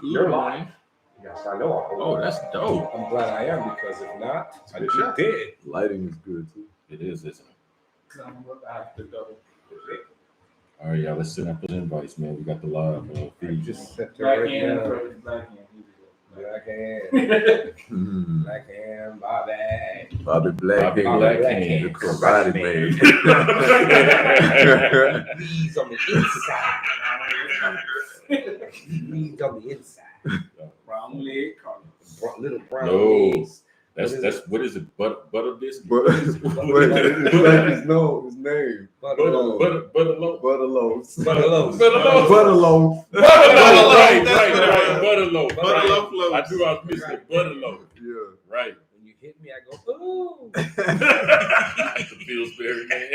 You're lying. Yes, I know. Oh, that's dope. I'm glad I am because if not, I'd be shot. dead. Lighting is good too. It is, isn't it? I have to double. All right, y'all. Let's send up those invites, man. We got the live I feed. just set there Black right hand now. first. Black hand. Black hand, Mm. black hand, Bobby. Bobby Black, Bobby Hand, Black the Hand. karate man. Knees on the inside. Knees on the inside. Brown leg color. Little brown No. legs. That's what is it? Butter biscuit. But it's like his name. Butter loaf. Butter loaf. Butter loaf. Butter loaf. Butter loaf. Right. Butter loaf. Butter loaf I loaves. knew I was missing butter loaf. Yeah. Right. When you hit me, I go, ooh. The Pillsbury man.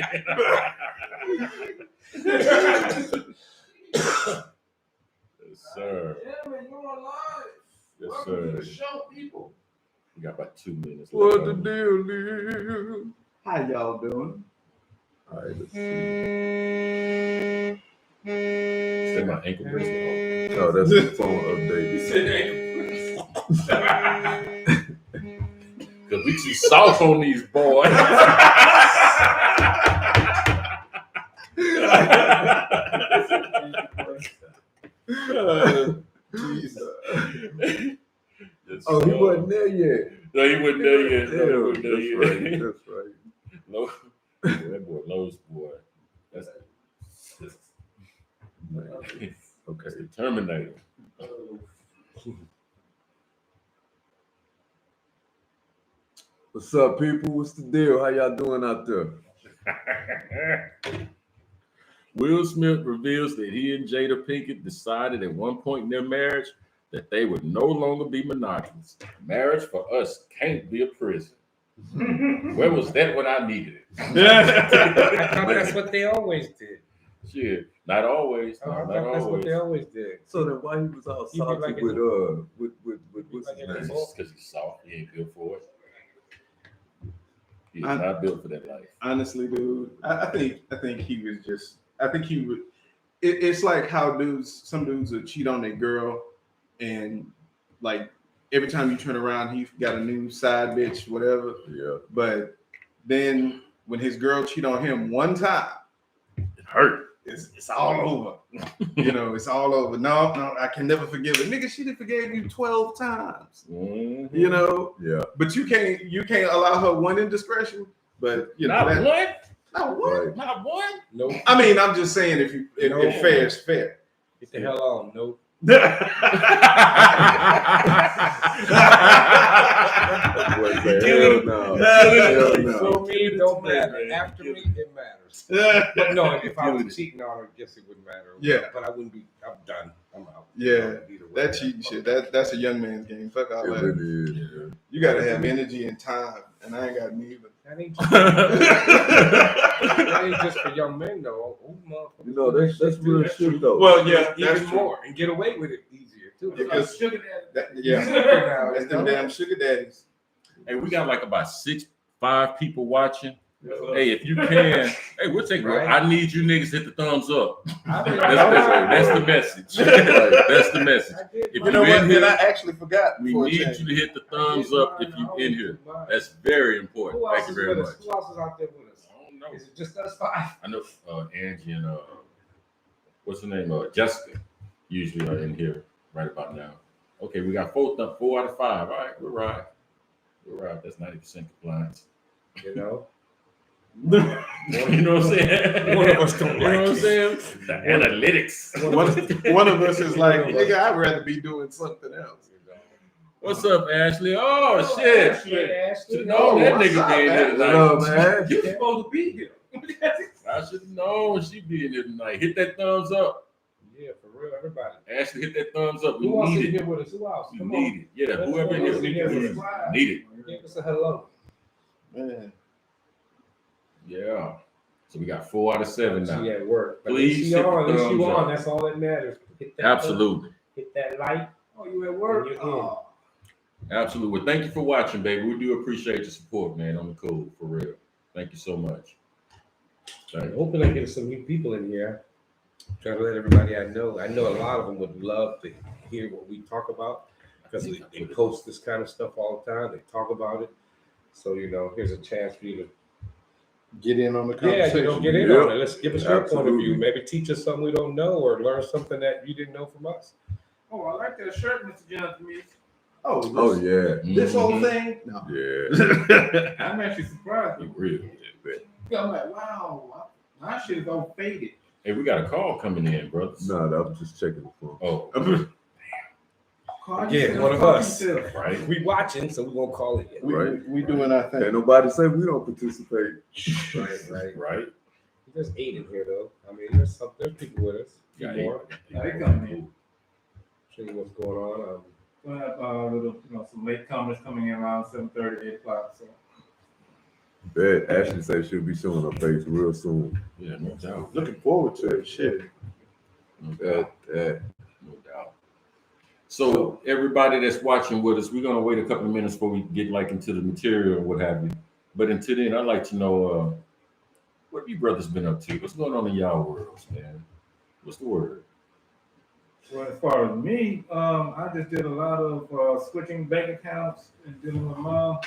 Yes, sir. Yeah, man, you're on live. Yes, Welcome to the sir. show, people. We got about 2 minutes What left. the deal is? How y'all doing? All right, let's see. Say my ankle bracelet. Oh, that's the phone update. Cause we too soft on these boys. Jesus. Yes, Oh, he sir. wasn't there yet. No, he wasn't there yet. No, he Yeah, wasn't there that's yet. right. That's right. Low, that boy, Lowe's boy. That's Okay. the Terminator. What's up, people? What's the deal? How y'all doing out there? Will Smith reveals that he and Jada Pinkett decided at one point in their marriage that they would no longer be monogamous. Marriage for us can't be a prison. Where was that when I needed it? I thought that's what they always did. Shit, not always. I Not thought that's what always. they always did. So then why he was all He be salty like with it. what's his Like it. name? Because he's soft. He ain't built for it. He's I- not built for that life. Honestly, dude, I think he was just. I think he would. It's like how some dudes would cheat on their girl, and like every time you turn around, he's got a new side bitch, whatever. Yeah. But then when his girl cheat on him one time, It hurt. it's all over. You know, it's all over. No, I can never forgive it. Nigga, she done forgave you 12 times. Mhm. You know, Yeah. but you can't allow her one indiscretion. But you know, Not that, one. not one. Right. Not one. Nope. I mean, I'm just saying if No. fair is fair. Get the hell on. Nope. That boy said, hell no. Hell no. For me, it don't matter. After me, it matters. But no, if I was cheating on her, I guess it wouldn't matter. Yeah. But I wouldn't be. I'm done. I'm out. Yeah, Either way, that cheating shit. That's a young man's game. Fuck all It that. really is. Yeah. You gotta have energy and time, and I ain't got neither. That ain't just, that ain't just for young men though. Old motherfuckers You know, do that's real too. shit though. Well, yeah, Even that's true. more and get away with it easier too. Because Sugar daddy. yeah, Now, that's you them know? damn sugar daddies. Hey, we got like about 5 people watching. Hey, if you can, hey, we'll take. Right. I need you niggas to hit the thumbs up. I did- That's the message. That's the message. I did. If You you know what? in here, And I actually forgot. we for a need change. you to hit the thumbs up if you in here. That's very important. Who else Thank you is very with much. us? Who else is out there with us? I don't know. Is it just us 5? I know Angie and what's her name? Jessica usually are in here right about now. Okay, we got 4 out of 5. All right, we're right. We're right. That's 90% compliance. You know. You know what I'm saying? One of us don't You know like what I'm it. saying? The analytics. One of us is like, nigga, I'd rather be doing something else. What's up, Ashley? Oh, shit. Ashley. No, that what's nigga up, be in here man? tonight. What up, man? You supposed to be here. I should have known she'd be in here tonight. Hit that thumbs up. Yeah, for real, everybody. Ashley, hit that thumbs up. We Who else is need it. here with us? Who else? We Come need on. it. Yeah, Let's whoever go. in here, Let's we go. need it. Need it. Give us a hello. Man. Yeah. So we got 4 out of 7 now. She at work. But Please at least hit the at least you thumbs on. up. That's all that matters. Hit that Absolutely. Hit that like. Oh, you at work? And you're Oh. Absolutely. Well, thank you for watching, baby. We do appreciate your support, man, on the cool, for real. Thank you so much. Thank I'm you. hoping I get some new people in here. Trying to let everybody I know a lot of them would love to hear what we talk about because they post this kind of stuff all the time. They talk about it. So, here's a chance for you to Get in on the Yeah, conversation. get in Yep. on it. Let's give us your point of view. Absolutely. Maybe teach us something we don't know or learn something that you didn't know from us. Oh, I like that shirt, Mr. Johnson. Oh yeah, This whole Mhm. thing? No. yeah. I'm actually surprised. You really did. I'm like, wow, my shit is all faded. Hey, we got a call coming in, brothers. No, I was just checking the phone. Oh, Carl, Again, you one of fuck us. yourself. right. We watching, so we won't call it yet. We doing our Can't thing. nobody say we don't participate. Right. Right. There's 8 in here though. I mean, there's people with us. Yeah, More. Yeah, they coming in. Show you what's going on. We'll have some late comers coming in around 7:30, 8 o'clock. So Bet Ashley said she'll be showing her face real soon. Yeah, no doubt. Looking forward to it. Shit. No doubt. That No doubt. So everybody that's watching with us, we're gonna wait a couple of minutes before we get like into the material and what have you. But until then, I'd like to know what have you brothers been up to? What's going on in y'all worlds, man? What's the word? well, as far as me, I just did a lot of switching bank accounts and dealing with mom.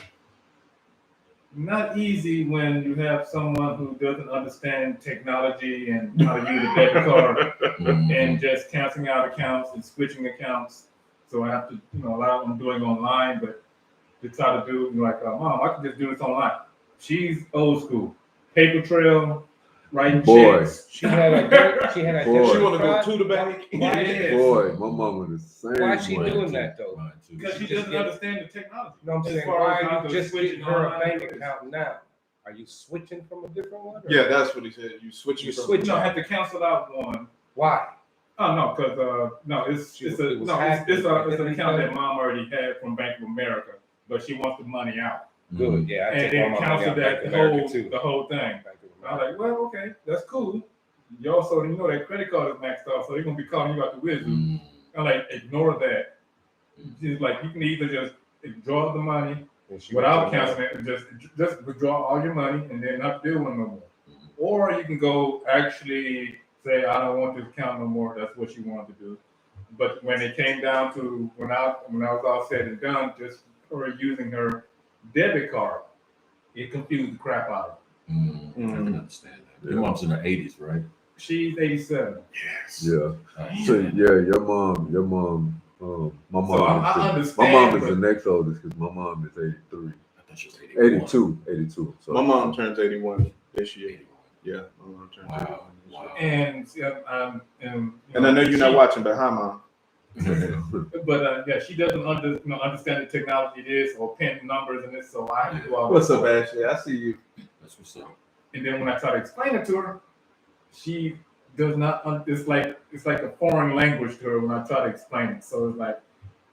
Not easy when you have someone who doesn't understand technology and how to use a debit card and just canceling out accounts and switching accounts. So I have to, a lot of them doing online, but to try to do like, Mom, I can just do this online. She's old school, paper trail, writing Boy. checks. She had a She debit want to go card. to the bank. Yeah. boy, my mama the same. Why she way. doing that though? Mine too. Because she doesn't understand the technology. You know what I'm As saying? far Why as how are to you just switch getting her a online bank is. account now? Are you switching from a different one? or- Yeah, that's what he said. You switch. You from- switch. No, I have to cancel out one. Why? Oh no, because no, it's It was an hacked. account that mom already had from Bank of America, but she wants the money out, Good. Yeah. I and took then all my money canceled out that Bank of America, too. the whole thing. Bank of I was America. like, well, okay, that's cool. You also that credit card is maxed out, so they're gonna be calling you out the wizard. Mm. I'm like, ignore that. Just like you can either just withdraw the money And she without went to canceling it, and just withdraw all your money and then not deal with it no more. Or you can go actually say, I don't want this account no more. That's what you wanted to do. But when it came down to when I was all said and done, just her using her debit card, it confused the crap out of her. I can understand that. Your mom's in her 80s, right? She's 87. Yes. Yeah. So yeah, your mom, my So I mom. understand. My mom is but- the next oldest because my mom is 83. I thought she was 81. 82. So My mom turns 81 this year. 81. Yeah, my mom turns Wow. 81 this year. Wow. And And I know you're not watching, but hi, mom. But yeah, she doesn't understand the technology it is or pin numbers and this, so I have to do all What's this. up, Ashley? I see you. That's what's up. And then when I try to explain it to her, she does not. It's like a foreign language to her when I try to explain it. So it's like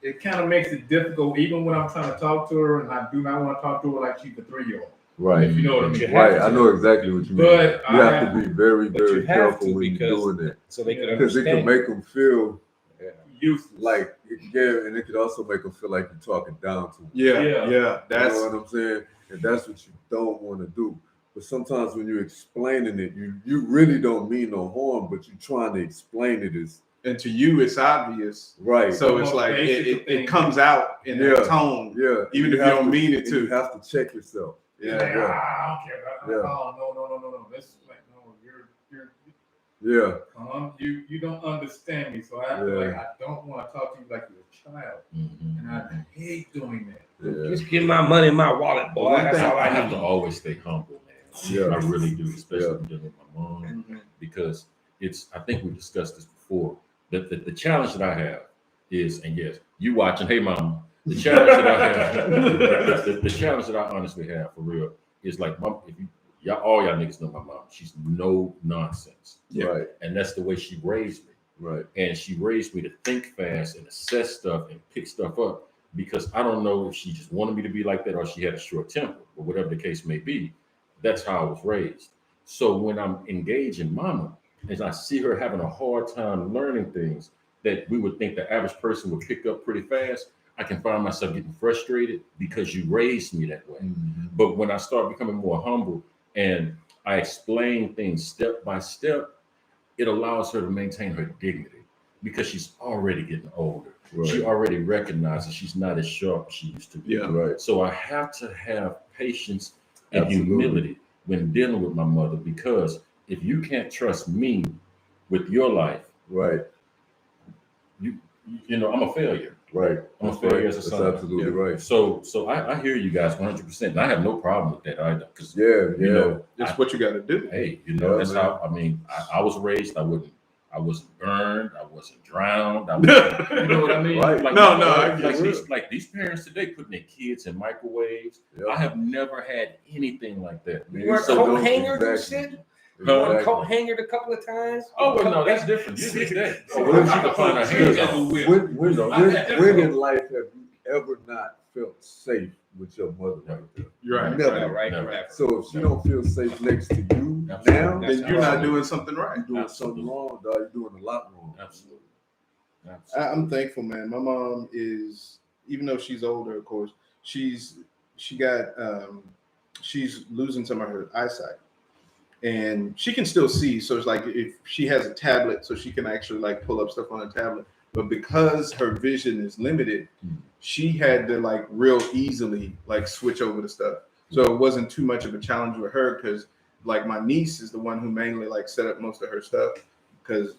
it kind of makes it difficult, even when I'm trying to talk to her, and I do not want to talk to her like she's a 3-year-old. right. If you know what I mean. Right, I know exactly what you mean. But you I have to be very, But you very have careful to when you're because- doing it So they could because it can understand. make them feel Useless. like and it could also make them feel like you're talking down to them. Yeah, Yeah. yeah. That's You know what I'm saying? And that's what you don't want to do. But sometimes when you're explaining it, you really don't mean no harm, but you're trying to explain it as and to you it's obvious. right. So it's like it comes out in that Yeah. tone, yeah, even if you don't mean it and you to. have to check yourself. Yeah, Like, yeah. I don't care. Yeah. Oh no. That's like no. You're Yeah, you don't understand me. So I have to Yeah. like I don't want to talk to you like you're a child, Mhm. and I hate doing that. yeah, Just get my money in my wallet, boy. One That's thing- all I I have to need. always stay humble, man. Yeah. I really do, especially Yeah. when dealing with my mom, Mhm. because I think we discussed this before. The challenge that I have is, and yes, you watching, hey mom, the challenge that I have, the challenge that I honestly have for real is like, mom, if you all y'all niggas know my mom, she's no nonsense. Yeah. right, And that's the way she raised me. right. And she raised me to think fast and assess stuff and pick stuff up because I don't know if she just wanted me to be like that or she had a short temper or whatever the case may be. That's how I was raised. So when I'm engaging mama, and I see her having a hard time learning things that we would think the average person would pick up pretty fast, I can find myself getting frustrated because you raised me that way. But when I start becoming more humble and I explain things step by step, it allows her to maintain her dignity because she's already getting older. She Right. already recognizes she's not as sharp as she used to be. Yeah. Right. So I have to have patience and Absolutely. humility when dealing with my mother, because if you can't trust me with your life, Right. you know, I'm a failure. Right. I'm a That's failure right. as a That's son. absolutely right. So I hear you guys 100%. And I have no problem with that either. Because Yeah. you Yeah. know, It's what you got to do. hey, you know, Yeah, that's man. how I mean, I was raised. I wasn't burned, I wasn't drowned. You know what I mean? Right. Like, No, you know, no, I like get these parents today putting their kids in microwaves. Yeah. I have never had anything like that. You weren't So- coat hangered and Exactly. shit? You weren't Exactly. coat hangered a couple of times? Oh well, no, that's different. You did that. So Oh, she could find her hands on. When in life have you ever not felt safe with your mother right there? You're right. Never. Right, Never. right. So if she don't feel safe next to you Absolutely. now, Then you're not doing something right. you're doing Absolutely. something wrong, dog. You're doing a lot wrong. Absolutely. I'm thankful, man. My mom is, even though she's older, of course, she's losing some of her eyesight, and she can still see. So it's like if she has a tablet, so she can actually like pull up stuff on a tablet. But because her vision is limited, she had to like real easily like switch over to stuff. So it wasn't too much of a challenge with her because like my niece is the one who mainly like set up most of her stuff because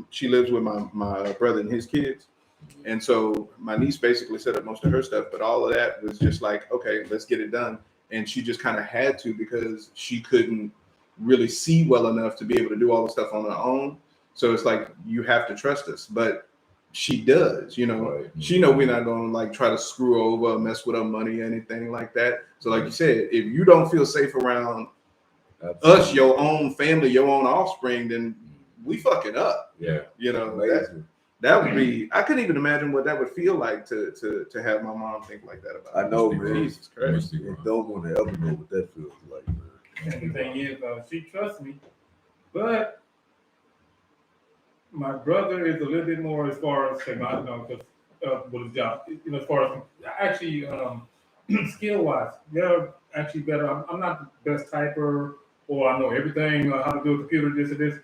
she lives with my brother and his kids. And so my niece basically set up most of her stuff, but all of that was just like, okay, let's get it done. And she just kind of had to because she couldn't really see well enough to be able to do all the stuff on her own. So it's like, you have to trust us, but she does, you know, Right. she know we're not going to like try to screw over, mess with her money, anything like that. So like you said, if you don't feel safe around Absolutely. us, your own family, your own offspring, then we fuck it up. Yeah. You know, Amazing. that would be, I couldn't even imagine what that would feel like to have my mom think like that about I know, me. man. Jesus Christ. Must be You wrong. don't want to ever know what that feels like, man. And the thing is, she trusts me, but my brother is a little bit more as far as technology, with his job, you know, as far as actually skill wise, they're actually better. I'm not the best typer, or I know everything how to do a computer, this and this.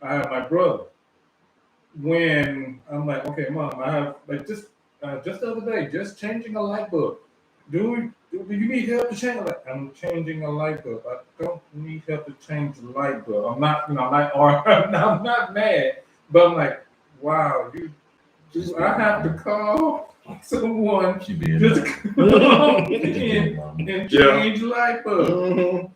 I have my brother. When I'm like, okay, mom, I have like just the other day, just changing a light bulb. Do you need help to change? Like, I'm changing a light bulb. I don't need help to change the light bulb. I'm not, I'm not mad, but I'm like, wow, I have to call someone She being just nice. come She just in being mama. and Yeah. change light bulb. Mhm.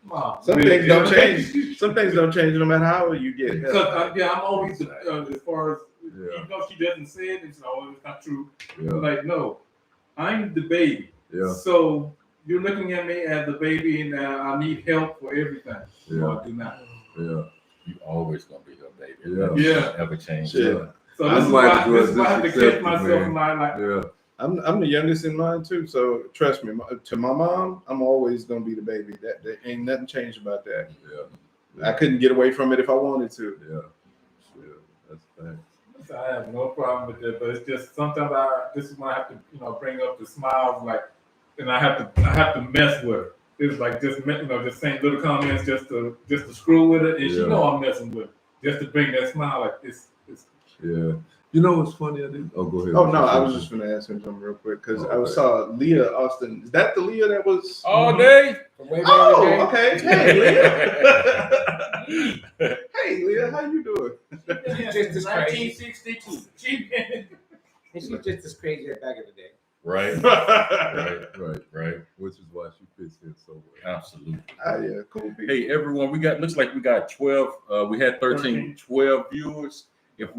Mom, Some things don't change. Some things don't change no matter how you get Because help. I'm always as far as Yeah. even though she doesn't say it, it's always not true. Yeah. I'm like, no, I'm the baby. Yeah. So you're looking at me as the baby, and I need help for everything. Yeah. No, I do not. Yeah. You always gonna be her baby. Yeah. That Yeah. shit Never change. Shit. So I this is might why, as well this is why I have to just catch accept it, myself man. in my life. Yeah. I'm the youngest in mine too, so trust me. To my mom, I'm always gonna be the baby. That ain't nothing changed about that. Yeah. I couldn't get away from it if I wanted to. Yeah. Yeah. That's thanks. So I have no problem with that, but it's just sometimes this is when I have to, bring up the smiles, like, and I have to mess with her. It's like just saying little comments just to screw with it, and she Yeah. know I'm messing with it, just to bring that smile. Like it's Yeah. You know what's funny? I did. Oh, go ahead. Oh no, I was just gonna ask him something real quick because I Okay. saw Leah Austin. Is that the Leah that was? All day. From way back in the day. Oh, okay. Hey, Leah. Hey, Leah, how you doing? Just as crazy. 1962. And she's just as crazy as back in the day. Right. Right. Right. Right. Which is why she fits in so well. Absolutely. Yeah, cool people. Hey everyone, looks like we got 12. We had 13, 12 viewers. If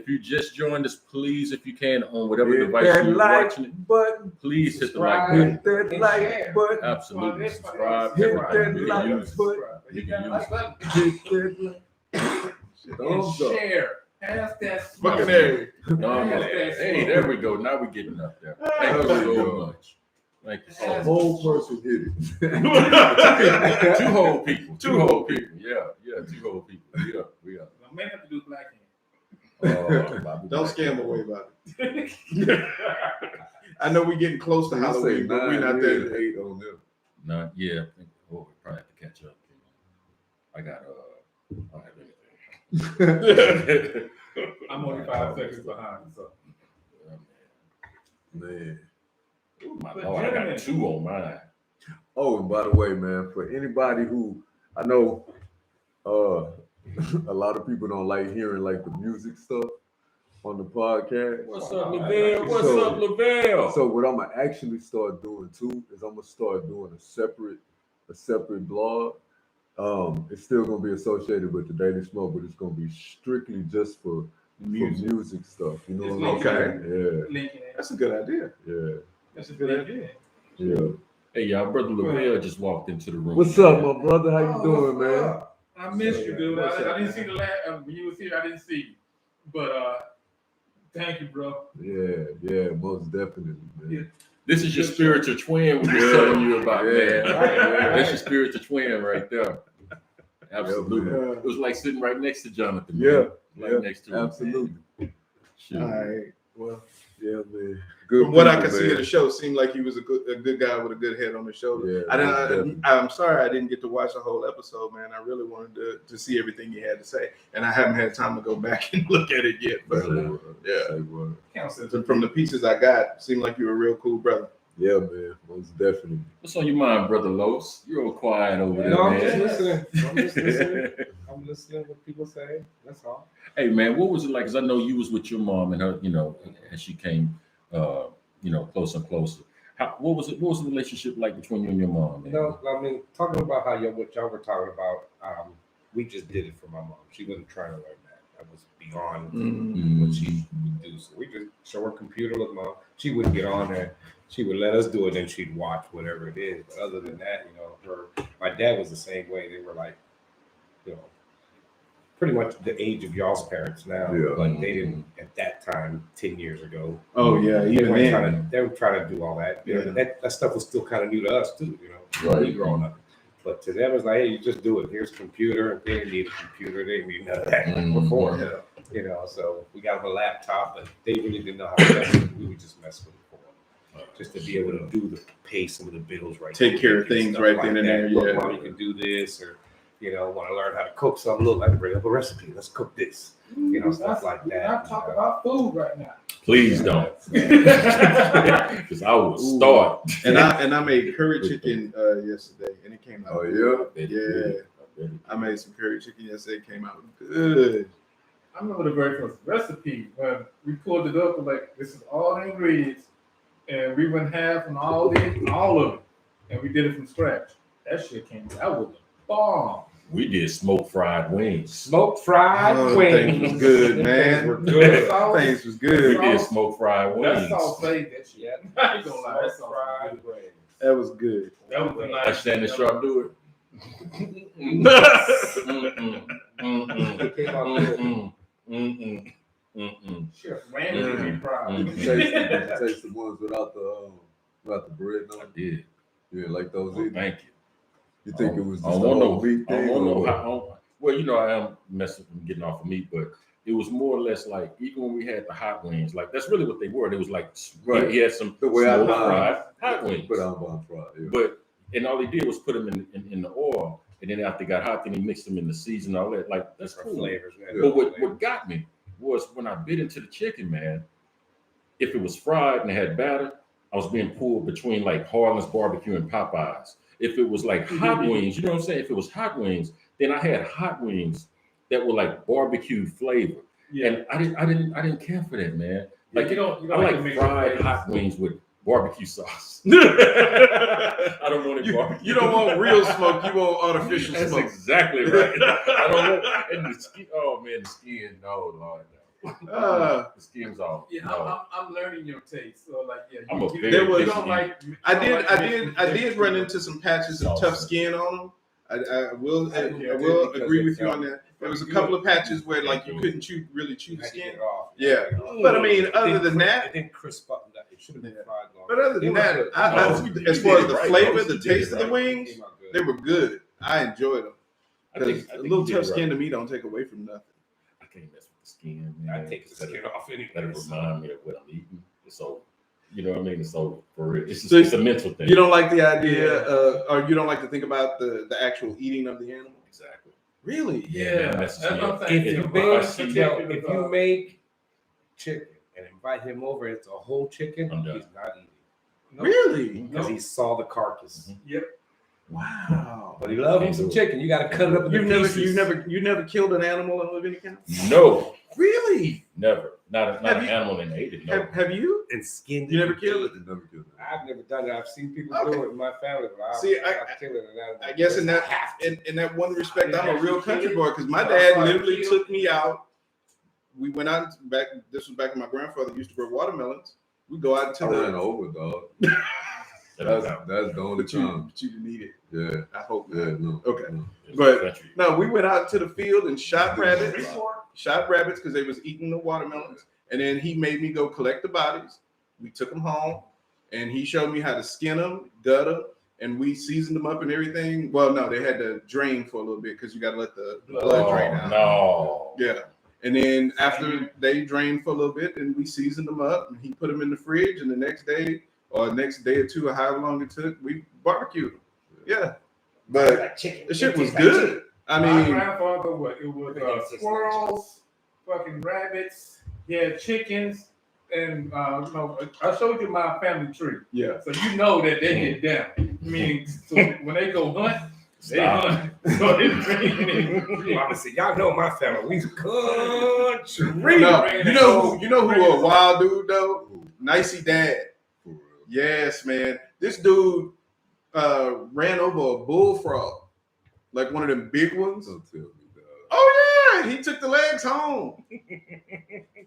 you just joined us, please, if you can, on whatever Hit device that you're like watching it, button. please hit the like Subscribe. button. Hit that And like share. button. Absolutely. Subscribe. Hit Everybody. that You like can use it. button. You can use it. Hit that like. And Thumbs up. share. Pass that Fucking smoke. A. No, hey, there we go. Now we're getting up there. Thank you There we so go. much. Thank you so A much. whole person hit it. Two whole people. Two whole people. Yeah, two whole people. We are. I may have to do black Don't scam away about it. I know we're getting close to You say Halloween, but we're 9, not we there. had 8 on them. No, yeah. I think, we probably have to catch up. I got I don't have any I'm only 5 seconds behind. So, Man. Ooh, my But Lord, I got gentlemen- 2 on mine. Oh, and by the way, man, for anybody who I know a lot of people don't like hearing like the music stuff on the podcast. What's Wow, up, I Lavelle? like What's so- up, Lavelle? So what I'm gonna actually start doing too is I'm gonna start doing a separate blog. It's still gonna be associated with the Daily Smoke, but it's gonna be strictly just for music stuff. You know It's what I'm saying? Lincoln. That's a good idea. Yeah, That's a good idea. yeah, yeah. Hey, y'all, brother Lavelle just walked into the room. What's up, my brother? How you doing, what's man? up? I missed you, dude. What's I up, didn't man? see the last when you was here. I didn't see you, but thank you, bro. Yeah, most definitely, man. Yeah. This is your spiritual twin we were telling you about, Yeah. man. Right. That's your spiritual twin right there. Absolutely. man. It was like sitting right next to Jonathan. Yeah, man. Right yeah, next to him. absolutely. Shoot. All right. Well, Yeah, man. Good. from what I people, could see man. of the show, seemed like he was a good guy with a good head on his shoulder. Yeah, I most didn't. I'm sorry I didn't get to watch the whole episode, man. I really wanted to see everything he had to say, and I haven't had time to go back and look at it yet. But Say word, yeah. say word. Counts as from the pieces I got, seemed like you were a real cool brother. Yeah, man, most definitely. What's on your mind, brother Los? You're all quiet over there, No, I'm just man. listening. I'm listening what people say. That's all. Hey, man, what was it like? Because I know you was with your mom and her, as she came, closer and closer. What was it? What was the relationship like between you and your mom, man? No, I mean, talking about what y'all were talking about, we just did it for my mom. She wasn't trying to learn that. That was beyond Mm. what she would do. So we just show her computer, look, mom. She wouldn't get on there. She would let us do it, then she'd watch whatever it is. But other than that, my dad was the same way. They were like, pretty much the age of y'all's parents now, Yeah. but they didn't at that time, 10 years ago. Oh yeah, They even weren't then. trying to. They were trying to do all that. Yeah. That stuff was still kind of new to us too. Right. We growing up. But to them, it's like, hey, you just do it. Here's a computer. They didn't need a computer. They didn't need none of that before. Yeah. So we got them a laptop, but they really didn't know how to mess with it. We would just mess with it for them. Just to be able to pay some of the bills right. Take care of quick and things stuff right like then and that. there, Look, yeah. Mom, you can do this, or want to learn how to cook something. Look, I can bring up a recipe. Let's cook this. Stuff like that. We're not talking about food right now. Please don't, because I will start. And I made curry chicken yesterday, and it came out. Oh, good. yeah? Yeah. I made some curry chicken yesterday. It came out good. I remember the very first recipe when we pulled it up. We're like, this is all the ingredients, and we went half on all of it, and we did it from scratch. That shit came out. That was a bomb. We did smoke fried wings. Smoked fried Oh, wings. things was good, man. Were good. Things was We good. did smoke fried That wings. sauce saved that shit. I ain't gonna lie. That sauce was Fried good. wings. That was good. That was a Let nice. Shannon Sharp do it. It came out good. Chef Randy would be proud. Did you taste the ones without the bread I on? did. Yeah, like those. Oh, thank you. You think it was I just don't a want whole meat I thing? don't or know what? how. Well, I am messing getting off of meat, but it was more or less like even when we had the hot wings, like that's really what they were. It was like Right. he had some The way I smoked buy fried hot wings, Put on bun fried. Yeah. but and all he did was put them in the oil, and then after they got hot, then he mixed them in the season, all that. Like that's Different cool. flavors, man. Yeah. But what got me was when I bit into the chicken, man. If it was fried and it had batter, I was being pulled between like Harlan's Barbecue and Popeyes. If it was like hot wings, you know what I'm saying? If it was hot wings, then I had hot wings that were like barbecue flavor, Yeah. and I didn't care for that, man. Like Like you don't I have to like mix fried the hot flavors. wings with barbecue sauce. I don't want it barbecue. You don't want real smoke. You want artificial That's smoke. exactly right. I don't want and the skin. Oh man, the skin. No, Lord, no. The skin's off. Yeah, No. I'm learning your taste. So like, yeah, I'm a you, very There was- you picky don't like. I did run into some patches of tough skin on them. I will agree with you on that. There was a couple of patches where like you couldn't really chew the Had to get skin. it off. Yeah. But I mean, other than that, it didn't crisp up. It should have been fried long. but other than that, No, as far as the right, flavor, Rose, the you did taste it of the right. wings, they were good. I enjoyed them. I Because think a little you did tough it skin right. to me don't take away from nothing. I can't mess with the skin, man. I take the skin off Let it anyway. remind me of what I'm eating. So, you know what I mean? So for real, it's, So it's a mental thing. You don't like the idea, or you don't like to think about the actual eating of the animal. Exactly. Really? Yeah, that messes that's me what up. I'm saying. If you If make, I see if you make chicken and invite him over, it's a whole chicken. I'm done. He's not eating Nope. Really? because he saw the carcass. Yep. Wow. But he loves him some chicken. You got to cut it up into You never killed an animal of any kind? No, Really? never. Not Have an you- animal and ate it. No. Have you? and skinned it. You never killed it? You never killed it. I've never done it. I've seen people Okay. do it in my family. But I've See, not killed it. And I guess in that in that one respect, I'm a real country boy because my dad literally took me out. We went out back. This was back when my grandfather used to grow watermelons. We go out to I ran the. over, dog. That's That's the only time. But you didn't need it. Yeah, I hope yeah, not. no. Okay. no. But- country. No, we went out to the field and shot rabbits. Shot rabbits because they was eating the watermelons, and then he made me go collect the bodies. We took them home, and he showed me how to skin them, gut them, and we seasoned them up and everything. Well, no, they had to drain for a little bit because you got to let the blood drain out. No. Yeah. And then after they drained for a little bit, and we seasoned them up, and he put them in the fridge, and the next day or next day or two, or however long it took, we barbecued them. Yeah. But chicken. the shit was good. I My mean, grandfather, it was squirrels, fucking rabbits, yeah, chickens, and no, I showed you my family tree, yeah. so you know that they get down. I mean, so when they go hunt, they Stop. hunt. So it's Mama said, y'all know my family. We country. No, you know who a wild dude though? Nicey Dad. For real. Yes, man. This dude ran over a bullfrog, like one of them big ones. Don't tell me, dog. Oh yeah, he took the legs home,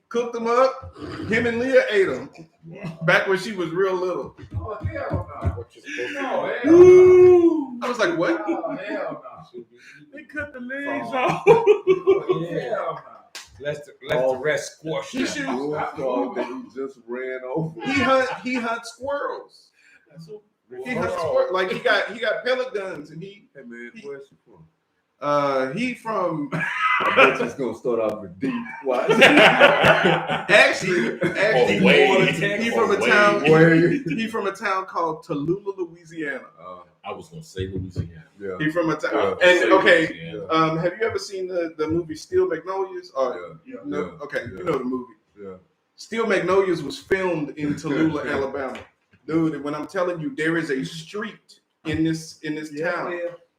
cooked them up. Him and Leah ate them back when she was real little. Oh hell no! What you supposed to No do? hell no! I was like, what? Oh hell They cut the legs Frog. off. no! Hell Let the rest squash. He should. Bullfrog that he just ran over. He hunts squirrels. He hunts squirrels. Like he got pellet guns, and Hey man, where's she from? he from I bet you it's gonna start off with D. Watch. actually Wade. he from a Wade. town. Wade. He from a town called Tallulah, Louisiana. I was gonna say Louisiana. Yeah. He from a town. I was gonna And say okay, Louisiana. have you ever seen the movie Steel Magnolias? Or Yeah. no? Yeah. Okay, Yeah. you know the movie. Yeah. Steel Magnolias was filmed in Tallulah, Alabama. Dude, when I'm telling you, there is a street in this town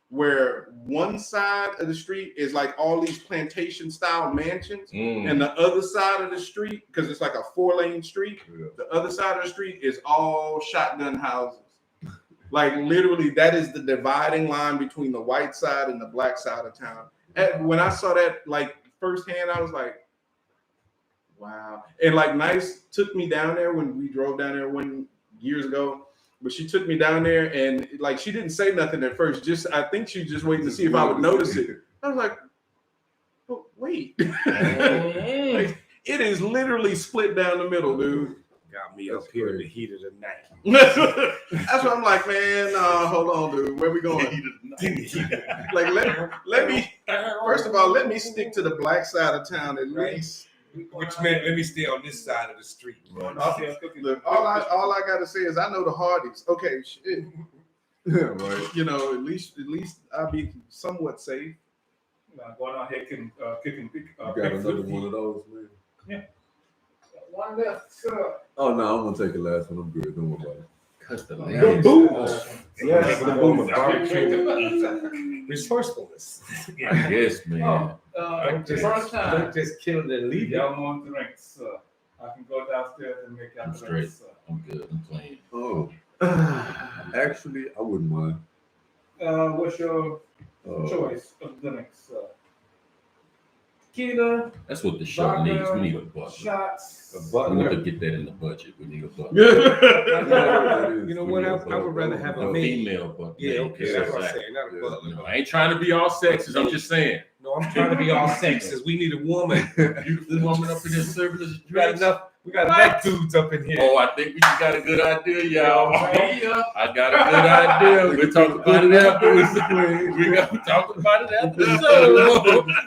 where one side of the street is like all these plantation style mansions, Mm. and the other side of the street, because it's like a 4-lane street, Yeah. the other side of the street is all shotgun houses. Like literally, that is the dividing line between the white side and the black side of town. And when I saw that like firsthand, I was like, wow. And like Nice took me down there when we drove down there years ago. But she took me down there and like she didn't say nothing at first. Just I think she was just waiting to see if I would notice it. I was like, but wait. Mm. Like, it is literally split down the middle, dude. Got me That's up here in the crazy. heat of the night. That's what I'm like, man. Hold on, dude. Where we going? Like, let me. First of all, let me stick to the black side of town at least. Which meant let me stay on this side of the street. Look, all I gotta say is I know the Hardys. Okay, shit. Yeah, right. You know, at least I'll be somewhat safe. Going out here kicking You got another one of those, man. One left, sir. Oh no, I'm gonna take the last one. I'm good. Don't worry about it. Cut the The legs. boom. Yes, the boom of barbecue. barbecue. Resourcefulness. I guess, man. First Don't time. just kill it and leave it. Y'all want drinks, sir. I can go downstairs and make y'all I'm drinks, sir. I'm good. I'm clean. Oh, actually, I wouldn't mind. What's your Uh, choice of drinks, sir? Tequila, That's what the show needs. We need a bucket. shots. We need to get that in the budget. We need a bucket. You know what? I would rather have a A maid. female bucket. Yeah, okay, that's what I'm exactly. saying. Not a Yeah. butler. You know, I ain't trying to be all sexist. I'm just saying. No, I'm trying to be all sexist. We need a woman. Beautiful woman up in here serving us We got drinks. enough. We got enough dudes up in here. Oh, I think we just got a good idea, y'all. Yeah. I got a good idea. We'll talk about it afterwards. We got to talk about it after the show.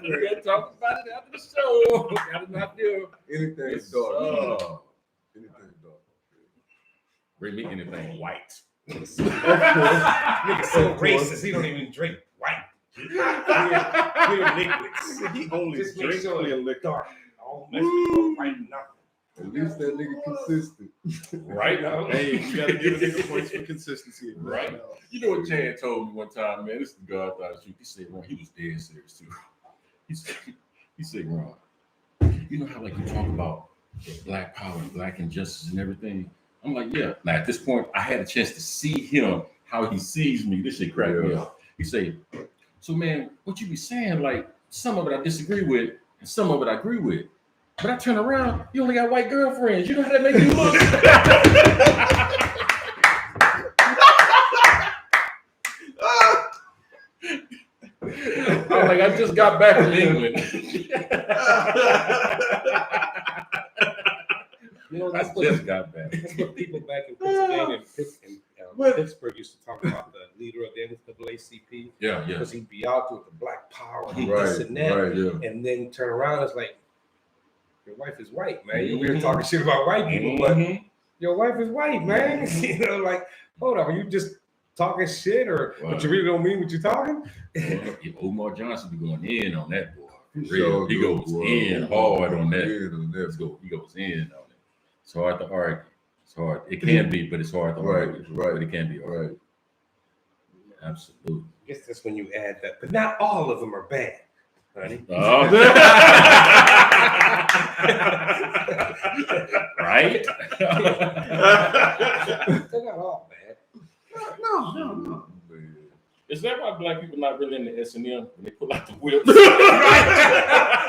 We're gonna talk about it after the show. Got an idea. Anything Yes, dark. sir. Anything dark. Bring me anything white. Nigga so racist. He don't even drink white. Clear liquids. He only Just make drinks sure clear it's liquor. dark. All messed with white nothing. At least that nigga consistent. Right now. Hey, you gotta give a nigga points for consistency. Right. You know what Chan told me one time, man? This is the guy I thought shoot. He said, Ron, he was dead serious too. He said, Ron, you know how like you talk about black power and black injustice and everything? I'm like, yeah. Now at this point, I had a chance to see him, how he sees me. This shit cracked me up. He said, so man, what you be saying, like some of it I disagree with and some of it I agree with. But I turn around, you only got white girlfriends. You know how that make you look? I'm like, I just got back from England. You know, I just got back. that's what people back in Pennsylvania and Pittsburgh used to talk about the leader of the NAACP. Yeah, yeah. Because he'd be out there with the black power and Right, this and that. right, yeah. And then turn around, it's like, your wife is white, man. You're here talking shit about white people, but Mhm. your wife is white, man. You know, like, hold on, are you just talking shit or but you really don't mean what you're talking? Well, Omar Johnson be going in on that boy. For He real. sure He do, goes boy. in hard on that. In on that. He goes in on it. It's hard to argue. It's hard. It can be, but it's hard to argue. Right. But it can be argued. Right. Absolutely. I guess that's when you add that. But not all of them are bad, honey. Oh. Right? They're not all bad. No. Man. Is that why black people not really into S&M when they pull out the whips?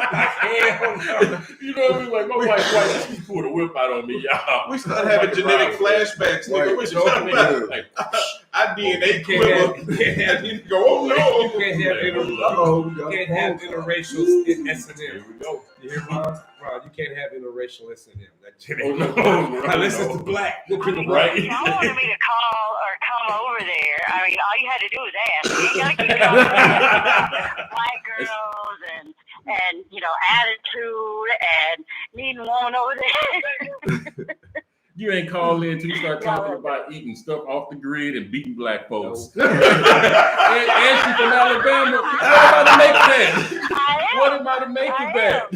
Hell no. You know what I mean? Like my wife, she pulled a whip out on me, y'all. We start having genetic flashbacks, nigga. What you talking about? Like, I DNA You can't quiver. have, You go, oh you no. can't have, Uh-oh, we got you can't a have phone call. interracial S&M. here we go. You hear me? Ron, you can't have interracial S&M. That Oh, no, Unless no. it's the black. Right. Y'all wanted me to call or come over there. I mean, all you had to do was ask. You ain't gotta keep it all white girls and you know, attitude and needing a woman over there. You ain't called in till you start talking about eating stuff off the grid and beating black folks. No. and she from Alabama. What am I to make that? I am. What am I to make I it that?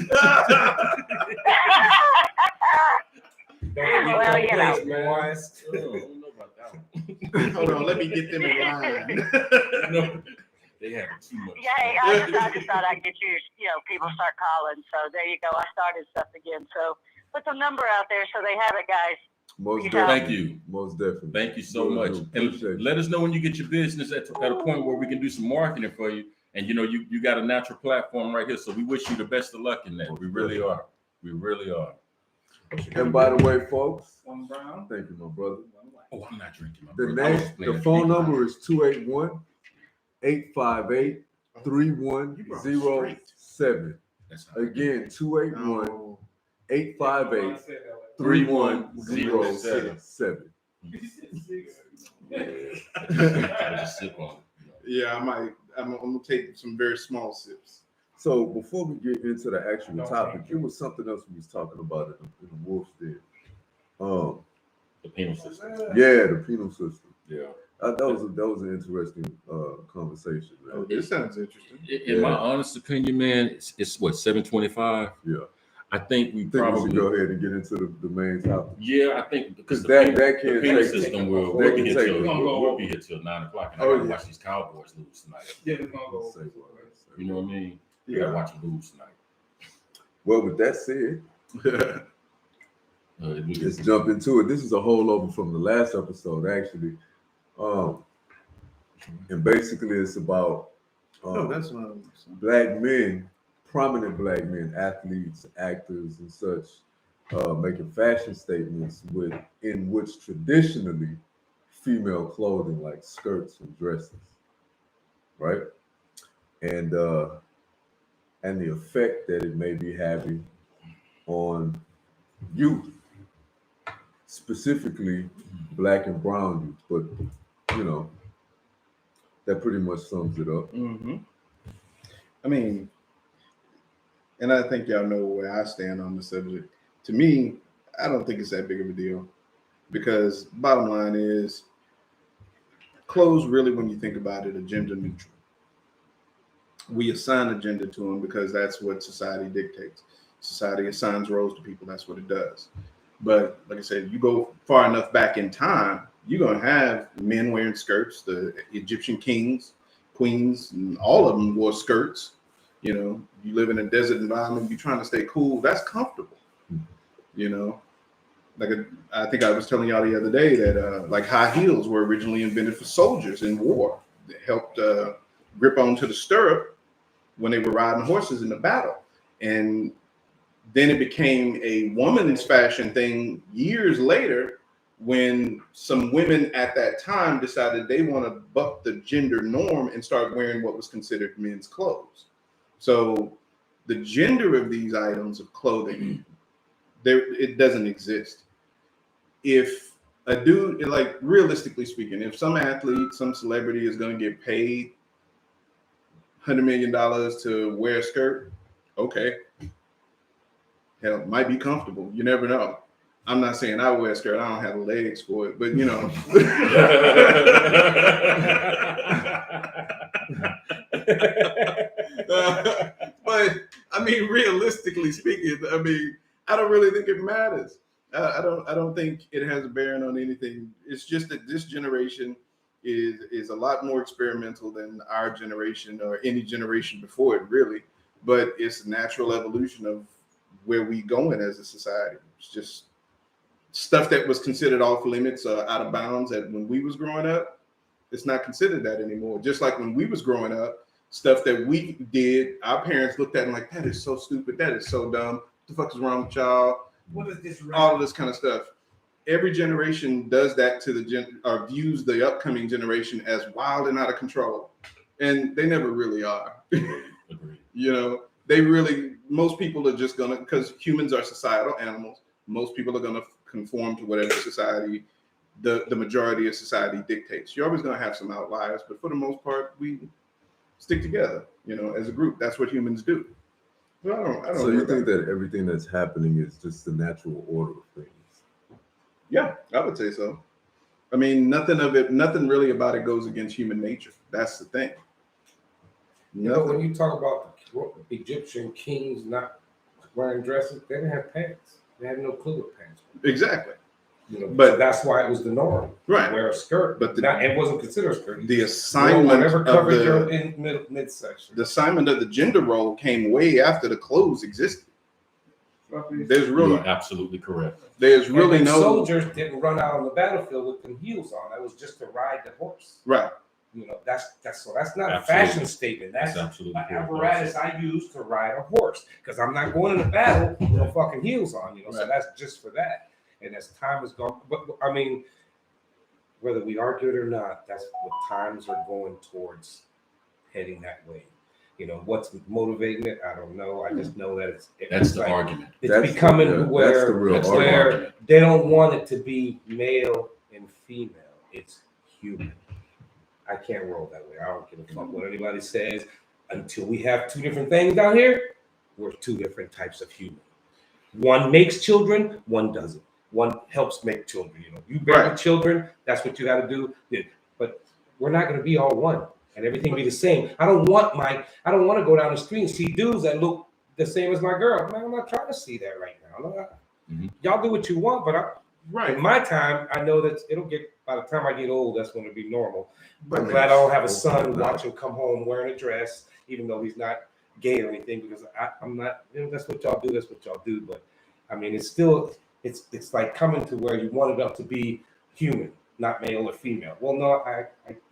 Well, you know. boys. Oh, I don't know about that one. Hold on, let me get them in line. You know, they have too much. Yeah, I just thought I'd get you know, people start calling. So there you go. I started stuff again. So put the number out there so they have it, guys. Most Yeah. definitely. Thank you. Most definitely. Thank you so Will much. do. And Appreciate you. let us know when you get your business at a point where we can do some marketing for you. And you know, you got a natural platform right here. So we wish you the best of luck in that. We really are. We really are. And by the way, folks, One brown. thank you, my brother. One white. Oh, I'm not drinking my The brother. I was name, just playing the phone game. number is 281-858-3107. That's how Again, 281-858-3107. No. 858. said that way. 3107. Just sip on it. Yeah, I'm gonna take some very small sips. So before we get into the actual topic, it was something else we was talking about in the Wolf's Den. The penal system. Yeah, the penal system. Yeah. That was an interesting conversation, Oh, man. this sounds interesting. In my Yeah. honest opinion, man, it's what, 7:25? Yeah. I think we I think we probably should go ahead and get into the main topic. Yeah, I think because Because the that penal can take system that will can be here take till it. we'll be here till 9 o'clock, and I Oh, gotta yeah. watch these Cowboys lose tonight. Yeah, it's gonna go. You know what I mean? We gotta Yeah. watch them lose tonight. Well, with that said, let's jump into it. This is a holdover from the last episode, actually. And basically it's about Oh, that's what I'm saying. black men, prominent black men, athletes, actors, and such, making fashion statements in which traditionally female clothing like skirts and dresses, right? And the effect that it may be having on youth, specifically black and brown youth, but you know, that pretty much sums it up. Mm-hmm. I mean, and I think y'all know where I stand on the subject. To me, I don't think it's that big of a deal because bottom line is clothes really, when you think about it, are gender neutral. we assign a gender to them because that's what society dictates. Society assigns roles to people. That's what it does. But like I said, you go far enough back in time, you're gonna have men wearing skirts. The Egyptian kings, queens, and all of them wore skirts. You know, you live in a desert environment, you're trying to stay cool. That's comfortable. You know, like I think I was telling y'all the other day that like high heels were originally invented for soldiers in war. They helped grip onto the stirrup when they were riding horses in the battle. And then it became a woman's fashion thing years later when some women at that time decided they want to buck the gender norm and start wearing what was considered men's clothes. So the gender of these items of clothing, it doesn't exist. If a dude, like realistically speaking, if some athlete, some celebrity is going to get paid $100 million to wear a skirt, okay. Hell, it might be comfortable. You never know. I'm not saying I wear a skirt. I don't have the legs for it, but you know. But I mean, realistically speaking, I mean, I don't really think it matters. I don't think it has a bearing on anything. It's just that this generation is a lot more experimental than our generation or any generation before it, really. But it's a natural evolution of where we going as a society. It's just stuff that was considered off limits, out of bounds when we was growing up. It's not considered that anymore. Just like when we was growing up, stuff that we did, our parents looked at and like, that is so stupid. That is so dumb. What the fuck is wrong with y'all? What is this? All of this kind of stuff. Every generation does that to or views the upcoming generation as wild and out of control. And they never really are. You know, most people are just gonna, because humans are societal animals, most people are gonna conform to whatever society, the majority of society dictates. You're always gonna have some outliers, but for the most part, we stick together, you know, as a group. That's what humans do. Well, I don't So you think that everything that's happening is just the natural order of things? Yeah, I would say so. I mean, nothing really about it goes against human nature. That's the thing. You know, when you talk about the Egyptian kings not wearing dresses, they didn't have pants. They had no clue what pants were. Exactly. You know, But so that's why it was the norm. right. Wear a skirt, But it wasn't considered a skirt. The assignment whatever covered of your midsection. the assignment of the gender role came way after the clothes existed. There's You really are absolutely correct. there's really and no soldiers didn't run out on the battlefield with them heels on. That was just to ride the horse. right. You know, that's not a Absolutely. fashion statement. That's absolutely an correct. apparatus I use to ride a horse because I'm not going into battle with no fucking heels on. You know, so Right. that's just for that. And as time has gone, but I mean, whether we argue it or not, that's what times are going towards, heading that way. You know, what's motivating it? I don't know. I just know that That's it's the like, argument. it's That's becoming the- that's where, the real where argument. they don't want it to be male and female. It's human. I can't roll that way. I don't give a fuck what anybody says. Until we have two different things down here, we're two different types of human. One makes children, one doesn't. One helps make children. You know, you bear Right. children, that's what you got to do. But we're not going to be all one and everything be the same. I don't want to go down the street and see dudes that look the same as my girl. Man, I'm not trying to see that right now. Mhm. Y'all do what you want, but Right. in my time, I know that it'll get. By the time I get old, that's when it'll be normal. But I'm glad I don't have a son watch him come home wearing a dress, even though he's not gay or anything, because I'm not. You know, that's what y'all do. That's what y'all do. But I mean, it's still it's like coming to where you want it up to be human, not male or female. Well, no,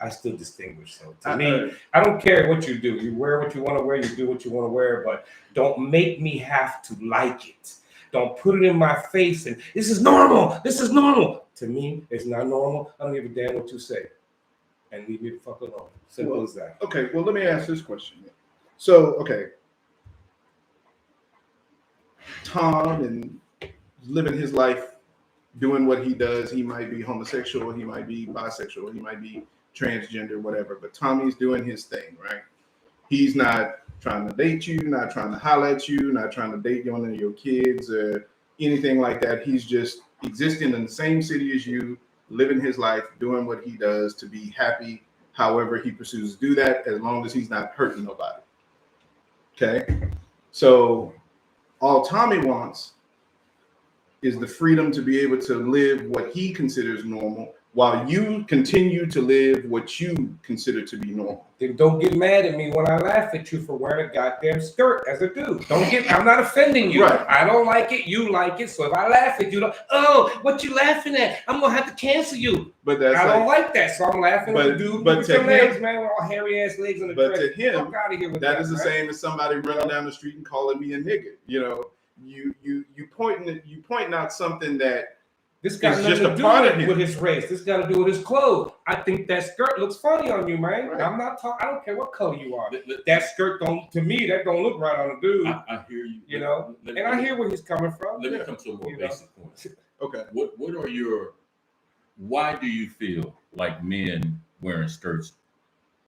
I still distinguish. So to me, I don't care what you do. You wear what you want to wear. You do what you want to wear, but don't make me have to like it. Don't put it in my face and this is normal. This is normal. To me, it's not normal. I don't give a damn what you say. And leave me the fuck alone. Simple as that. Okay, well, let me ask this question. So, okay, Tom and living his life, doing what he does. He might be homosexual, he might be bisexual, he might be transgender, whatever. But Tommy's doing his thing, right? He's not trying to date you, not trying to holler at you, not trying to date one of your kids or anything like that. He's just existing in the same city as you, living his life, doing what he does to be happy, however he pursues to do that, as long as he's not hurting nobody. Okay. So all Tommy wants is the freedom to be able to live what he considers normal while you continue to live what you consider to be normal. Then don't get mad at me when I laugh at you for wearing a goddamn skirt as a dude. I'm not offending you. Right. I don't like it, you like it. So if I laugh at you, oh, what you laughing at? I'm gonna have to cancel you. But that's I don't like, like that. So I'm laughing at the dude but with to your him- legs, man, with all hairy ass legs in the but dress. to him, Fuck out of here with that is the man. same as somebody running down the street and calling me a nigga. You know, you pointing out something that This got it's nothing just to a do part of with him. his race. This got to do with his clothes. I think that skirt looks funny on you, man. Right. I'm not talking. I don't care what color you are. Let- That skirt to me, that don't look right on a dude. I hear you. You know, Let- and I hear where he's coming from. Let me Yeah. come to a more You know. basic point. okay. What are your? Why do you feel like men wearing skirts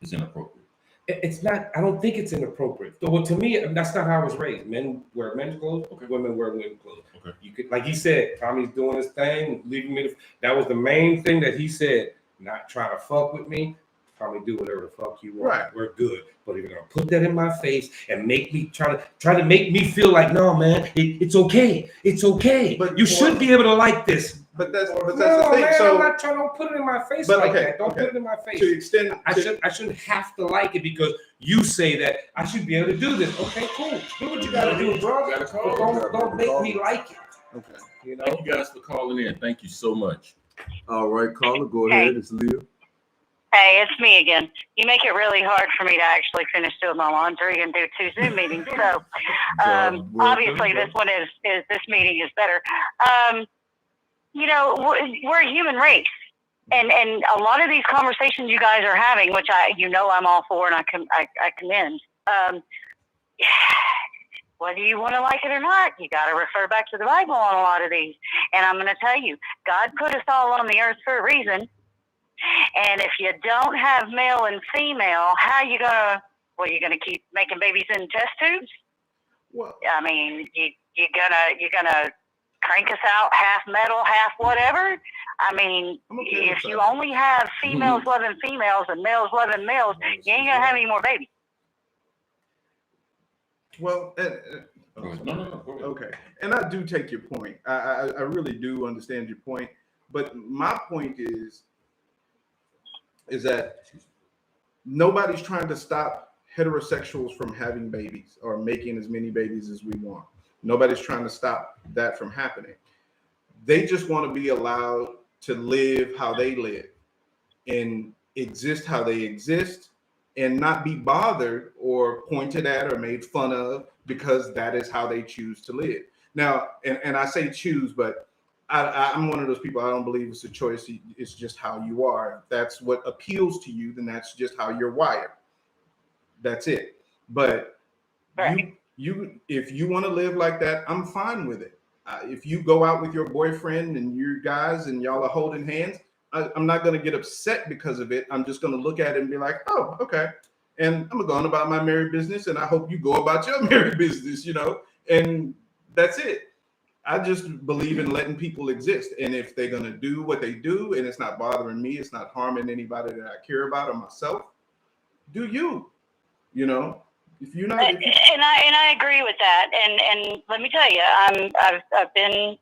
is inappropriate? It's not. I don't think it's inappropriate. Well, to me, that's not how I was raised. Men wear men's clothes. Okay. Women wear women's clothes. Okay. You could, like he said, Tommy's doing his thing, leaving me. That was the main thing that he said. Not trying to fuck with me. Tommy, do whatever the fuck you want. Right. We're good. But if you're gonna put that in my face and make me try to make me feel like, no, man, it's okay. It's okay. But you should be able to like this. But that's No, the thing. man, So I'm not trying to put it in my face But like okay, that. Don't okay. put it in my face. to extend, I shouldn't have to like it because you say that I should be able to do this. Okay, cool. Do what you gotta do, bro. You gotta But call. don't make me like it. okay. You know? Thank you guys for calling in. Thank you so much. All right, caller, go ahead. It's Leah. Hey, it's me again. You make it really hard for me to actually finish doing my laundry and do 2 Zoom meetings. So obviously this one is this meeting is better. You know, we're a human race. And a lot of these conversations you guys are having, which I'm all for and I commend. Whether you want to like it or not, you got to refer back to the Bible on a lot of these. And I'm going to tell you, God put us all on the earth for a reason. And if you don't have male and female, how are you gonna keep making babies in test tubes? Well, I mean, you're gonna crank us out half metal, half whatever. I mean, I'm okay with if you that. only have females loving females and males loving males, you ain't gonna have any more babies. well, No. Go ahead. okay. And I do take your point. I really do understand your point. But my point is that nobody's trying to stop heterosexuals from having babies or making as many babies as we want. Nobody's trying to stop that from happening. They just want to be allowed to live how they live and exist how they exist and not be bothered or pointed at or made fun of because that is how they choose to live. Now, and I say choose, but I'm one of those people. I don't believe it's a choice. It's just how you are. If that's what appeals to you, then that's just how you're wired. That's it. But Right. you, if you want to live like that, I'm fine with it. If you go out with your boyfriend and you guys and y'all are holding hands, I'm not going to get upset because of it. I'm just going to look at it and be like, oh, okay. And I'm going to go on about my married business. And I hope you go about your married business, and that's it. I just believe in letting people exist. And if they're going to do what they do and it's not bothering me, it's not harming anybody that I care about or myself, do you, if you're not. And I agree with that. And let me tell you, I've been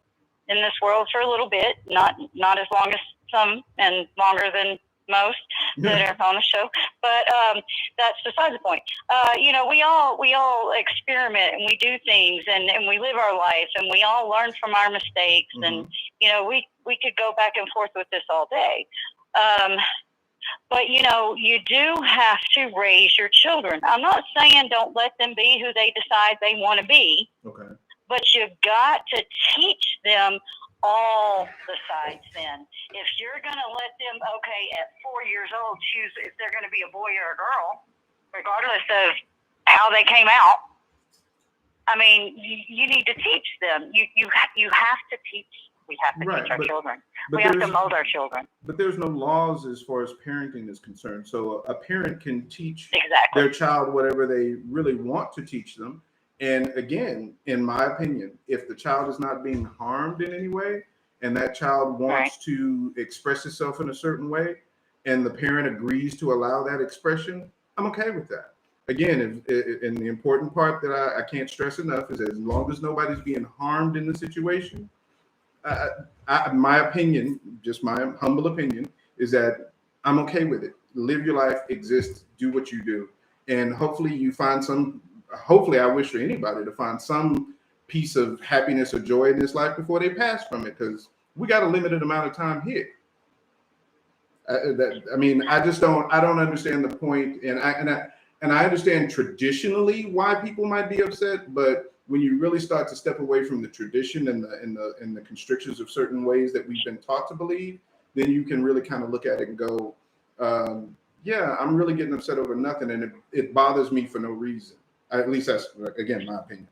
in this world for a little bit, not as long as some and longer than most that are on the show, but that's beside the point. We all experiment and we do things and we live our life and we all learn from our mistakes. Mhm. And we could go back and forth with this all day. But you do have to raise your children. I'm not saying don't let them be who they decide they want to be, Okay. but you've got to teach them all the sides then. If you're going to let them, at 4 years old, choose if they're going to be a boy or a girl, regardless of how they came out, I mean, you need to teach them. You have to teach. We have to Right, teach our but children. We have to there's- mold our children. But there's no laws as far as parenting is concerned. So a parent can teach Exactly. their child whatever they really want to teach them. And again, in my opinion, if the child is not being harmed in any way and that child wants to express itself in a certain way and the parent agrees to allow that expression, I'm okay with that. again, and the important part that I can't stress enough is as long as nobody's being harmed in the situation, my opinion, just my humble opinion, is that I'm okay with it. Live your life, exist, do what you do. And hopefully you find hopefully I wish for anybody to find some piece of happiness or joy in this life before they pass from it, because we got a limited amount of time here. I mean, I don't understand the point, and I understand traditionally why people might be upset, but when you really start to step away from the tradition and the constrictions of certain ways that we've been taught to believe, then you can really kind of look at it and go, yeah, I'm really getting upset over nothing, and it bothers me for no reason. At least that's, again, my opinion.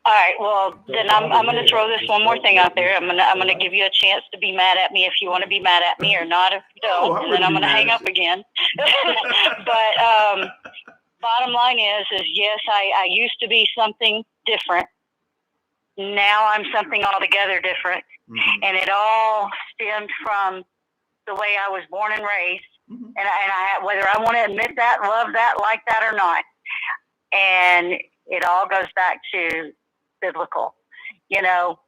All right, well, then I'm going to throw this one more thing out there. I'm going to give you a chance to be mad at me if you want to be mad at me, or not if you don't, and then I'm going to hang up again. But bottom line is yes, I used to be something different. Now I'm something altogether different, and it all stemmed from the way I was born and raised, and I whether I want to admit that, love that, like that, or not, and it all goes back to biblical, you know.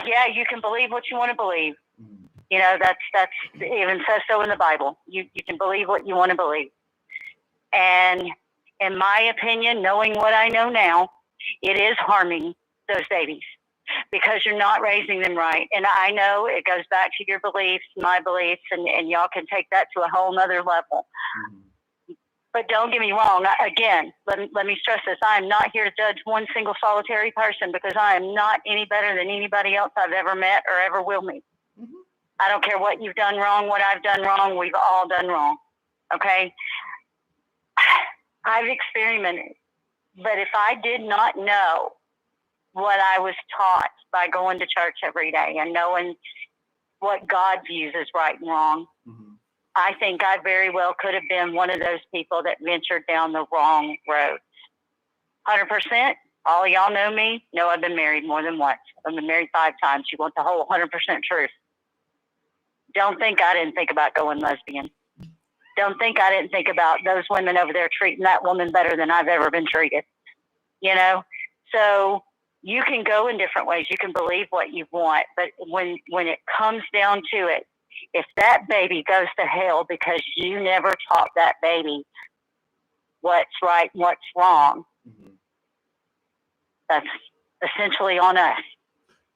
Yeah, you can believe what you want to believe. You know, that's even says so in the Bible. You can believe what you want to believe. And in my opinion, knowing what I know now, it is harming those babies because you're not raising them right. And I know it goes back to your beliefs, my beliefs, and y'all can take that to a whole nother level. But don't get me wrong. Again, let me stress this. I am not here to judge one single solitary person, because I am not any better than anybody else I've ever met or ever will meet. I don't care what you've done wrong, what I've done wrong. We've all done wrong. Okay? I've experimented. But if I did not know what I was taught by going to church every day and knowing what God views as right and wrong, I think I very well could have been one of those people that ventured down the wrong road. 100%. All of y'all know me. Know I've been married more than once. I've been married 5 times. You want the whole 100% truth. Don't think I didn't think about going lesbian. Don't think I didn't think about those women over there treating that woman better than I've ever been treated. You know? So you can go in different ways. You can believe what you want. But when it comes down to it, if that baby goes to hell because you never taught that baby what's right and what's wrong, that's essentially on us.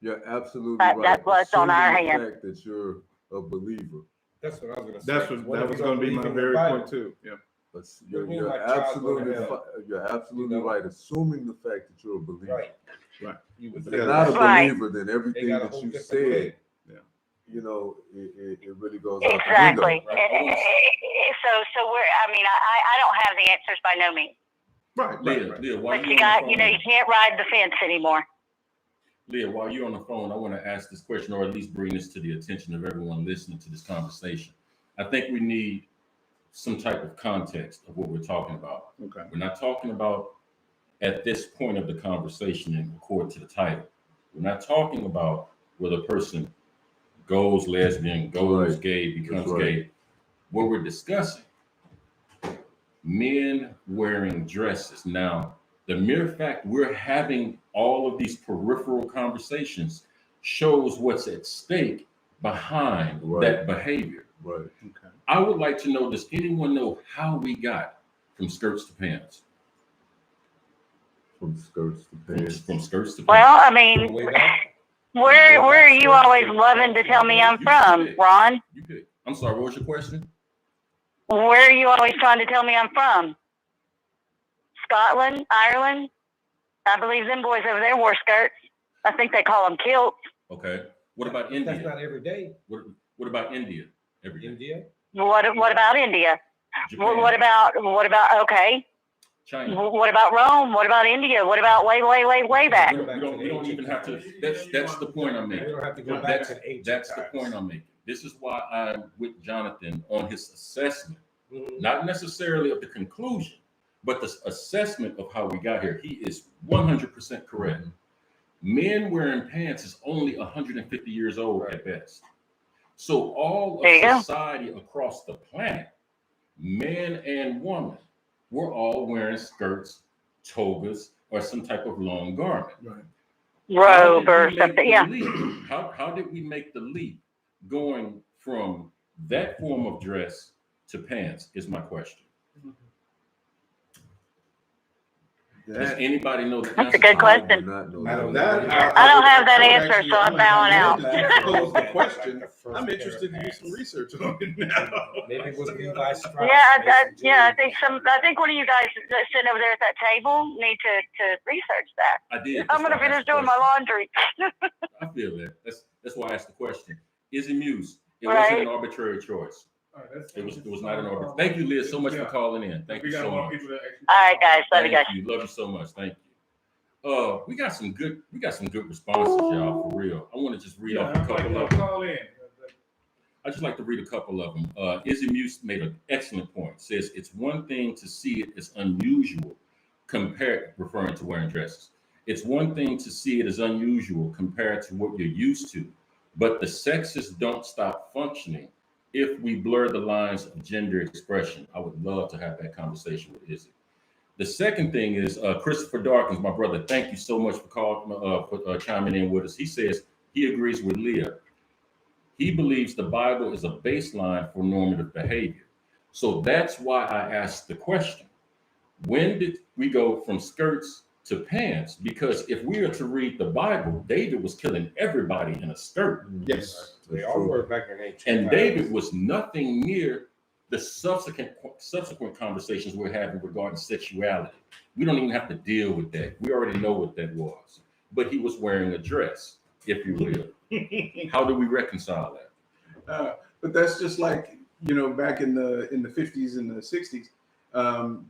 You're absolutely right. That blood's on our Assuming the hands. fact that you're a believer. That's what I was going to say. That was going to be my very point too. Yeah. But What do you mean you're my child's absolutely going to hell? you're absolutely You know? right. Assuming the fact that you're a believer. Right. You If would you're think not a Right. believer, then everything got a that whole you different said, way. you know, it really goes out Exactly. the window. So I don't have the answers by no means. Right. Leah, while But you're you on the phone, you can't ride the fence anymore. Leah, while you're on the phone, I want to ask this question, or at least bring this to the attention of everyone listening to this conversation. I think we need some type of context of what we're talking about. Okay. We're not talking about at this point of the conversation, and according to the title, we're not talking about whether a person goes lesbian, goes Right. gay, becomes That's right. gay. What we're discussing, men wearing dresses. Now, the mere fact we're having all of these peripheral conversations shows what's at stake behind Right. that behavior. Right. Okay. I would like to know, does anyone know how we got from skirts to pants? From skirts to pants. From skirts to pants. Well, I mean, Way back. where are you always loving to tell me I'm from, Ron? You pick. I'm sorry, what was your question? Where are you always trying to tell me I'm from? Scotland, Ireland? I believe them boys over there wore skirts. I think they call them kilts. Okay. What about That's India? not every day. What about India? Every day. India. What about India? Japan, What about okay? China. What about Rome? What about India? What about way back? We don't even have to. That's the point I'm We making. don't have to go back to the ancient That's the times. point I'm making. This is why I'm with Jonathan on his assessment, Mhm. not necessarily of the conclusion, but the assessment of how we got here. He is 100% correct. Men wearing pants is only 150 years old at best. So all There you of go. society across the planet man and woman, were all wearing skirts, togas, or some type of long garment. Right. Robe How or did we make something. the Yeah. leap? How did we make the leap going from that form of dress to pants? Is my question. Does That, anybody know the That's a answer? good to that? I question. do not know I don't that. know. I don't have that I would answer, actually- so I'm I bowing wanted out. to pose the Like question. the first I'm pair interested of to do some pants. research on it now. Maybe it was Levi Strauss. I think one of you guys that's sitting over there at that table need to research that. I did. I'm gonna finish doing my laundry. I feel that. That's why I asked the question. Izzy Muse. It Right. wasn't an arbitrary choice. All right, let's It was finish not an this. arbitrary. Thank you, Liz, so much for Yeah. calling in. Thank We you got so more much. people that actually. All right, guys. Love you guys. Thank you. Love you so much. Thank you. We got some good responses, y'all, for real. I want to just read off a couple of them. Call in. I just like to read a couple of them. Izzy Muse made an excellent point. Says it's one thing to see it as unusual compared, referring to wearing dresses. It's one thing to see it as unusual compared to what you're used to, but the sexes don't stop functioning if we blur the lines of gender expression. I would love to have that conversation with Izzy. The second thing is Christopher Darkins, my brother. Thank you so much for calling, for chiming in with us. He says he agrees with Leah. He believes the Bible is a baseline for normative behavior. So that's why I asked the question: when did we go from skirts to pants? Because if we are to read the Bible, David was killing everybody in a skirt. Yes. They all were back in ancient And times. David was nothing near the subsequent conversations we're having regarding sexuality. We don't even have to deal with that. We already know what that was. But he was wearing a dress, if you will. How do we reconcile that? But that's just like, back in the 50s and the 60s,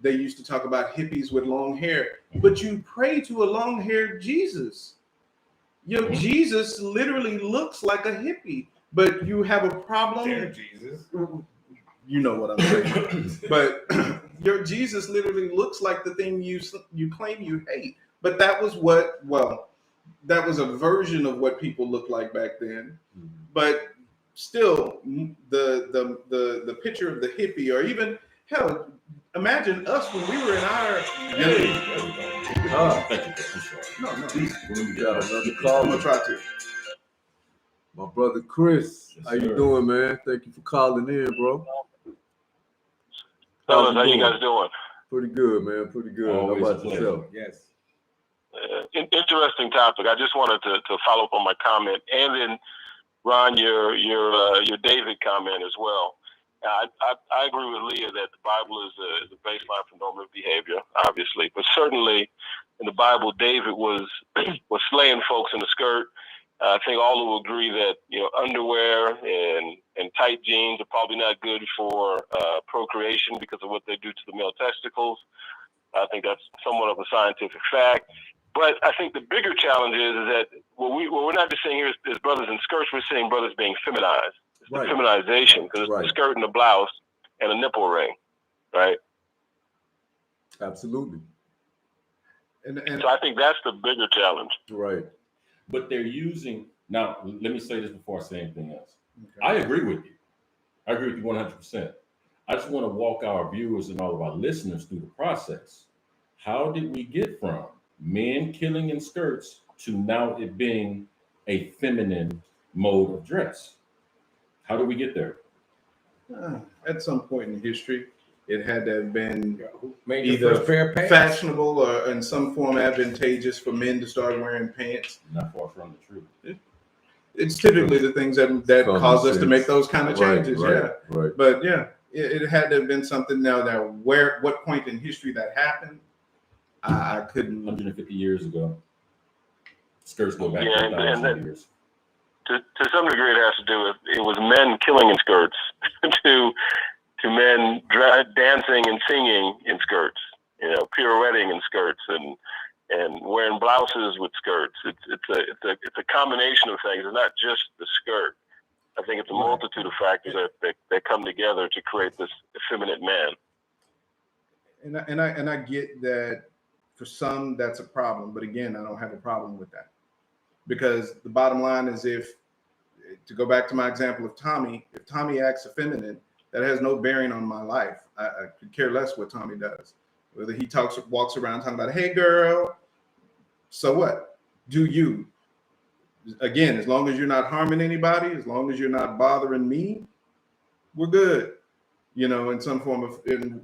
they used to talk about hippies with long hair. But you pray to a long-haired Jesus. Jesus literally looks like a hippie, but you have a problem. Dear Jesus. You know what I'm saying. But your Jesus literally looks like the thing you claim you hate. But that was that was a version of what people looked like back then. But still, the picture of the hippie, or even hell, imagine us when we were in our Thank you. I'm sorry. No, Please, when we We get got out. another I'm call. gonna try to. My brother Chris, Yes, how you sir. doing, man? Thank you for calling in, bro. Fellas, how you guys doing? Pretty good, man. Pretty good. Always How a about pleasure. yourself? Yes. Interesting topic. I just wanted to follow up on my comment, and then Ron, your David comment as well. I agree with Leah that the Bible is a baseline for normative behavior, obviously, but certainly in the Bible, David was slaying folks in the skirt. I think all will agree that underwear and tight jeans are probably not good for procreation because of what they do to the male testicles. I think that's somewhat of a scientific fact. But I think the bigger challenge is that what we're not just saying here is brothers in skirts, we're saying brothers being feminized. It's Right. the feminization, because it's Right. the skirt and the blouse and a nipple ring, right? Absolutely. And So I think that's the bigger challenge. Right. But they're using, now, let me say this before I say anything else. okay. I agree with you. I agree with you 100%. I just want to walk our viewers and all of our listeners through the process. How did we get from men killing in skirts to now it being a feminine mode of dress? How did we get there? At some point in history, it had to have been Who made the either first pair of pants? fashionable or in some form advantageous for men to start wearing pants. Not far from the truth. It's typically the things that Common cause us to sense. make those kind of changes. Right. Right. But yeah, it had to have been something. Now that what point in history that happened, I couldn't. 150 years ago. Skirts go back Yeah, to and 1,000 that- years. To some degree, it has to do with it was men killing in skirts to men dancing and singing in skirts, pirouetting in skirts and wearing blouses with skirts. It's a combination of things. It's not just the skirt. I think it's a multitude of factors that come together to create this effeminate man. And I get that for some that's a problem, but again, I don't have a problem with that, because the bottom line is, to go back to my example of Tommy, if Tommy acts effeminate, That has no bearing on my life. I could care less what Tommy does. Whether he walks around talking about, hey girl, so what? Do you? Again, as long as you're not harming anybody, as long as you're not bothering me, we're good. You know, in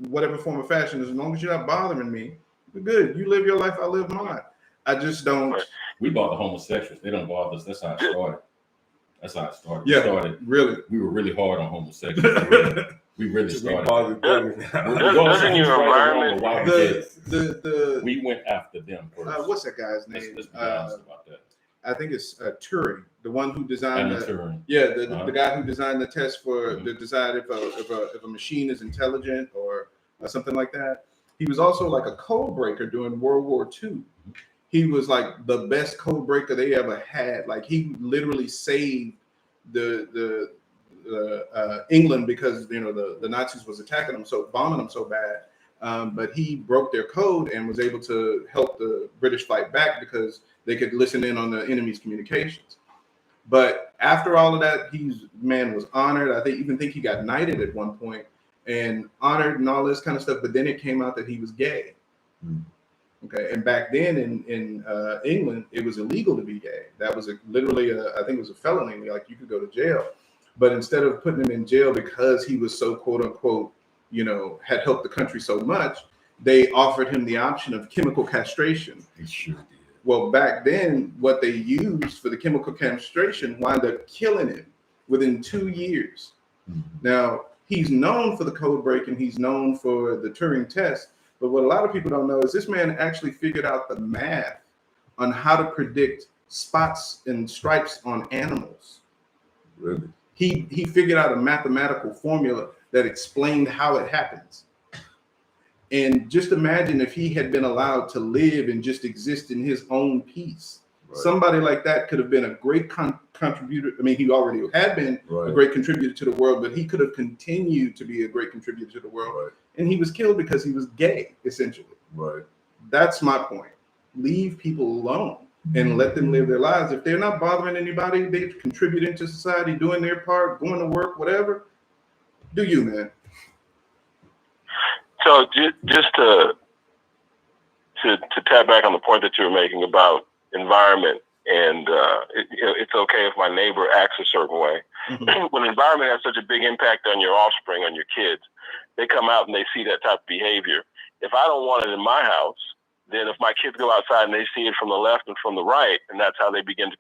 whatever form of fashion, as long as you're not bothering me, we're good. You live your life, I live mine. I just don't. We bother homosexuals. They don't bother us. That's how it started. Yeah, really. We were really hard on homosexuals. We really started. Doesn't your environment? We went after them first. What's that guy's name? Let's be honest about that. I think it's Turing, the one who designed Turing. Yeah, the guy who designed the test for to decide if a machine is intelligent or something like that. He was also like a code breaker during World War II. He was like the best code breaker they ever had. Like he literally saved the England because the Nazis was attacking them, bombing them so bad. But he broke their code and was able to help the British fight back because they could listen in on the enemy's communications. But after all of that, was honored. I even think he got knighted at one point and honored and all this kind of stuff. But then it came out that he was gay. Okay, and back then in England, it was illegal to be gay. That was literally I think it was a felony. Like you could go to jail. But instead of putting him in jail because he was so quote unquote, had helped the country so much, they offered him the option of chemical castration. He sure did. Well, back then, what they used for the chemical castration wound up killing him within 2 years. Now, he's known for the code breaking. He's known for the Turing test. But what a lot of people don't know is this man actually figured out the math on how to predict spots and stripes on animals. Really? He figured out a mathematical formula that explained how it happens. And just imagine if he had been allowed to live and just exist in his own peace. Right. Somebody like that could have been a great contributor. I mean, he already had been a great contributor to the world, but he could have continued to be a great contributor to the world. Right. And he was killed because he was gay, essentially. Right. That's my point. Leave people alone and let them live their lives. If they're not bothering anybody, they're contributing to society, doing their part, going to work, whatever. Do you, man? So just to tap back on the point that you were making about environment, and it's okay if my neighbor acts a certain way. Mm-hmm. When environment has such a big impact on your offspring, on your kids, they come out and they see that type of behavior. If I don't want it in my house, then if my kids go outside and they see it from the left and from the right, and that's how they begin to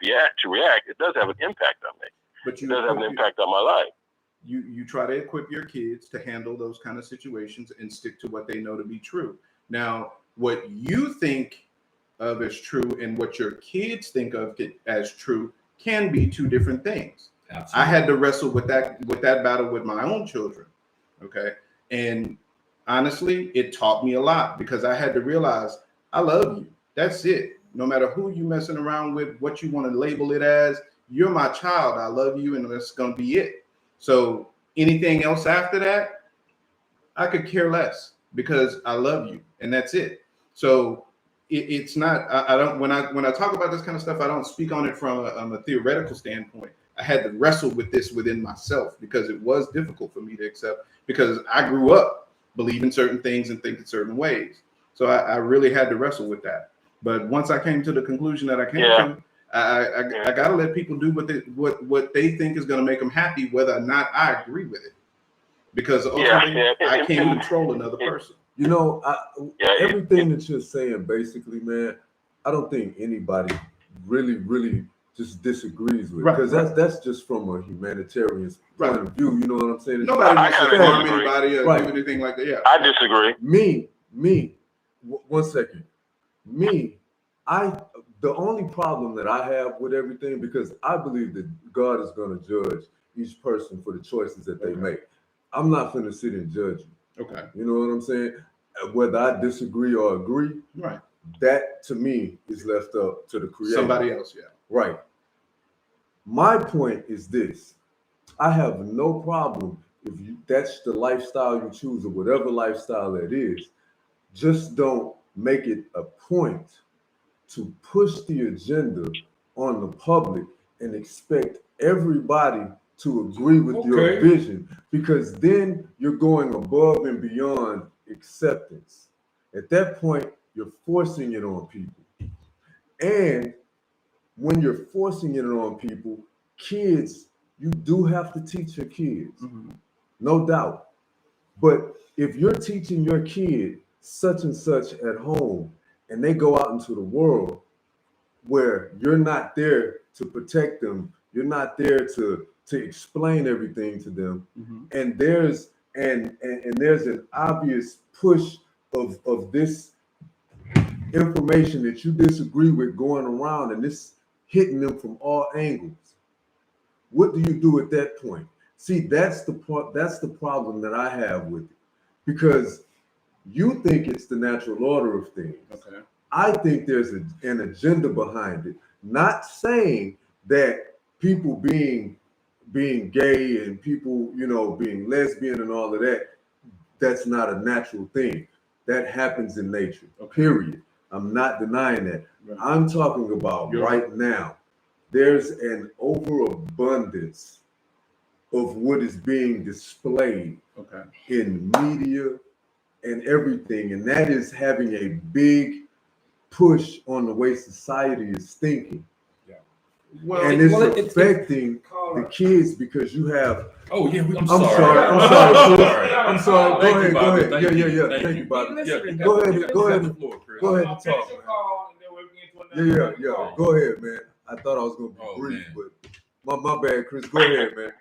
react, it does have an impact on me. But it does have an impact on my life. You try to equip your kids to handle those kind of situations and stick to what they know to be true. Now, what you think of as true and what your kids think of as true can be two different things. Absolutely. I had to wrestle with that battle with my own children. Okay. And honestly, it taught me a lot because I had to realize I love you. That's it. No matter who you messing around with, what you want to label it as, you're my child. I love you, and that's going to be it. So anything else after that, I could care less because I love you, and that's it. So it's not. I don't. When I talk about this kind of stuff, I don't speak on it from a theoretical standpoint. I had to wrestle with this within myself because it was difficult for me to accept because I grew up believing certain things and thinking certain ways. So I really had to wrestle with that. But once I came to the conclusion that I came to, I got to let people do what they think is going to make them happy, whether or not I agree with it. Because ultimately, I can't control another person. You know, everything that you're saying, basically, man, I don't think anybody really just disagrees with, because that's just from a humanitarian point of view. You know what I'm saying? It's nobody wants to harm anybody or do anything like that. Yeah, I disagree. Me. 1 second. The only problem that I have with everything, because I believe that God is going to judge each person for the choices that they make. I'm not going to sit and judge you. Okay. You know what I'm saying? Whether I disagree or agree, right? That to me is left up to the Creator. Somebody else, yeah. Right. My point is this: I have no problem if that's the lifestyle you choose, or whatever lifestyle that is. Just don't make it a point to push the agenda on the public and expect everybody to agree with your Okay. vision, because then you're going above and beyond acceptance. At that point, you're forcing it on people. And when you're forcing it on people, kids, you do have to teach your kids, no doubt. But if you're teaching your kid such and such at home and they go out into the world where you're not there to protect them, you're not there to explain everything to them, and there's there's an obvious push of this information that you disagree with going around, and this hitting them from all angles. What do you do at that point? See, that's the part. That's the problem that I have with it, because you think it's the natural order of things. Okay. I think there's an agenda behind it. Not saying that people being gay and people, being lesbian and all of that, that's not a natural thing. That happens in nature. Period. I'm not denying that. Right. I'm talking about right now. There's an overabundance of what is being displayed in media and everything, and that is having a big push on the way society is thinking. Well, And it's affecting the kids because you have. Oh yeah, I'm sorry. sorry. I'm sorry. Thank Go you, ahead. Bobby. Go ahead. Yeah. Thank Thank you. you, Bobby. Yeah, Go ahead. you Go got ahead. the floor, Chris. Go ahead I'll and finish talk. your Man. call, and then we'll get into another Yeah. call. Go ahead, man. I thought I was gonna be brief, man. but my bad, Chris. Go ahead, man.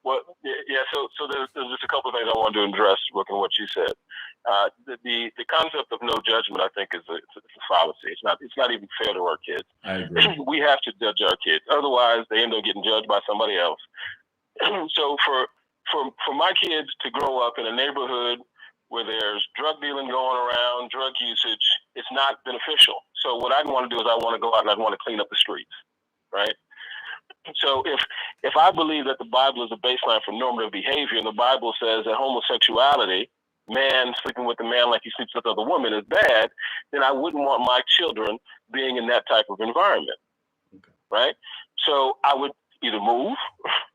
Well, yeah. So there's just a couple of things I wanted to address looking at what you said. The concept of no judgment, I think, is a fallacy. It's not even fair to our kids. I agree. We have to judge our kids, otherwise they end up getting judged by somebody else. So for my kids to grow up in a neighborhood where there's drug dealing going around, drug usage, it's not beneficial. So what I'd want to do is I want to go out and I'd want to clean up the streets, right? So if I believe that the Bible is a baseline for normative behavior, and the Bible says that homosexuality, man sleeping with a man like he sleeps with other women, is bad, then I wouldn't want my children being in that type of environment, right? So I would either move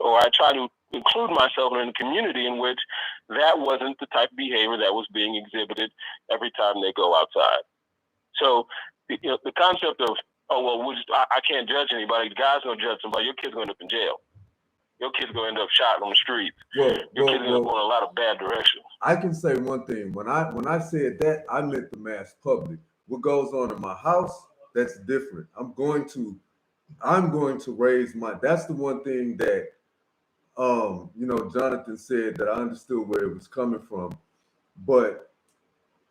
or I try to include myself in a community in which that wasn't the type of behavior that was being exhibited every time they go outside. So the concept of, I can't judge anybody. God's gonna judge somebody. Your kid's gonna end up in jail. Your kid's gonna end up shot on the street. Your kid's gonna end up going a lot of bad directions. I can say one thing. When I said that, I meant the mass public. What goes on in my house, that's different. I'm going to raise that's the one thing that Jonathan said that I understood where it was coming from.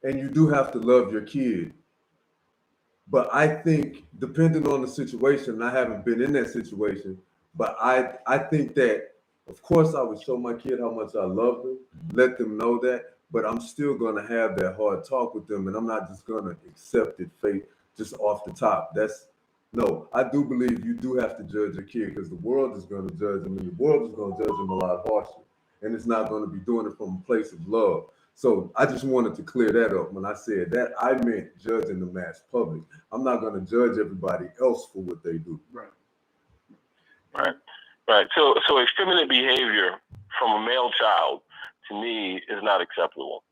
And you do have to love your kid. But I think, depending on the situation, I haven't been in that situation, but I think that, of course, I would show my kid how much I love them, let them know that, but I'm still going to have that hard talk with them, and I'm not just going to accept it just off the top. No, I do believe you do have to judge your kid, because the world is going to judge them, and the world is going to judge them a lot harsher, and it's not going to be doing it from a place of love. So I just wanted to clear that up. When I said that, I meant judging the mass public. I'm not going to judge everybody else for what they do. Right. So effeminate behavior from a male child, to me, is not acceptable.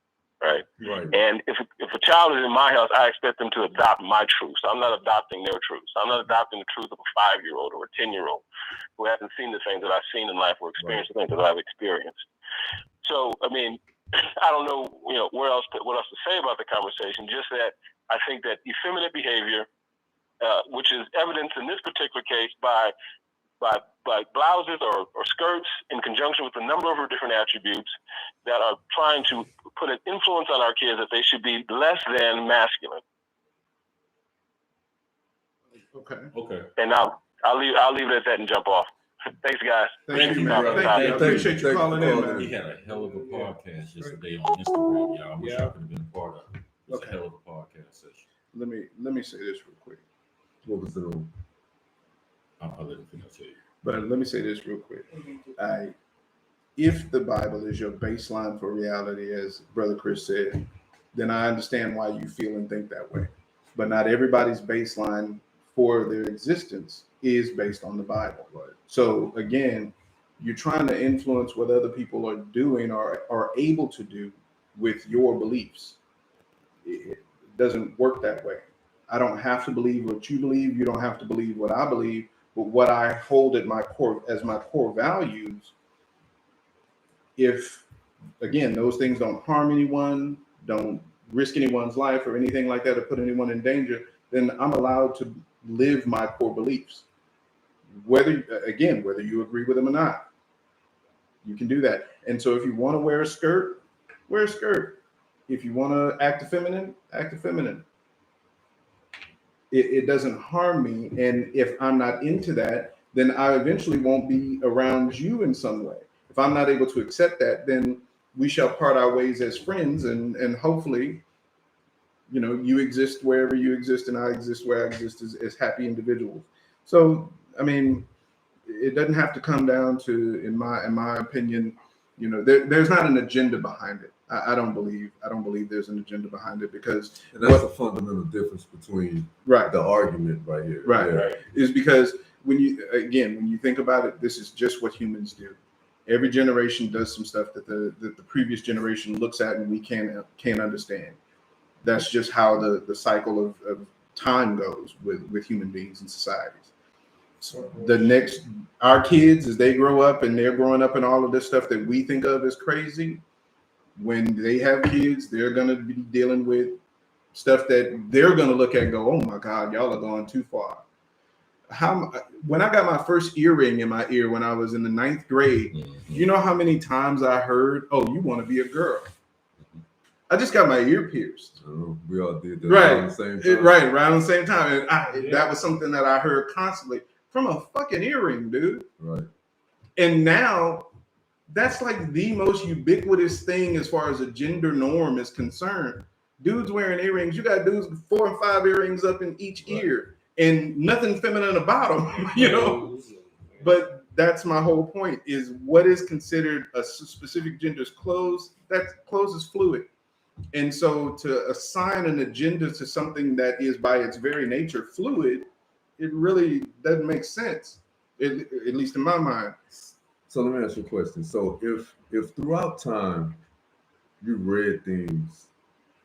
Right. And if a child is in my house, I expect them to adopt my truth. So I'm not adopting their truth. So I'm not adopting the truth of a 5-year-old or a 10-year-old who hasn't seen the things that I've seen in life or experienced the things that I've experienced. So, I mean, I don't know, what else to say about the conversation. Just that I think that effeminate behavior, which is evidenced in this particular case by blouses or skirts in conjunction with a number of different attributes that are trying to put an influence on our kids that they should be less than masculine. Okay. And I'll leave it at that and jump off. Thanks, guys. Thank you, brother. Thank you. I appreciate you calling in, man. He had a hell of a podcast yesterday on Instagram, y'all. I wish I could have been a part of it. It was a hell of a podcast session. Let me say this real quick. What was the I'll let him finish it. But let me say this real quick. If the Bible is your baseline for reality, as Brother Chris said, then I understand why you feel and think that way. But not everybody's baseline for their existence is based on the Bible. So again, you're trying to influence what other people are doing or are able to do with your beliefs. It doesn't work that way. I don't have to believe what you believe. You don't have to believe what I believe. But what I hold at my core as my core values, if again those things don't harm anyone, don't risk anyone's life or anything like that, or put anyone in danger, then I'm allowed to live my core beliefs. Whether you agree with them or not, you can do that. And so if you want to wear a skirt, wear a skirt. If you want to act effeminate, act effeminate. It doesn't harm me. And if I'm not into that, then I eventually won't be around you in some way. If I'm not able to accept that, then we shall part our ways as friends, and hopefully, you know, you exist wherever you exist and I exist where I exist as happy individuals. So, I mean, it doesn't have to come down to, in my opinion, you know, there's not an agenda behind it. I don't believe there's an agenda behind it, because And that's a fundamental difference between right, the argument right here. right, Yeah. is because when you think about it, this is just what humans do. Every generation does some stuff that the previous generation looks at and we can't understand. That's just how the cycle of time goes with human beings and societies. So our kids, as they grow up and they're growing up in all of this stuff that we think of as crazy, when they have kids, they're going to be dealing with stuff that they're going to look at and go, oh my God, y'all are going too far. When I got my first earring in my ear when I was in the 9th grade, you know how many times I heard, oh, you want to be a girl. I just got my ear pierced. We all did that Right. around the same time. Right, around the same time. And that was something that I heard constantly from a fucking earring, dude. Right. And now that's like the most ubiquitous thing as far as a gender norm is concerned. Dudes wearing earrings. You got dudes with 4 and 5 earrings up in each ear and nothing feminine about them, you know? But that's my whole point, is what is considered a specific gender's clothes, that clothes is fluid. And so to assign an agenda to something that is by its very nature fluid, it really doesn't make sense, at least in my mind. So let me ask you a question. So if throughout time you read things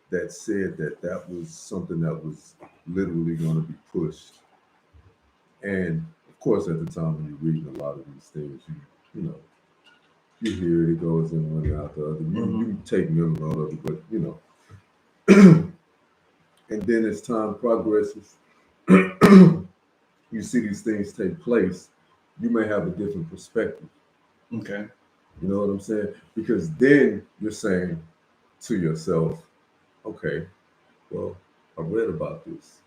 that said that was something that was literally going to be pushed, and of course at the time when you're reading a lot of these things, you know, you hear it goes in one out the other. You take mental note of it, but you know, and then as time progresses, you see these things take place. You may have a different perspective. Okay. You know what I'm saying? Because then you're saying to yourself, okay, well, I read about this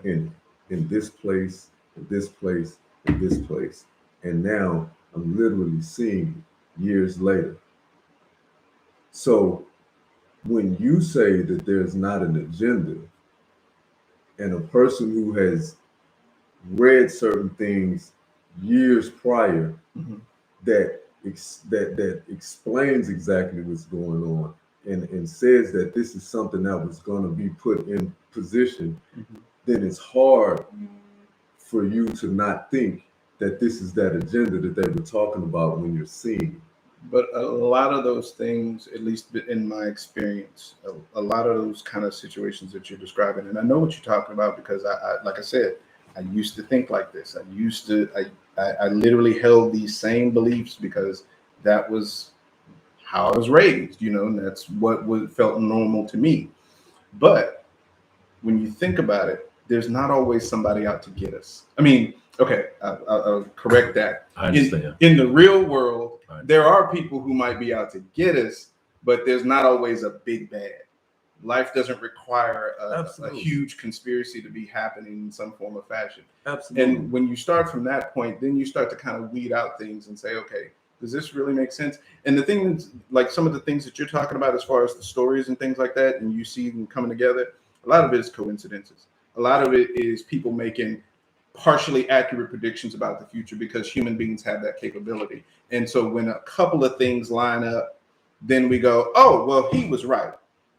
in this place, in this place, in this place. And now I'm literally seeing it years later. So when you say that there's not an agenda, and a person who has read certain things years prior that explains exactly what's going on and says that this is something that was going to be put in position, then it's hard for you to not think that this is that agenda that they were talking about when you're seeing. But a lot of those things, at least in my experience, a lot of those kind of situations that you're describing, and I know what you're talking about because I like I said, I used to think like this. I literally held these same beliefs because that was how I was raised, you know, and that's what felt normal to me. But when you think about it, there's not always somebody out to get us. I mean, okay, I'll correct that. I understand. In the real world, there are people who might be out to get us, but there's not always a big bad. Life doesn't require a huge conspiracy to be happening in some form or fashion. Absolutely. And when you start from that point, then you start to kind of weed out things and say, okay, does this really make sense? And the things, like some of the things that you're talking about as far as the stories and things like that, and you see them coming together, a lot of it is coincidences. A lot of it is people making partially accurate predictions about the future because human beings have that capability. And so when a couple of things line up, then we go, oh, well, he was right.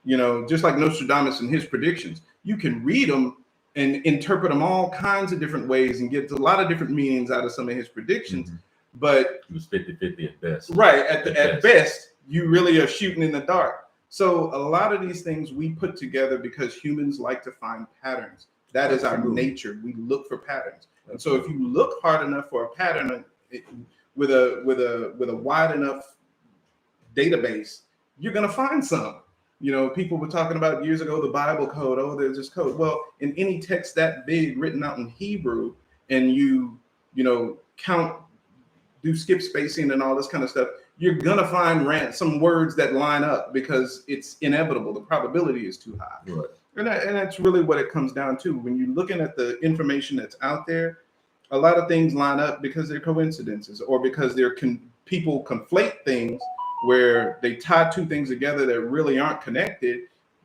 You know, just like Nostradamus and his predictions, you can read them and interpret them all kinds of different ways and get a lot of different meanings out of some of his predictions. but It was 50-50 at best. right At at best, you really are shooting in the dark. So a lot of these things we put together because humans like to find patterns. That is our Absolutely. nature. We look for patterns. And so if you look hard enough for a pattern with a wide enough database, you're gonna find some. You know, people were talking about years ago the Bible code. Oh, there's this code. Well, in any text that big written out in Hebrew, and you count, do skip spacing and all this kind of stuff, you're gonna find some words that line up because it's inevitable. The probability is too high. Right. And that's really what it comes down to. When you're looking at the information that's out there, a lot of things line up because they're coincidences, or because people conflate things where they tie two things together that really aren't connected,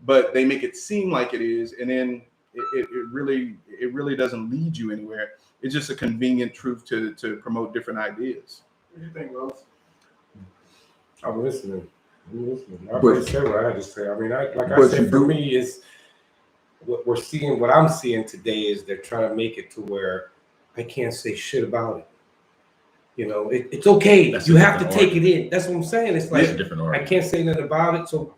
but they make it seem like it is, and then it really doesn't lead you anywhere. It's just a convenient truth to promote different ideas. What do you think, Rose? I'm listening. I But- already said what I had to say. I mean, I But said, you for do- me, is what I'm seeing today is they're trying to make it to where I can't say shit about it. You know, it's okay. That's You a have to different take it in. That's what I'm saying. It's That's a like, different I argument. can't say nothing about it. So,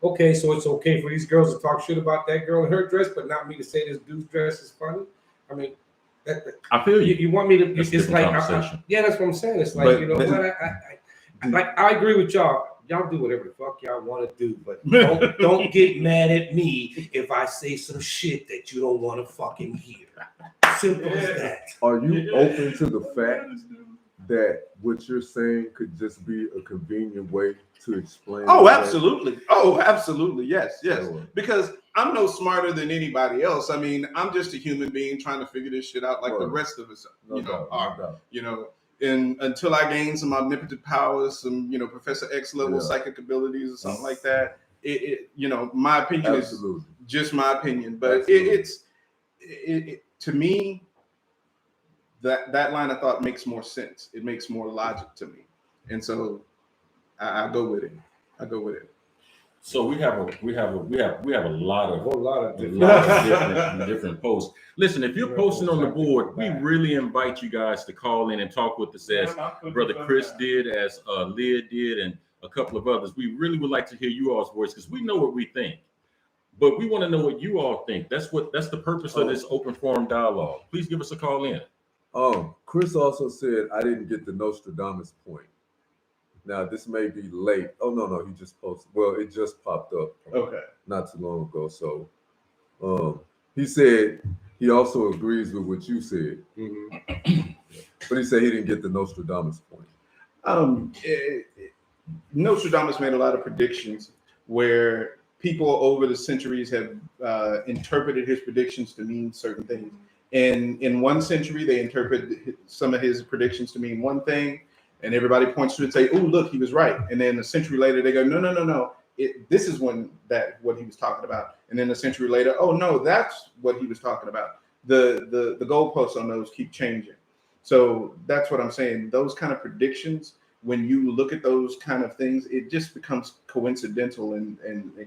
okay, so it's okay for these girls to talk shit about that girl in her dress, but not me to say this dude's dress is funny. I mean, I feel you, you. you want me to, That's a it's like, different conversation. yeah, that's what I'm saying. It's like, But you know then- what, I agree with y'all. Y'all do whatever the fuck y'all want to do, but don't get mad at me if I say some shit that you don't want to fucking hear. Simple as that. Are you open to the fact that what you're saying could just be a convenient way to explain? Oh, that? absolutely. Oh, absolutely. Yes, yes. So, Because I'm no smarter than anybody else. I mean, I'm just a human being trying to figure this shit out like the Right. rest of us, no doubt, are. no doubt. You know, and until I gain some omnipotent powers, some, Professor X level Yeah. psychic abilities or something like that, my opinion is Absolutely. just my opinion. But Absolutely. it to me, that line of thought makes more sense. It makes more logic to me. And so I go with it. I go with it. So we have a lot A of whole lot of different posts. Listen, if you're posting on the board, we really invite you guys to call in and talk with us, as Brother Chris did, as Leah did, and a couple of others. We really would like to hear you all's voice, because we know what we think, but we want to know what you all think. That's the purpose of this open forum dialogue. Please give us a call in. Chris also said I didn't get the Nostradamus point. Now this may be late. Oh no, he just posted. Well, it just popped up Okay. not too long ago. So he said he also agrees with what you said, but he said he didn't get the Nostradamus point. Nostradamus made a lot of predictions where people over the centuries have interpreted his predictions to mean certain things. And in one century, they interpret some of his predictions to mean one thing, and everybody points to it and say, "Oh, look, he was right." And then a century later, they go, "No. This is what he was talking about." And then a century later, "Oh no, that's what he was talking about." The goalposts on those keep changing. So that's what I'm saying. Those kind of predictions, when you look at those kind of things, it just becomes coincidental and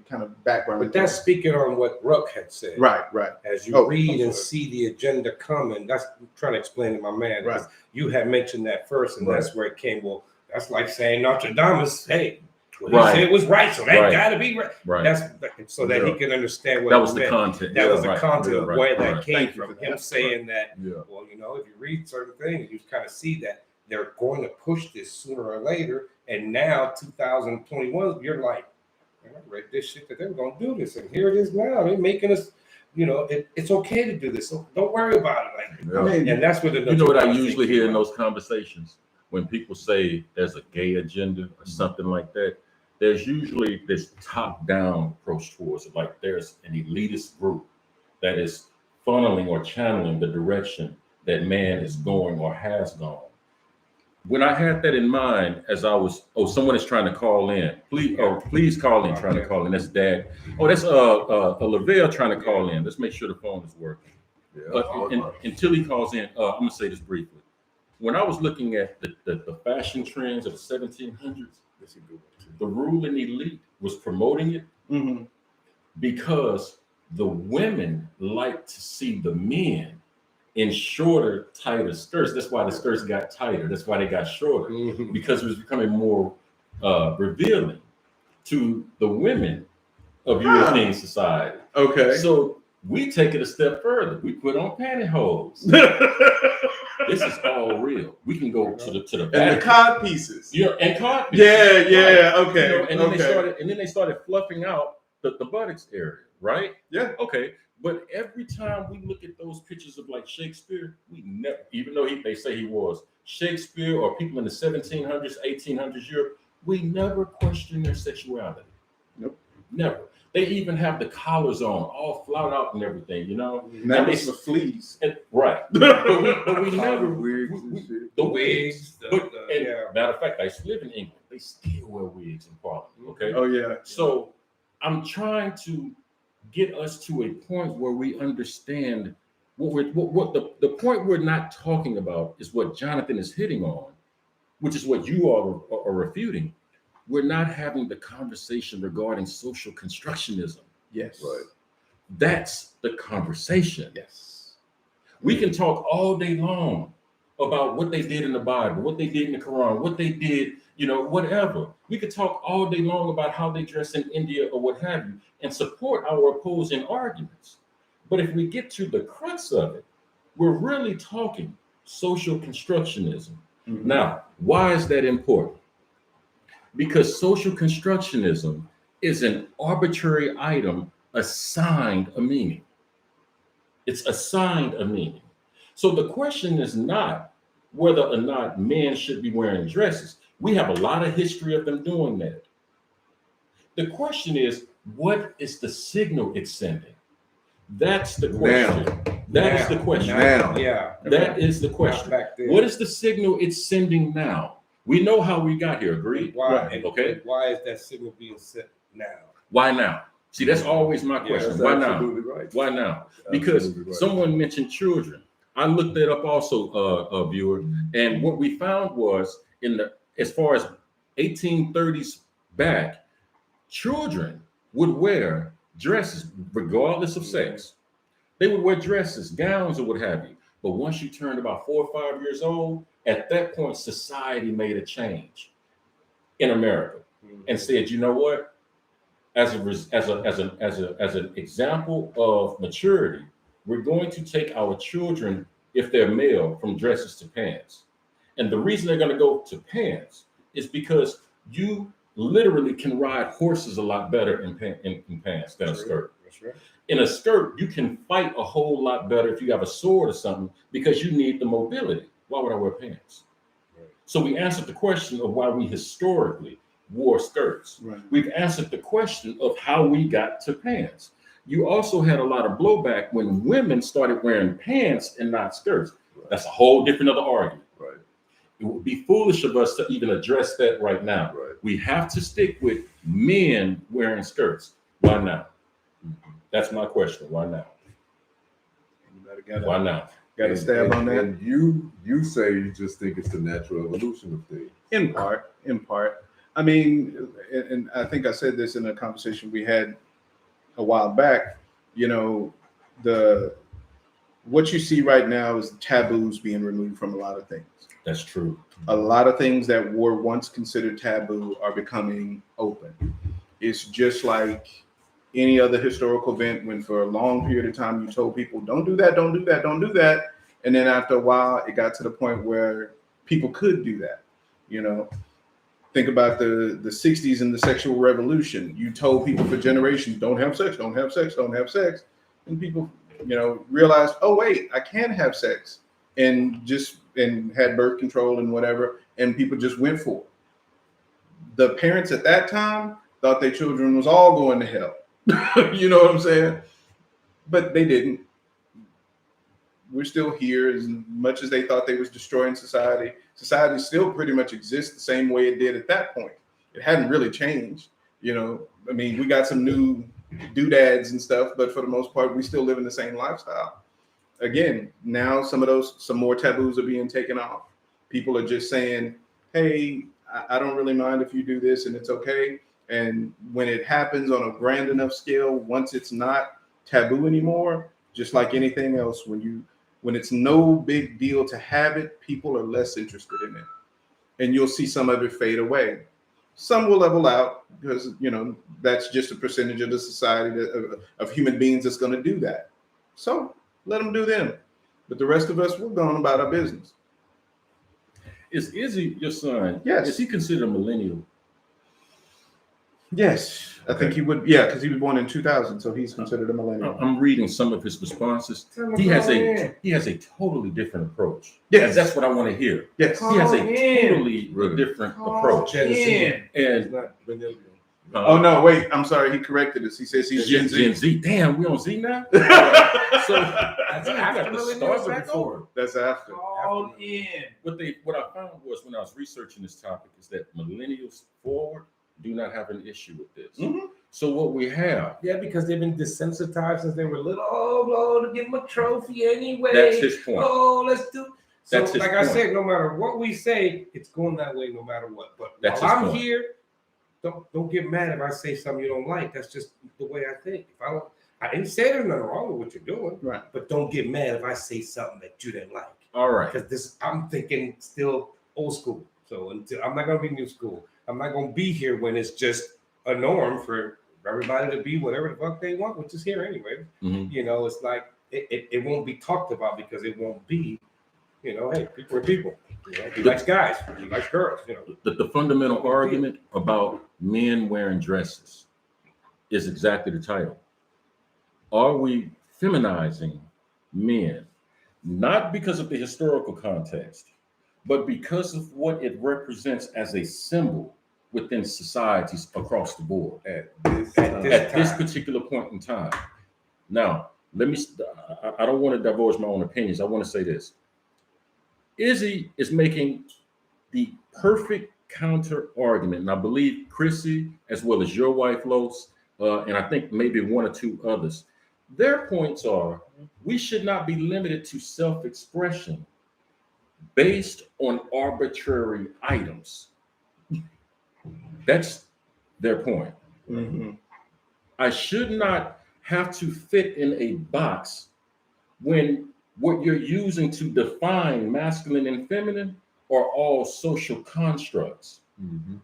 kind of background. But that's speaking on what Ruck had said. right. As you Oh, read and absolutely. see the agenda coming, that's I'm trying to explain to my man. Right. Because you had mentioned that first, and Right. that's where it came. Well, that's like saying Nostradamus, hey, what Right. he said was right, so that Right. got to be right. Right. That's so that he Yeah. can understand what That he was the meant. content. That Yeah, was the right. content Yeah, of right. where that Right. came Thank you from. for Him that. saying that, Yeah. well, if you read certain things, you kind of see that they're going to push this sooner or later. And now, 2021, you're like, man, I read this shit that they were going to do this, and here it is now. They're making us, it's okay to do this. So don't worry about it. Like, Yeah. I mean, and that's where the You know what I Nostradamus usually thing hear in came out. those conversations when people say there's a gay agenda or something like that. There's usually this top-down approach towards it, like there's an elitist group that is funneling or channeling the direction that man is going or has gone. When I had that in mind, as I was, someone is trying to call in. Please call in, trying to call in. That's Dad. Oh, that's Lavelle trying to call in. Let's make sure the phone is working. Yeah. Until he calls in, I'm gonna say this briefly. When I was looking at the fashion trends of the 1700s, the ruling elite was promoting it mhm. because the women liked to see the men in shorter, tighter skirts. That's why the skirts got tighter. That's why they got shorter, Mhm. because it was becoming more revealing to the women of European society. Okay. So we take it a step further. We put on pantyhose. This is all real. We can go to the And the back. cod pieces. You know, and cod. Yeah, yeah, Right. okay. You know, and then okay. they started fluffing out the buttocks area, right? Yeah. Okay. But every time we look at those pictures of like Shakespeare, we never, even though they say he was Shakespeare or people in the 1700s, 1800s Europe, we never question their sexuality. Nope. Never. They even have the collars on, all flat out and everything, you know? And that And was they- for fleas. Right. But we Collar never, wigs and we- shit. the wigs. But, and yeah. matter of fact, I used to live in England. They still wear wigs in Parliament, okay? Oh yeah. So I'm trying to get us to a point where we understand what the point we're not talking about is what Jonathan is hitting on, which is what you all are refuting. We're not having the conversation regarding social constructionism. Yes. Right. That's the conversation. Yes. We can talk all day long about what they did in the Bible, what they did in the Quran, what they did, you know, whatever. We could talk all day long about how they dress in India or what have you, and support our opposing arguments. But if we get to the crux of it, we're really talking social constructionism. Mhm. Now, why is that important? Because social constructionism is an arbitrary item assigned a meaning. It's assigned a meaning. So the question is not whether or not men should be wearing dresses. We have a lot of history of them doing that. The question is, what is the signal it's sending? That's the question. That is the question. Now. Yeah. That is the Not question. back then. What is the signal it's sending now? We know how we got here, agreed? Why? Right. and Okay. Why is that signal being sent now? Why now? See, that's always my Yeah, question. That's Why now? absolutely right. Why now? Because Absolutely right. someone mentioned children. I looked that up also, viewer, and what we found was as far as 1830s back, children would wear dresses regardless of sex. They would wear dresses, gowns, or what have you. But once you turned about 4 or 5 years old, at that point, society made a change in America and said, you know what? As an example of maturity, we're going to take our children, if they're male, from dresses to pants. And the reason they're going to go to pants is because you literally can ride horses a lot better in pants than a skirt. That's right. In a skirt, you can fight a whole lot better if you have a sword or something because you need the mobility. Why would I wear pants? Right. So we answered the question of why we historically wore skirts. Right. We've answered the question of how we got to pants. You also had a lot of blowback when women started wearing pants and not skirts. That's a whole different other argument. Right. It would be foolish of us to even address that right now. Right. We have to stick with men wearing skirts. Why now? That's my question. Why now? Anybody Why now? got a stab on that? And you say you just think it's the natural evolution of things. In part. I mean, and I think I said this in a conversation we had a while back. You know, what you see right now is taboos being removed from a lot of things. That's true. A lot of things that were once considered taboo are becoming open. It's just like any other historical event when for a long period of time you told people, don't do that, don't do that, don't do that. And then after a while, it got to the point where people could do that. You know, think about the 60s and the sexual revolution. You told people for generations, don't have sex, don't have sex, don't have sex. And people, you know, realized, oh, wait, I can have sex and had birth control and whatever. And people just went for it. The parents at that time thought their children was all going to hell. You know what I'm saying? But they didn't. We're still here. As much as they thought they was destroying society, society still pretty much exists the same way it did at that point. It hadn't really changed. You know, I mean, we got some new doodads and stuff, but for the most part, we still live in the same lifestyle. Again, now some more taboos are being taken off. People are just saying, hey, I don't really mind if you do this and it's okay. And when it happens on a grand enough scale, once it's not taboo anymore, just like anything else, when you when it's no big deal to have it, people are less interested in it. And you'll see some of it fade away. Some will level out because, that's just a percentage of the society of human beings that's going to do that. So let them do them. But the rest of us, we're going about our business. Is Izzy your son? Yes. Is he considered a millennial? Yes, I think he would. Yeah, because he was born in 2000, so he's considered a millennial. I'm reading some of his responses. Tell him He to has call a in. he has a totally different approach. Yes. That's what I want to hear. Yes. He has a Call in. totally different Call approach. in. And not vanilla. Oh no, wait. I'm sorry. He corrected us. He says he's Gen Z. Gen Z. Damn, we on Z now. So That's I got after the millennials start back before. That's after. Call in. What I found was when I was researching this topic is that millennials forward do not have an issue with this. Mhm. So what we have, Yeah, because they've been desensitized since they were little. Oh, to give them a trophy anyway. that's his point. Oh, let's do. So, That's his like I point. said, no matter what we say, it's going that way, no matter what. But That's while his I'm point. here, don't get mad if I say something you don't like. That's just the way I think. If I didn't say there's nothing wrong with what you're doing, Right. but don't get mad if I say something that you didn't like. All right. Because I'm thinking still old school. So I'm not gonna be new school. I'm not gonna be here when it's just a norm for everybody to be whatever the fuck they want, which is here anyway. Mhm. It's like it won't be talked about because it won't be, hey, people are people. He likes guys, he likes girls, The fundamental argument about men wearing dresses is exactly the title. Are we feminizing men? Not because of the historical context, but because of what it represents as a symbol within societies across the board At this At time. this at this time. particular point in time. Now, I don't want to divulge my own opinions. I want to say this. Izzy is making the perfect counter argument, and I believe Chrissy, as well as your wife, Los, and I think maybe one or two others, their points are we should not be limited to self-expression based on arbitrary items. That's their point. Mhm. I should not have to fit in a box when what you're using to define masculine and feminine are all social constructs. Mm-hmm.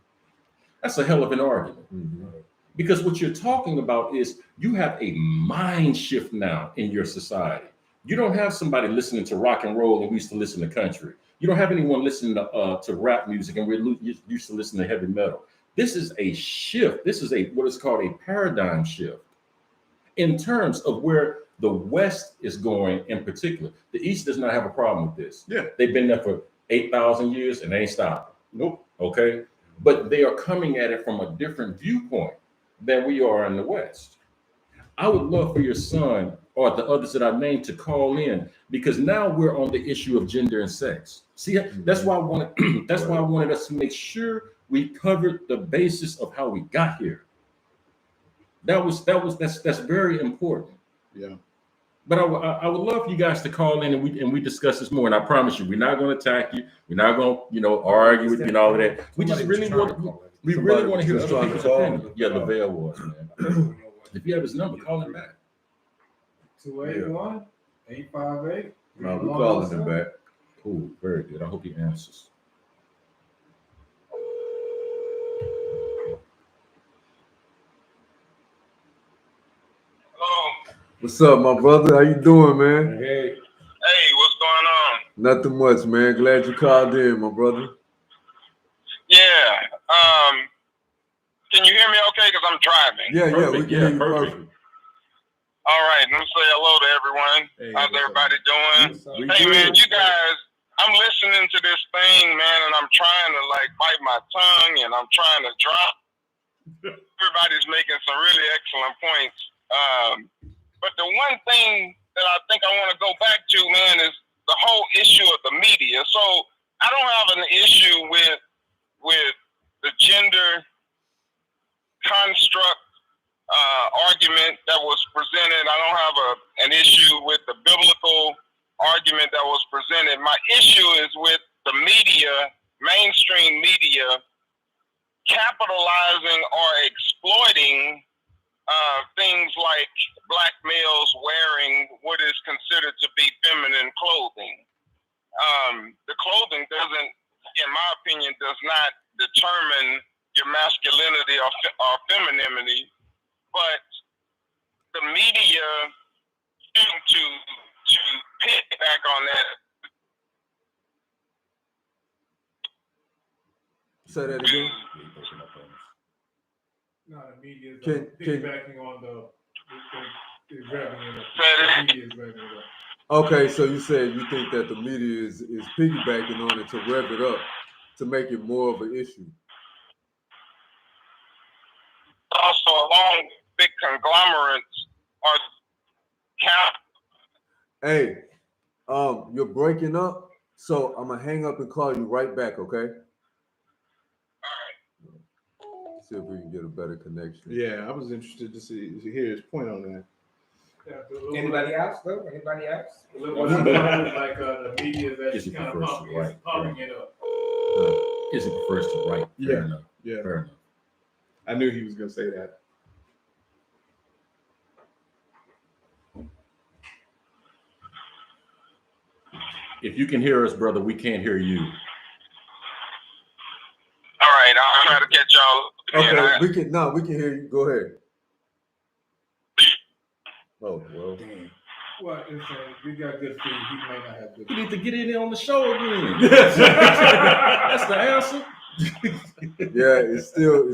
That's a hell of an argument. Mm-hmm. Because what you're talking about is you have a mind shift now in your society. You don't have somebody listening to rock and roll and we used to listen to country. You don't have anyone listening to rap music and we're used to listen to heavy metal. This is a shift. This is what is called a paradigm shift in terms of where the West is going in particular. The East does not have a problem with this. Yeah. They've been there for 8,000 years and they ain't stopping. Nope. Okay. But they are coming at it from a different viewpoint than we are in the West. I would love for your son or the others that I named to call in because now we're on the issue of gender and sex. See, that's why I wanted that's why I wanted us to make sure we covered the basis of how we got here. That's very important. Yeah. But I would love for you guys to call in and we discuss this more. And I promise you, we're not going to attack you. We're not going to argue with you and all of that. We just really want to hear just other trying to people's call. opinion. Yeah, Lavelle was, man. If you have his number, call him back. 281-858. No, we're calling him back. Cool, very good. I hope he answers. Hello. What's up, my brother? How you doing, man? Hey, Hey, what's going on? Nothing much, man. Glad you called in, my brother. Yeah. Can you hear me okay? Because I'm driving. Yeah, we Perfect, can hear you perfect. perfect. All right. Let me say hello to everyone. Hey, How's everybody doing? We Hey, man, good. you guys, I'm listening to this thing, man, and I'm trying to bite my tongue and I'm trying to drop. Everybody's making some really excellent points. But the one thing that I think I want to go back to, man, is the whole issue of the media. So I don't have an issue with the gender construct argument that was presented. I don't have an issue with the biblical argument that was presented. My issue is with the media, mainstream media, capitalizing or exploiting things like black males wearing what is considered to be feminine clothing. The clothing doesn't, in my opinion, does not determine your masculinity or femininity, but the media seem to pick back on that. Say that again. No, the media is Can- piggybacking on the revving it up. That The media is revving it up. Okay, so you said you think that the media is piggybacking on it to rev it up, to make it more of an issue. Also, along big conglomerates are Hey, you're breaking up, so I'm gonna hang up and call you right back, okay? See if we can get a better connection. Yeah, I was interested to hear his point on that. Anybody else though? Anybody else? A little bit like the media is Is actually it kind of first right? pumping it up. Is it prefers to right? Yeah. Fair enough. Yeah, Fair enough. I knew he was gonna say that. If you can hear us, brother, we can't hear you. all right, I'll try to catch y'all. Okay, we can hear you. Go ahead. Oh well. Well, we got good feed. He might not have good You feed. need to get in there on the show again. That's the answer. Yeah, it's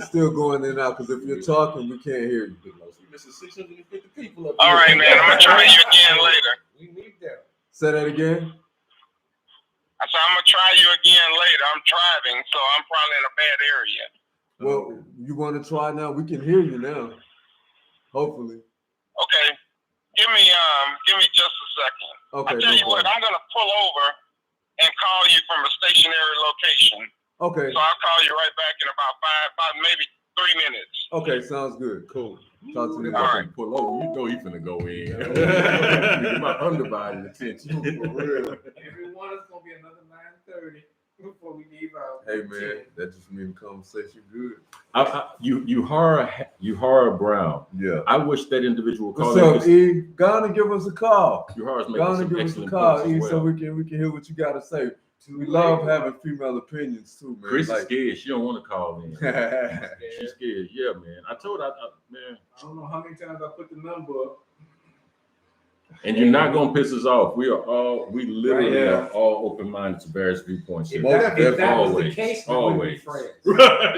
still going in and out because if you're talking, we can't hear you. We missing 650 people up All here. right, man, I'm gonna try you again later. We need them. Say that again. I said I'm gonna try you again later. I'm driving, so I'm probably in a bad area. Well, you want to try now? We can hear you now. Hopefully. Okay, give me just a second. Okay. I tell No you what, problem. I'm gonna pull over and call you from a stationary location. Okay. So I'll call you right back in about maybe 3 minutes. Okay. Sounds good. Cool. Talk to you All later. right, pull over. You know he's finna go in. Get my undivided attention. For real. Everyone is gonna be another 9:30 before we leave out. Hey man, that just made the conversation good. You horror Brown. Yeah. I wish that individual What's called up, E? Go on and give us a call. You horror's Go making on and some give us a excellent call, points E, as well. so we can hear what you got to say. We love having female opinions too, man. Chris is Like, scared. She don't want to call in. yeah, She's scared. Yeah, man. I told her, man. I don't know how many times I put the number up. And you're not gonna piss us off. We literally Right, yeah. are all open-minded to various viewpoints. If here. that was the Always, case, we wouldn't be always. friends.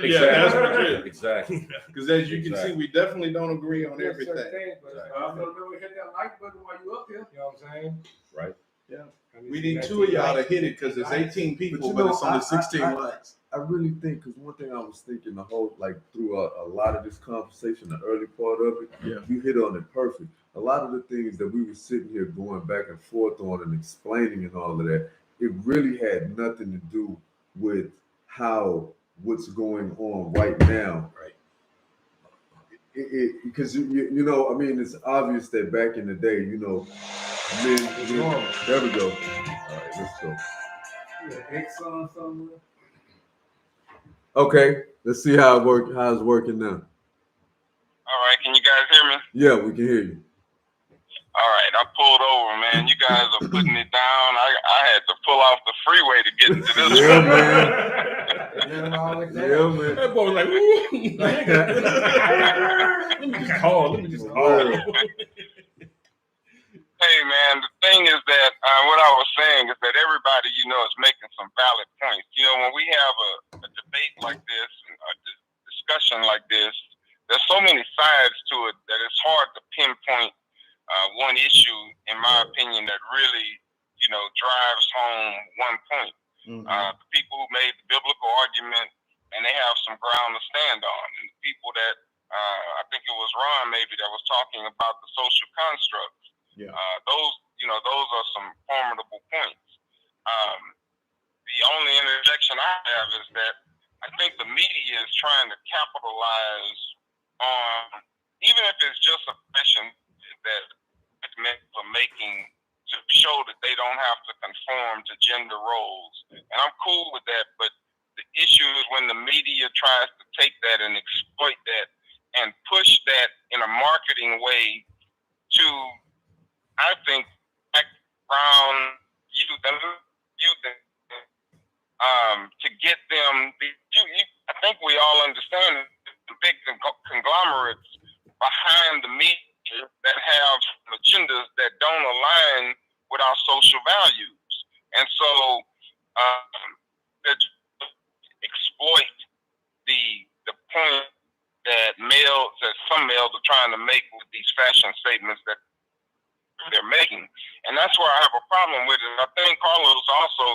Yeah, that's for sure. Exactly. Because as you can Exactly. see, we definitely don't agree on There's certain everything. things, but I also remember hit that like button while you up here. you know what I'm saying? Right. Yeah. I mean, We need that's 2 of y'all to like- hit it because it's 18 people, but, you know, it's only I- 16 I- likes. I really think because one thing I was thinking the whole through a lot of this conversation, the early part of it, Yeah. you hit on it perfect. A lot of the things that we were sitting here going back and forth on and explaining and all of that, it really had nothing to do with what's going on right now. Right. Because you know, I mean, it's obvious that back in the day, you know, men. There we go. All right, let's go. Yeah, X on somewhere. Okay, let's see how it's working now. All right, can you guys hear me? Yeah, we can hear you. All right, I pulled over, man. You guys are putting it down. I had to pull off the freeway to get into this. Yeah, man. Nothing wrong with that. Yeah, man. That boy was like, "Ooh, let me just call. Let me just call." Hey, man, the thing is that what I was saying is that everybody, you know, is making some valid points. You know, when we have a debate like this, and a discussion like this, there's so many sides to it that it's hard to pinpoint one issue, in my opinion, that really, you know, drives home one point. The people who made the biblical argument, and they have some ground to stand on. And the people that, I think it was Ron maybe that was talking about the social constructs. Yeah. Those are some formidable points. The only interjection I have is that I think the media is trying to capitalize on, even if it's just a question that men are making to show that they don't have to conform to gender roles. And I'm cool with that, but the issue is when the media tries to take that and exploit that and push that in a get them. I think we all understand the big conglomerates behind the media that have agendas that don't align with our social values, and so that exploit the point that some males are trying to make with these fashion statements that they're making, and that's where I have a problem with it. I think Carlos also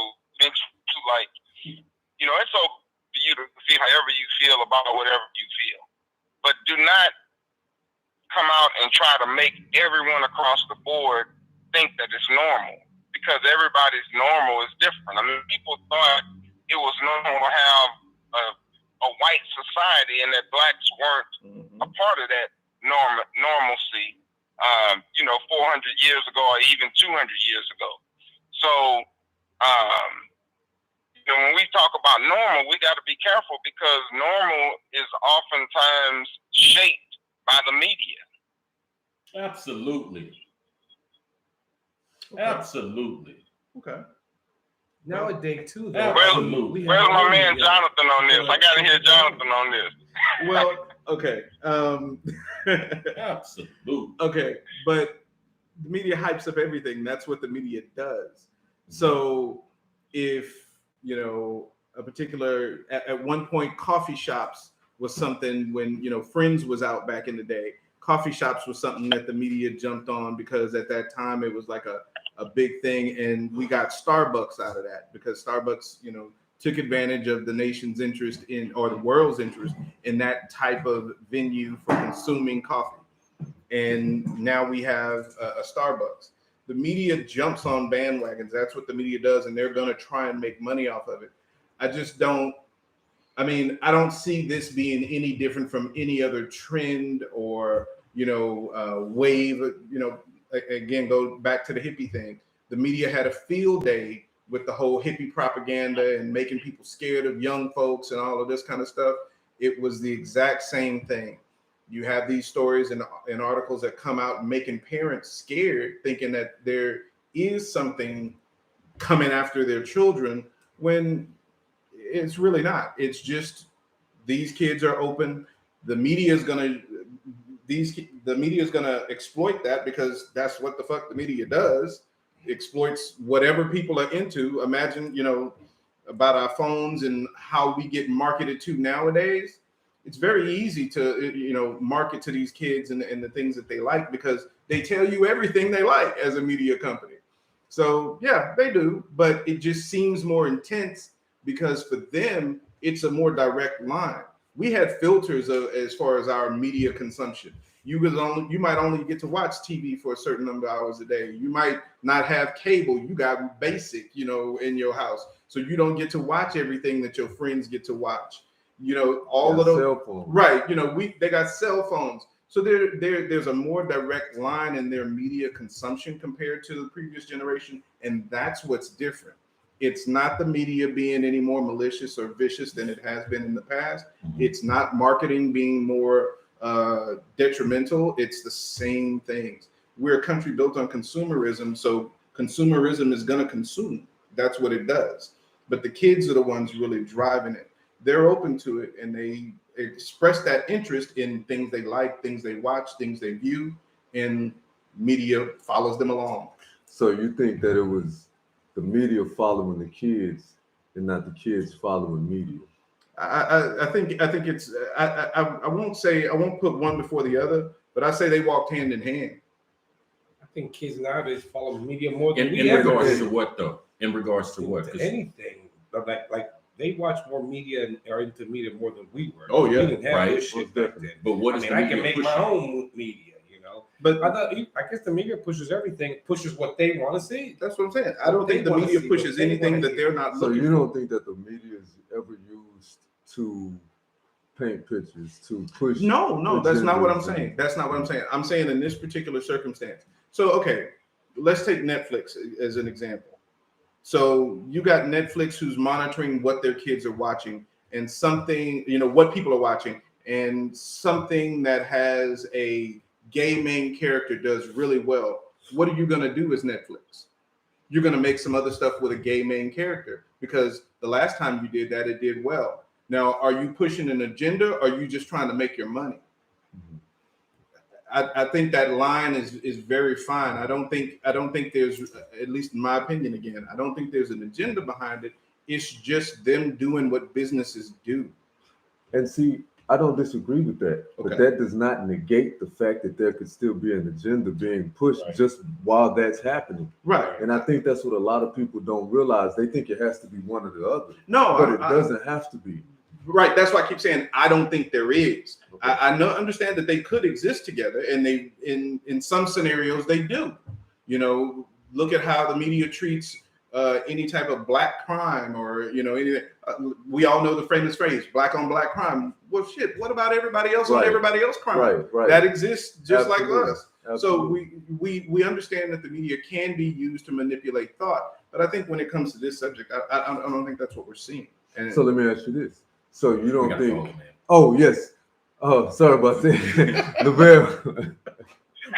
mentioned, like, it's okay for you to feel however you feel about whatever you feel, but do not come out and try to make everyone across the board think that it's normal, because everybody's normal is different. I mean, people thought it was normal to have a white society and that blacks weren't a part of that normalcy, 400 years ago or even 200 years ago. So, when we talk about normal, we got to be careful, because normal is oftentimes shaped by the media. Absolutely. Okay. Absolutely. Okay. Nowadays too, though. Absolutely. Where's my man Jonathan on this? I got to hear Jonathan on this. Well, okay. Absolutely. Okay, but the media hypes up everything. That's what the media does. So if, a particular, at one point, coffee shops was something when, Friends was out back in the day. Coffee shops was something that the media jumped on, because at that time it was like a big thing. And we got Starbucks out of that, because Starbucks, took advantage of the nation's interest or the world's interest in that type of venue for consuming coffee. And now we have a Starbucks. The media jumps on bandwagons. That's what the media does, and they're going to try and make money off of it. I don't see this being any different from any other trend or, wave. Again, go back to the hippie thing. The media had a field day with the whole hippie propaganda and making people scared of young folks and all of this kind of stuff. It was the exact same thing. You have these stories and articles that come out making parents scared, thinking that there is something coming after their children, when it's really not. It's just these kids are open. The media is gonna exploit that, because that's what the fuck the media does. Exploits whatever people are into. Imagine, about our phones and how we get marketed to nowadays. It's very easy to, market to these kids and the things that they like, because they tell you everything they like as a media company. So yeah, they do, but it just seems more intense, because for them, it's a more direct line. We had filters as far as our media consumption. You might only get to watch TV for a certain number of hours a day. You might not have cable. You got basic, in your house. So you don't get to watch everything that your friends get to watch. All of those, cell phones. Right? They got cell phones. So there's a more direct line in their media consumption compared to the previous generation, and that's what's different. It's not the media being any more malicious or vicious than it has been in the past. It's not marketing being more detrimental. It's the same things. We're a country built on consumerism, so consumerism is going to consume. That's what it does. But the kids are the ones really driving it. They're open to it, and they express that interest in things they like, things they watch, things they view, and media follows them along. So you think that it was the media following the kids and not the kids following media? I think it's I won't put one before the other, but I say they walked hand in hand. I think kids nowadays follow media more than In regards to what, though? In regards to what? 'Cause anything. Like they watch more media and are into media more than we were. Oh, yeah, we didn't have right. this shit back then. But what is the I media can make pushing? my own media, But I guess the media pushes everything, pushes what they want to see. that's what I'm saying. I don't think the They wanna media see what pushes they anything wanna that hear. they're not So looking you for. don't think that the media is ever used to paint pictures, to push? No, that's not what I'm agendas saying. That's not what I'm saying. I'm saying in this particular circumstance. So, okay, let's take Netflix as an example. So you got Netflix who's monitoring what their kids are watching and something, what people are watching, and something that has a gay main character does really well. What are you going to do as Netflix? You're going to make some other stuff with a gay main character. because the last time you did that, it did well. Now, are you pushing an agenda, or are you just trying to make your money? I think that line is very fine. I don't think there's, at least in my opinion, again, I don't think there's an agenda behind it. It's just them doing what businesses do. And see, I don't disagree with that, but Okay. that does not negate the fact that there could still be an agenda being pushed Right. just while that's happening. Right. And I think that's what a lot of people don't realize. They think it has to be one or the other, No, but it doesn't have to be. Right. That's why I keep saying I don't think there is. Okay. I know, understand that they could exist together, and they in some scenarios they do. You know, look at how the media treats any type of black crime, or anything. We all know the famous phrase "black on black crime." Well, shit. What about everybody else on Right. everybody else crime? Right. That exists just Absolutely. like us. Absolutely. So we understand that the media can be used to manipulate thought, but I think when it comes to this subject, I don't think that's what we're seeing. And So let me ask you this: so you We don't got think? phones, man. Oh yes. Oh, sorry about that, Lavelle.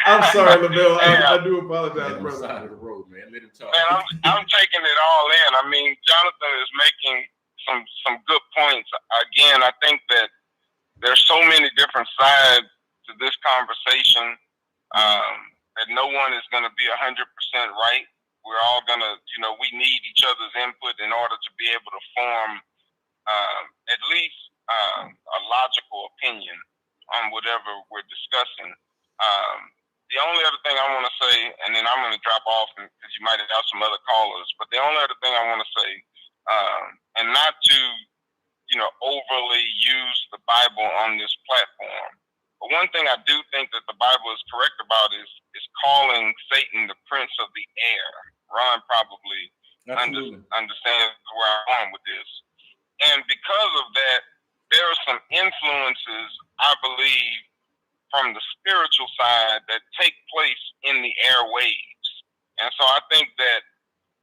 I'm sorry, Lavelle. Yeah. I do apologize, Get on the brother. side of the road, man. Let him talk. Man, I'm taking it all in. I mean, Jonathan is making some good points. Again, I think that there's so many different sides to this conversation that no one is going to be 100% right. We're all going to, we need each other's input in order to be able to form at least a logical opinion on whatever we're discussing. The only other thing I want to say, and then I'm going to drop off because you might have some other callers, but the only other thing I want to say, and not to, overly use the Bible on this platform, but one thing I do think that the Bible is correct about is calling Satan the prince of the air. Ron probably understands where I'm going with this. And because of that, there are some influences, I believe, from the spiritual side that take place in the airwaves. And so I think that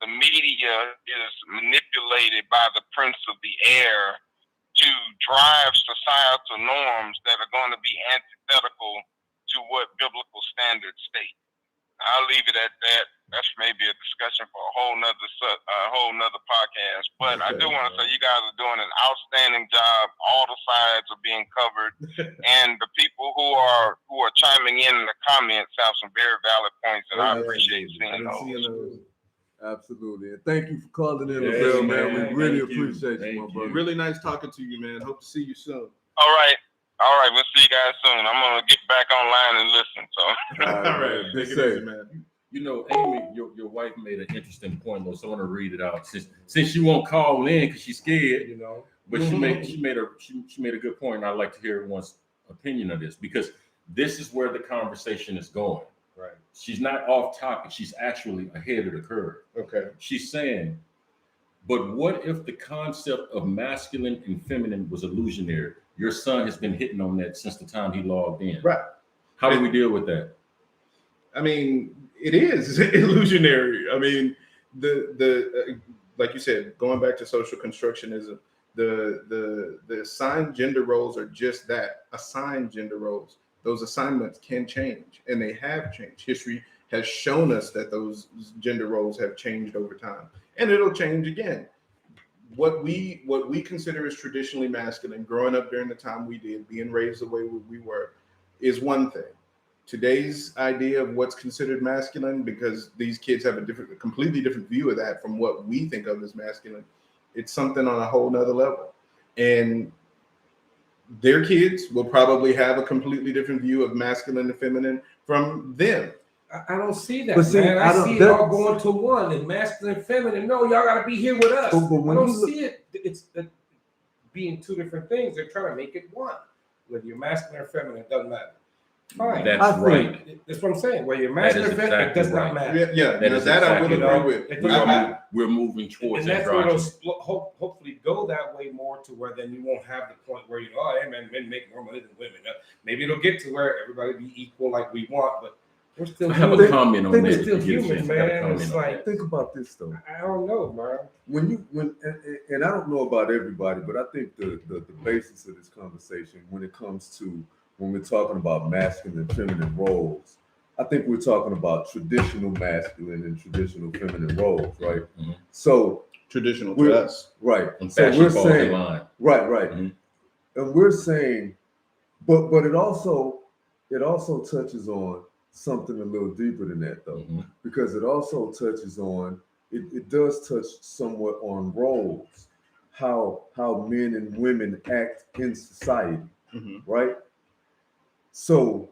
the media is manipulated by the prince of the air to drive societal norms that are going to be antithetical to what biblical standards state. I'll leave it at that. That's maybe a discussion for a whole nother podcast. But I do want to say you guys are doing an outstanding job. All the sides are being covered, and the people who are chiming in the comments have some very valid points, and I appreciate seeing those. Absolutely, and thank you for calling in, Yeah, Lavelle, man. man. We really Thank you. appreciate you, Thank my you. brother. Really nice talking to you, man. Hope to see you soon. All right. We'll see you guys soon. I'm gonna get back online and listen. So. All right. Be Take it safe. easy, man. Amy, your wife made an interesting point, though. So I want to read it out since she won't call in because she's scared. But she made a good point, and I'd like to hear everyone's opinion on this, because this is where the conversation is going. Right. She's not off topic. She's actually ahead of the curve. Okay. She's saying, but what if the concept of masculine and feminine was illusionary? Your son has been hitting on that since the time he logged in. Right. How do we deal with that? I mean, it is illusionary. I mean, the like you said, going back to social constructionism, the assigned gender roles are just that, assigned gender roles. Those assignments can change, and they have changed. History has shown us that those gender roles have changed over time, and it'll change again. What we consider as traditionally masculine, growing up during the time we did, being raised the way we were, is one thing. Today's idea of what's considered masculine, because these kids have a completely different view of that from what we think of as masculine, it's something on a whole nother level. And their kids will probably have a completely different view of masculine and feminine from them. I don't see that, But see, man. I I don't- see it that's- all going to one, and masculine and feminine. No, y'all got to be here with us. But when I don't you look- see it. It's being two different things. They're trying to make it one. Whether you're masculine or feminine, it doesn't matter. Fine. That's I think- right. That's what I'm saying. Whether you're That masculine is or feminine, it does exactly not right. matter. Yeah, That now is that I exactly will right. agree with. It We're, doesn't we're moving towards And that's where androgyny. it'll hopefully go that way more, to where then you won't have the point where hey man, men make more money than women. Maybe it'll get to where everybody be equal like we want, but we're still I have a human. comment on Think that. it's if still you get a human, chance. I got a man. comment It's on like- that. Think about this though. I don't know, man. And I don't know about everybody, but I think the basis of this conversation, when we're talking about masculine and feminine roles, I think we're talking about traditional masculine and traditional feminine roles, right? Mhm. So traditional We're- to us. Right. And So fashion we're falls in saying, line. right. Mhm. And we're saying, but it also touches on something a little deeper than that though, Mhm. because it also touches on it does touch somewhat on roles, how men and women act in society, right? So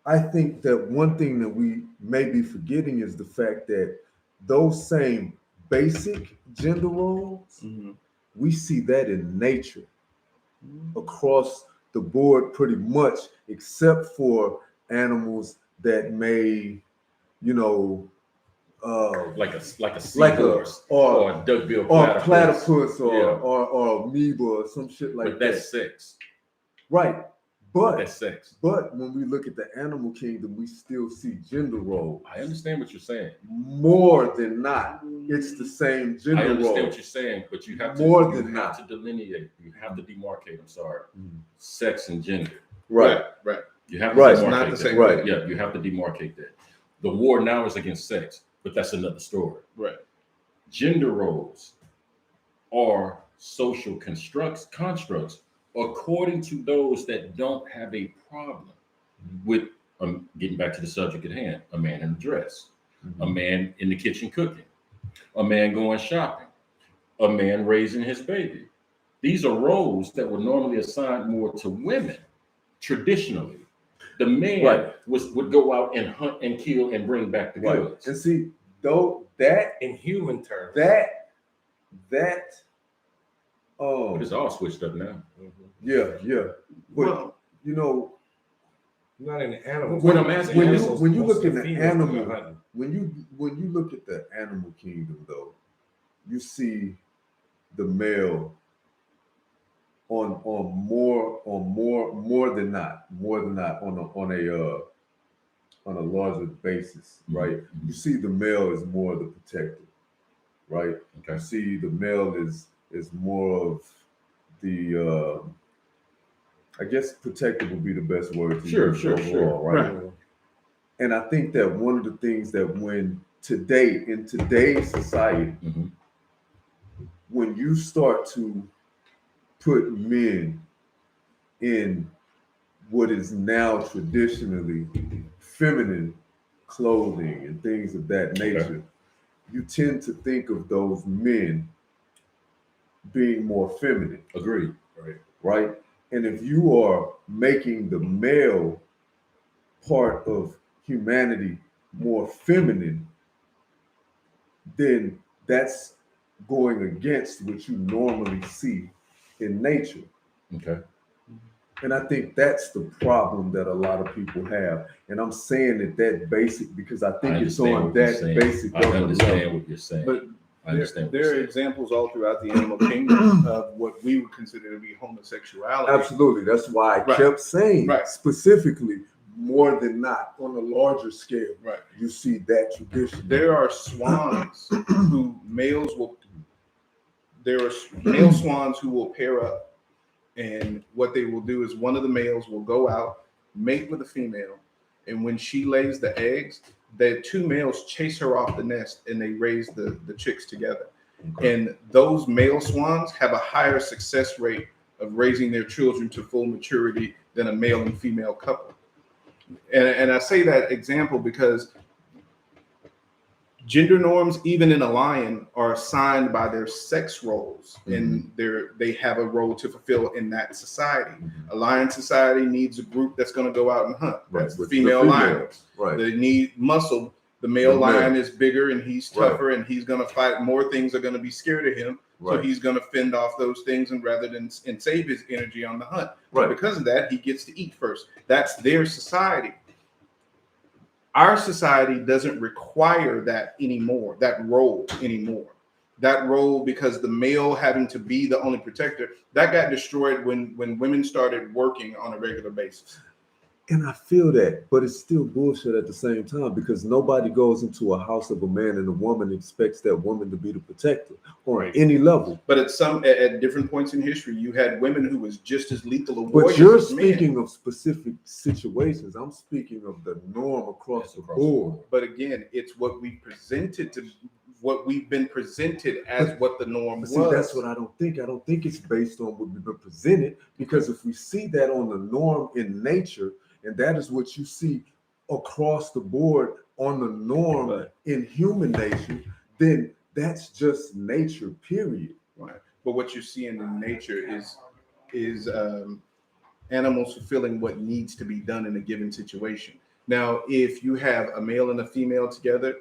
I think that one thing that we may be forgetting is the fact that those same basic gender roles, we see that in nature across the board pretty much, except for animals that may, you know, Like a like a seahorse or a duckbill or platypus. platypus Yeah. or amoeba or some shit like But that. that's sex. Right. But that's sex. But when we look at the animal kingdom, we still see gender roles. I understand what you're saying. More than not, it's the same gender I understand role. what you're saying, but you have to delineate. You have to demarcate. I'm sorry, sex and gender. Right. You have to Right. demarcate Not the that. same Right. thing. Yeah, you have to demarcate that. The war now is against sex, but that's another story. Right. Gender roles are social constructs according to those that don't have a problem with getting back to the subject at hand, a man in a dress, a man in the kitchen cooking, a man going shopping, a man raising his baby. These are roles that were normally assigned more to women traditionally. The man would go out and hunt and kill and bring back the goods. And see, though that In human terms. that But it's all switched up now. yeah. But Well, you know, Not in the animal. When I'm asking when you- you look at the females animal, go hunting. when you look at the animal kingdom though, you see the male on more than not on a larger basis, right? Mhm. You see the male is more the protector, right? Okay. You see the male is more of the I guess protective would be the best word to Sure, use sure, overall, right? And I think that one of the things that in today's society, Mhm. when you start to put men in what is now traditionally feminine clothing and things of that nature, you tend to think of those men being more feminine. Agreed. Right? And if you are making the male part of humanity more feminine, then that's going against what you normally see in nature. Okay. And I think that's the problem that a lot of people have. And I'm saying that basic because I think it's understand on what you're that saying. basic I of a understand level. what you're saying. but I understand what there you're are saying. examples all throughout the animal kingdom of what we would consider to be homosexuality. Absolutely. That's why I Right. kept saying Right. specifically more than not on a larger scale. Right. You see that tradition. There are swans who there are male swans who will pair up, and what they will do is one of the males will go out, mate with a female, and when she lays the eggs, the two males chase her off the nest and they raise the chicks together. And those male swans have a higher success rate of raising their children to full maturity than a male and female couple. And I say that example because gender norms, even in a lion, are assigned by their sex roles, and they have a role to fulfill in that society. A lion society needs a group that's going to go out and hunt. That's the with female lion. Right. They need muscle. The male The lion male. is bigger and he's tougher and he's going to fight. More things are going to be scared of him. So Right. he's going to fend off those things and save his energy on the hunt. Right. But because of that, he gets to eat first. That's their society. Our society doesn't require that anymore, that role anymore. That role, because the male having to be the only protector, that got destroyed when women started working on a regular basis. And I feel that, but it's still bullshit at the same time because nobody goes into a house of a man and a woman expects that woman to be the protector on any level. But at different points in history, you had women who was just as lethal a But warriors you're as men. speaking of specific situations. I'm speaking of the norm across the Across the board. But again, it's what we presented to what we've been presented as what the norm But was. see, that's what I don't think. I don't think it's based on what we've been presented, because if we see that on the norm in nature, and that is what you see across the board on the norm Right. in human nature, then that's just nature, period. Right. But what you're seeing in nature is animals fulfilling what needs to be done in a given situation. Now, if you have a male and a female together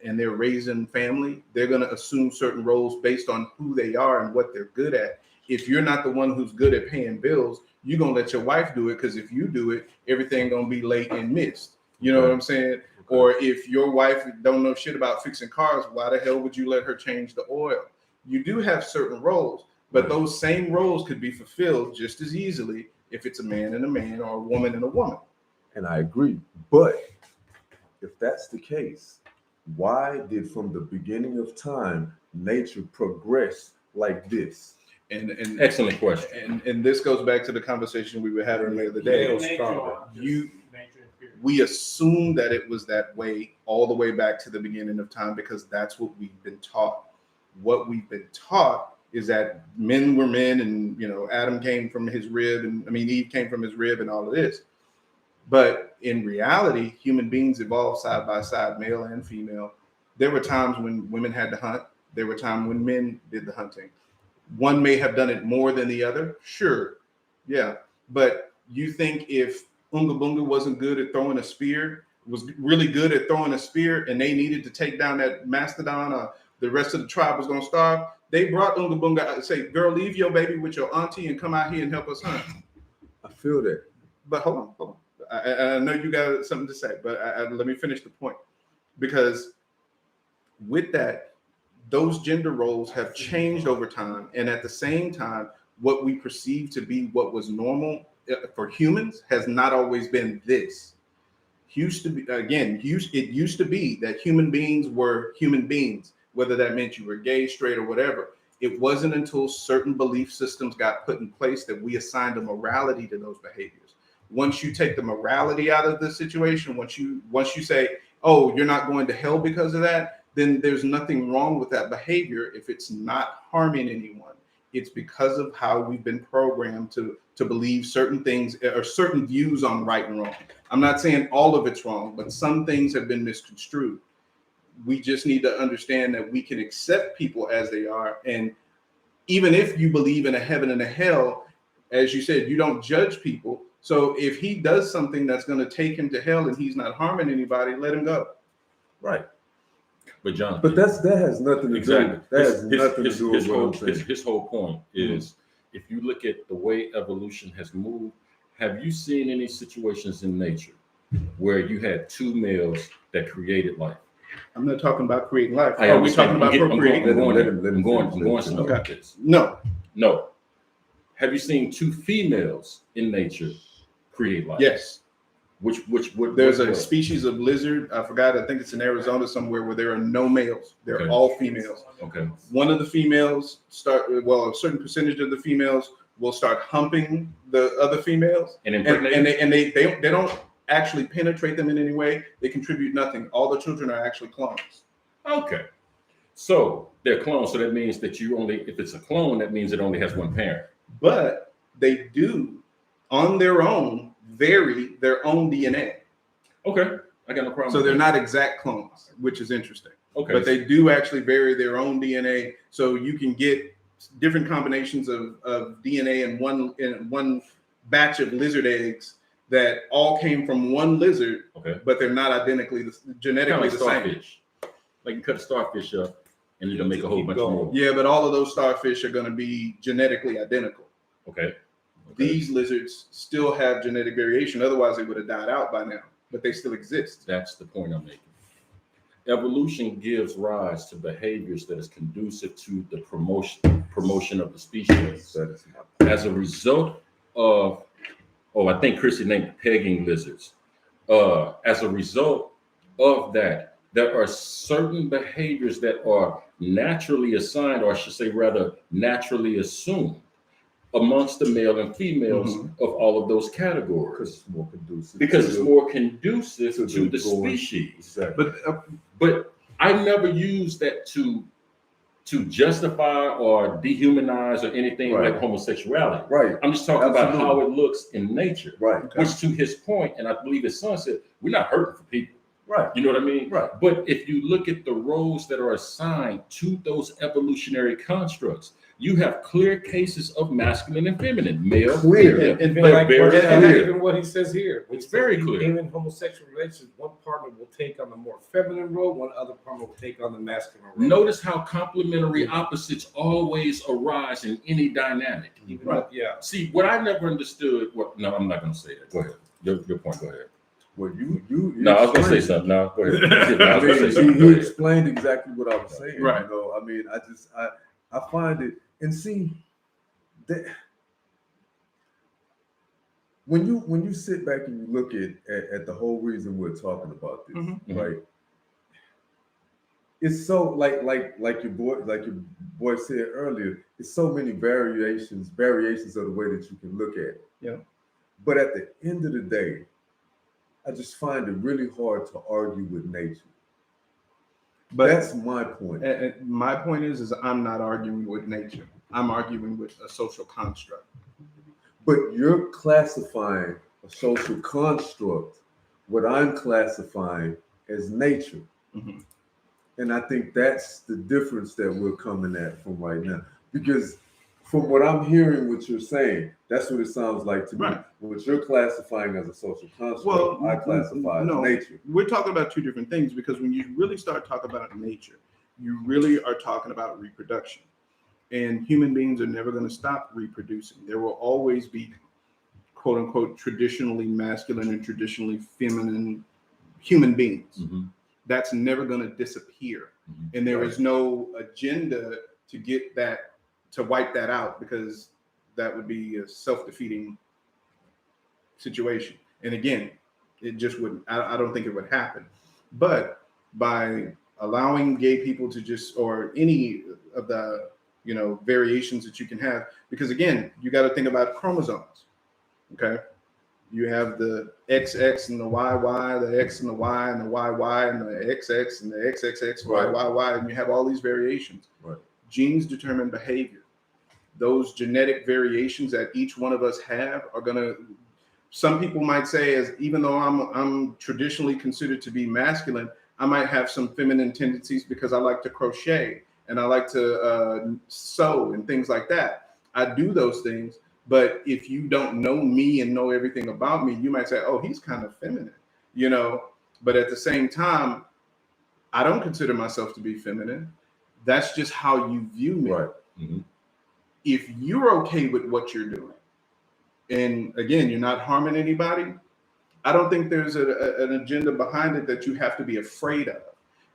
and they're raising family, they're going to assume certain roles based on who they are and what they're good at. If you're not the one who's good at paying bills, you're going to let your wife do it, because if you do it, everything going to be late and missed. You know what I'm saying? Okay. Or if your wife don't know shit about fixing cars, why the hell would you let her change the oil? You do have certain roles, but those same roles could be fulfilled just as easily if it's a man and a man or a woman and a woman. And I agree. But if that's the case, why did from the beginning of time nature progress like this? And Excellent question. and this goes back to the conversation we were having the other day. We assume that it was that way all the way back to the beginning of time because that's what we've been taught. What we've been taught is that men were men, and Adam came from his rib, and Eve came from his rib, and all of this. But in reality, human beings evolved side by side, male and female. There were times when women had to hunt. There were times when men did the hunting. One may have done it more than the other, sure, yeah. But you think if Unga Bunga wasn't good at throwing a spear, was really good at throwing a spear, and they needed to take down that mastodon, the rest of the tribe was going to starve, they brought Unga Bunga and say, girl, leave your baby with your auntie and come out here and help us hunt. I feel that. But hold on. I know you got something to say, but let me finish the point. Because with that, those gender roles have changed over time. And at the same time, what we perceive to be what was normal for humans has not always been this. It used to be that human beings were human beings, whether that meant you were gay, straight, or whatever. It wasn't until certain belief systems got put in place that we assigned a morality to those behaviors. Once you take the morality out of the situation, once you say, oh, you're not going to hell because of that, then there's nothing wrong with that behavior if it's not harming anyone. It's because of how we've been programmed to believe certain things or certain views on right and wrong. I'm not saying all of it's wrong, but some things have been misconstrued. We just need to understand that we can accept people as they are. And even if you believe in a heaven and a hell, as you said, you don't judge people. So if he does something that's going to take him to hell and he's not harming anybody, let him go. Right. But John, But that has nothing to exactly. do. That has nothing to do with what I'm saying. His whole point is, if you look at the way evolution has moved, have you seen any situations in nature where you had two males that created life? I'm not talking about creating life. I Are we understand. talking about procreating? I'm going somewhere with this. No. Have you seen two females in nature create life? Yes. There's a what? species of lizard. I forgot. I think it's in Arizona somewhere where there are no males. They're Okay. all females. Okay. One of the females a certain percentage of the females will start humping the other females, And and impregnate. they don't actually penetrate them in any way. They contribute nothing. All the children are actually clones. Okay. So they're clones. So that means that if it's a clone, that means it only has one parent. But they do, on their own, vary their own DNA. Okay. I got no problem. So with they're that. not exact clones, which is interesting. Okay. But they do actually vary their own DNA. So you can get different combinations of DNA in one batch of lizard eggs that all came from one lizard, Okay. but they're not genetically Kind of the like same. starfish. Like you cut a starfish up and it'll make a whole bunch more. Yeah, but all of those starfish are going to be genetically identical. Okay. These lizards still have genetic variation. Otherwise, they would have died out by now, but they still exist. That's the point I'm making. Evolution gives rise to behaviors that is conducive to the promotion of the species. That is my As a result of, I think Chrissy named pegging lizards. As a result of that, there are certain behaviors that are naturally assigned, or I should say rather naturally assumed, amongst the male and females of all of those categories. because it's more conducive. To the species. Exactly. But I never use that to justify or dehumanize or anything Right. like homosexuality. Right. I'm just talking about Absolutely. how it looks in nature. Right. Which, to his point, and I believe his son said, we're not hurting for people. Right. You know what I mean? Right. But if you look at the roles that are assigned to those evolutionary constructs, you have clear cases of masculine and feminine, male, Clear. female. And They're like very and clear. even what he says here, It's very clear. Even in homosexual relations, one partner will take on the more feminine role, one other partner will take on the masculine role. Notice how complementary opposites always arise in any dynamic. Even though- yeah. See, what I never understood. No, I'm not going to say that. Go ahead. Your point. Go ahead. Well, you No, I was going to say explained- something. No, go ahead. I I was going to say mean, something. he Go ahead. explained exactly what I was saying. Right. You know, I mean, I find it, and see that when you sit back and you look at the whole reason we're talking about this, Mhm. right? It's so like your boy said earlier, it's so many variations of the way that you can look at it. Yeah. But at the end of the day, I just find it really hard to argue with nature. But That's my point. my point is I'm not arguing with nature. I'm arguing with a social construct. But you're classifying a social construct, what I'm classifying as nature. Mhm. And I think that's the difference that we're coming at from right now. Because from what I'm hearing, what you're saying, that's what it sounds like to me. Right. What you're classifying as a social construct, Well, I classify no. as nature. We're talking about two different things because when you really start talking about nature, you really are talking about reproduction. And human beings are never going to stop reproducing. There will always be, quote unquote, traditionally masculine and traditionally feminine human beings. Mhm. That's never going to disappear. Mhm. And there is no agenda to get that, to wipe that out, because that would be a self-defeating situation. And again, it just wouldn't, I don't think it would happen. But by allowing gay people to just, or any of the, variations that you can have, because again, you got to think about chromosomes. Okay. You have the XX and the YY, the X and the Y and the YY and the XX and the XXX, YYY, and you have all these variations. Right. Genes determine behavior. Those genetic variations that each one of us have are gonna. Some people might say, as even though I'm traditionally considered to be masculine, I might have some feminine tendencies because I like to crochet and I like to sew and things like that. I do those things. But if you don't know me and know everything about me, you might say, oh, he's kind of feminine, But at the same time, I don't consider myself to be feminine. That's just how you view me. Right. Mm-hmm. If you're okay with what you're doing, and again, you're not harming anybody, I don't think there's an agenda behind it that you have to be afraid of,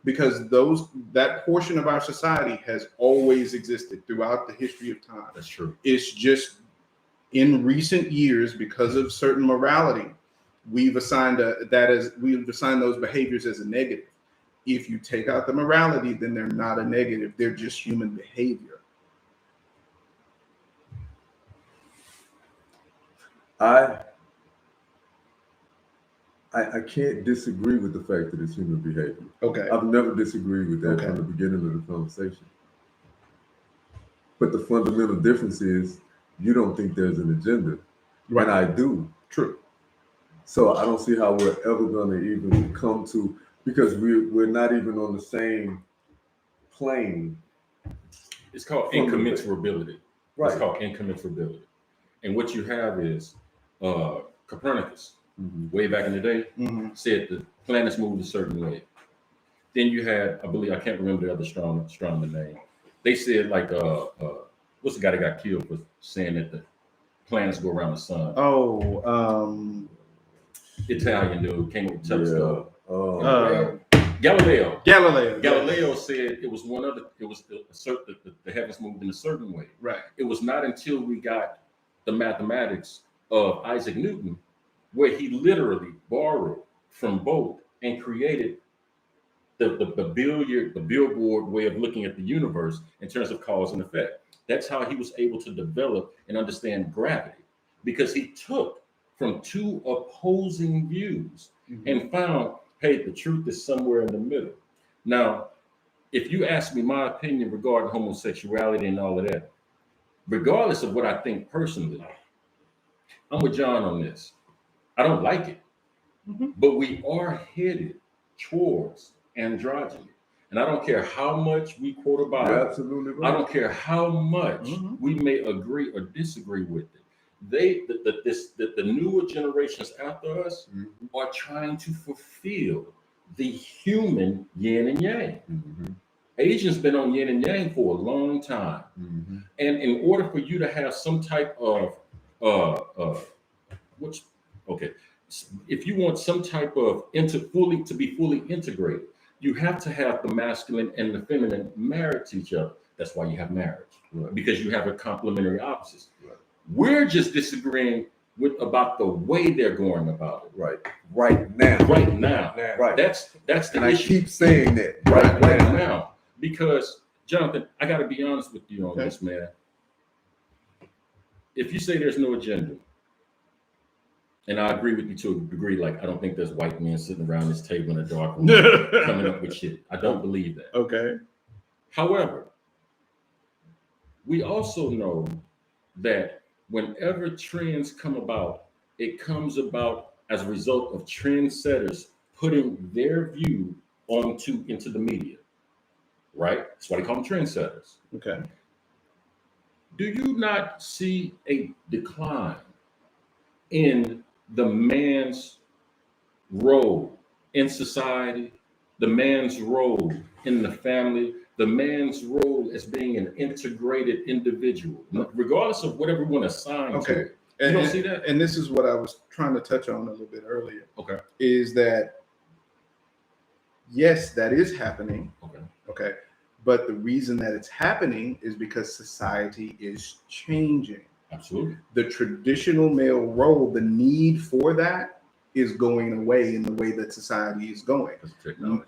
because that portion of our society has always existed throughout the history of time. That's true. It's just in recent years, because of certain morality, we've assigned those behaviors as a negative. If you take out the morality, then they're not a negative. They're just human behavior. I can't disagree with the fact that it's human behavior. Okay. I've never disagreed with that Okay. from the beginning of the conversation. But the fundamental difference is you don't think there's an agenda, and I do. True. So I don't see how we're ever going to even come to, because we're not even on the same plane. It's called From the- incommensurability. Right. It's called incommensurability. And what you have is Copernicus, Mhm. way back in the day, Mm-hmm. said the planets moved a certain way. Then you had, I believe, I can't remember the other astronomer name. They said like, what's the guy that got killed for saying that the planets go around the sun? Italian dude came up with the telescope. Galileo. Galileo. Galileo said it was the heavens moved in a certain way. Right. It was not until we got the mathematics of Isaac Newton where he literally borrowed from both and created the billboard way of looking at the universe in terms of cause and effect. That's how he was able to develop and understand gravity, because he took from two opposing views and found, hey, the truth is somewhere in the middle. Now, if you ask me my opinion regarding homosexuality and all of that, regardless of what I think personally, I'm with John on this. I don't like it, but we are headed towards androgyny. And I don't care how much we quote about You're it. absolutely I right. don't care how much we may agree or disagree with it. The newer generations after us are trying to fulfill the human yin and yang. Asians been on yin and yang for a long time. And in order for you to have some type of if you want some type of to be fully integrated, you have to have the masculine and the feminine married to each other. That's why you have marriage, because you have a complementary opposites. We're just disagreeing about the way they're going about it. Right now. Right. That's the And I issue. keep saying that. Right now. Because Jonathan, I got to be honest with you on this, man. If you say there's no agenda, and I agree with you to a degree, like I don't think there's white men sitting around this table in a dark room coming up with shit. I don't believe that. Okay. However, we also know that whenever trends come about, it comes about as a result of trendsetters putting their view into the media. Right? That's why they call them trendsetters. Okay. Do you not see a decline in the man's role in society, the man's role in the family, the man's role as being an integrated individual, regardless of whatever we want to assign to Okay. it? You don't see that? And this is what I was trying to touch on a little bit earlier. Okay. Is that yes, that is happening. Okay. But the reason that it's happening is because society is changing. Absolutely. The traditional male role, the need for that is going away in the way that society is going.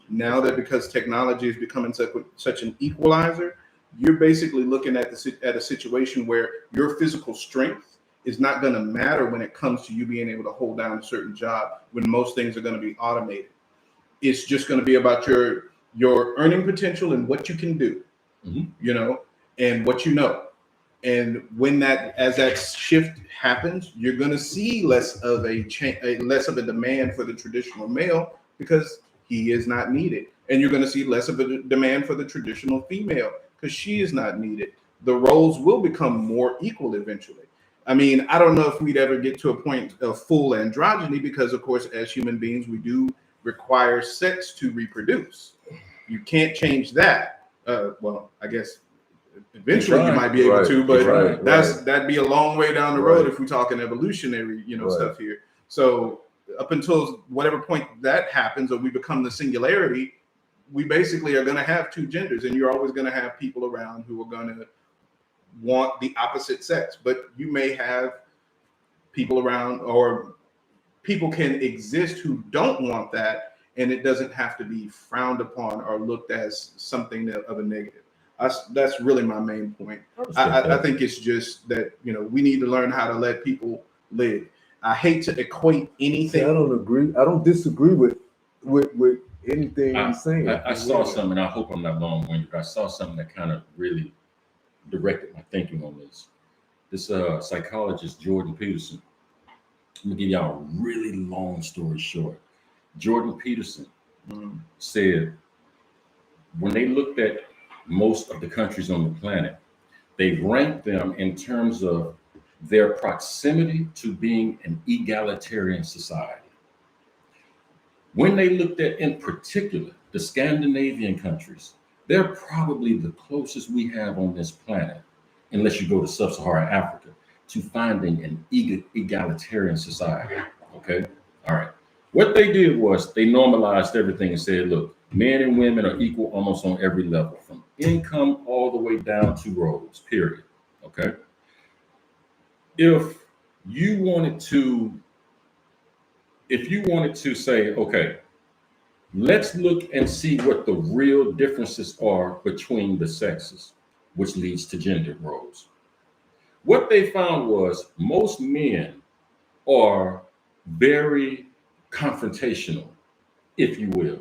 Now that because technology is becoming such an equalizer, you're basically looking at a situation where your physical strength is not going to matter when it comes to you being able to hold down a certain job when most things are going to be automated. It's just going to be about your earning potential and what you can do, and what you know. And as that shift happens, you're going to see less of a demand for the traditional male because he is not needed, and you're going to see less of a demand for the traditional female because she is not needed. The roles will become more equal eventually. I mean, I don't know if we'd ever get to a point of full androgyny because, of course, as human beings, we do require sex to reproduce. You can't change that. Well, I guess eventually you might be able to, but that'd be a long way down the road if we're talking evolutionary, stuff here. So up until whatever point that happens or we become the singularity, we basically are going to have two genders, and you're always going to have people around who are going to want the opposite sex. But you may have people around, or people can exist who don't want that, and it doesn't have to be frowned upon or looked as something of a negative. That's really my main point. I think it's just that, we need to learn how to let people live. I hate to equate anything. See, I don't agree. I don't disagree with anything you're saying. I saw something, and I hope I'm not long-winded, but I saw something that kind of really directed my thinking on this. This psychologist, Jordan Peterson. I'm gonna give y'all a really long story short. Jordan Peterson said when they looked at most of the countries on the planet, they ranked them in terms of their proximity to being an egalitarian society. When they looked at, in particular, the Scandinavian countries, they're probably the closest we have on this planet, unless you go to sub-Saharan Africa, to finding an egalitarian society. Okay? All right. What they did was they normalized everything and said, look, men and women are equal almost on every level, from income all the way down to roles, period. Okay? If you wanted to say, okay, let's look and see what the real differences are between the sexes, which leads to gender roles. What they found was most men are very confrontational, if you will.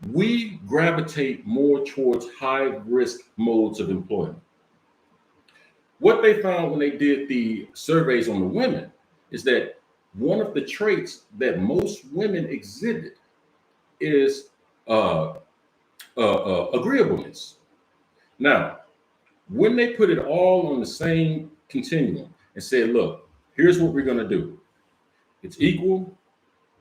we gravitate more towards high risk modes of employment. What they found when they did the surveys on the women is that one of the traits that most women exhibit is agreeableness. Now, when they put it all on the same continuum and said, look, here's what we're going to do, it's equal,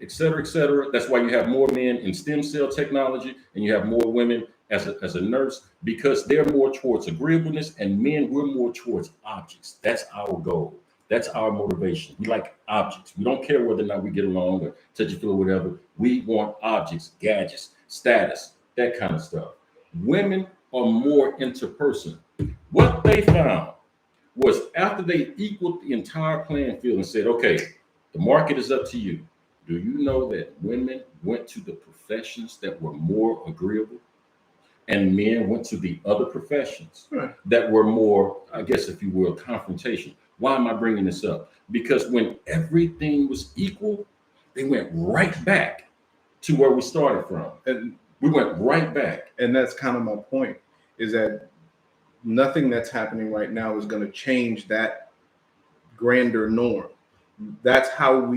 et cetera, et cetera. That's why you have more men in stem cell technology and you have more women as a nurse, because they're more towards agreeableness, and men, we're more towards objects. That's our goal. That's our motivation. We like objects. We don't care whether or not we get along or touch a feel or whatever. We want objects, gadgets, status, that kind of stuff. Women are more interpersonal. What they found was after they equaled the entire playing field and said, okay, the market is up to you. Do you know that women went to the professions that were more agreeable and men went to the other professions that were more, I guess, if you will, confrontation? Why am I bringing this up? Because when everything was equal, they went right back to where we started from. And we went right back. And that's kind of my point, is that nothing that's happening right now is going to change that grander norm. That's how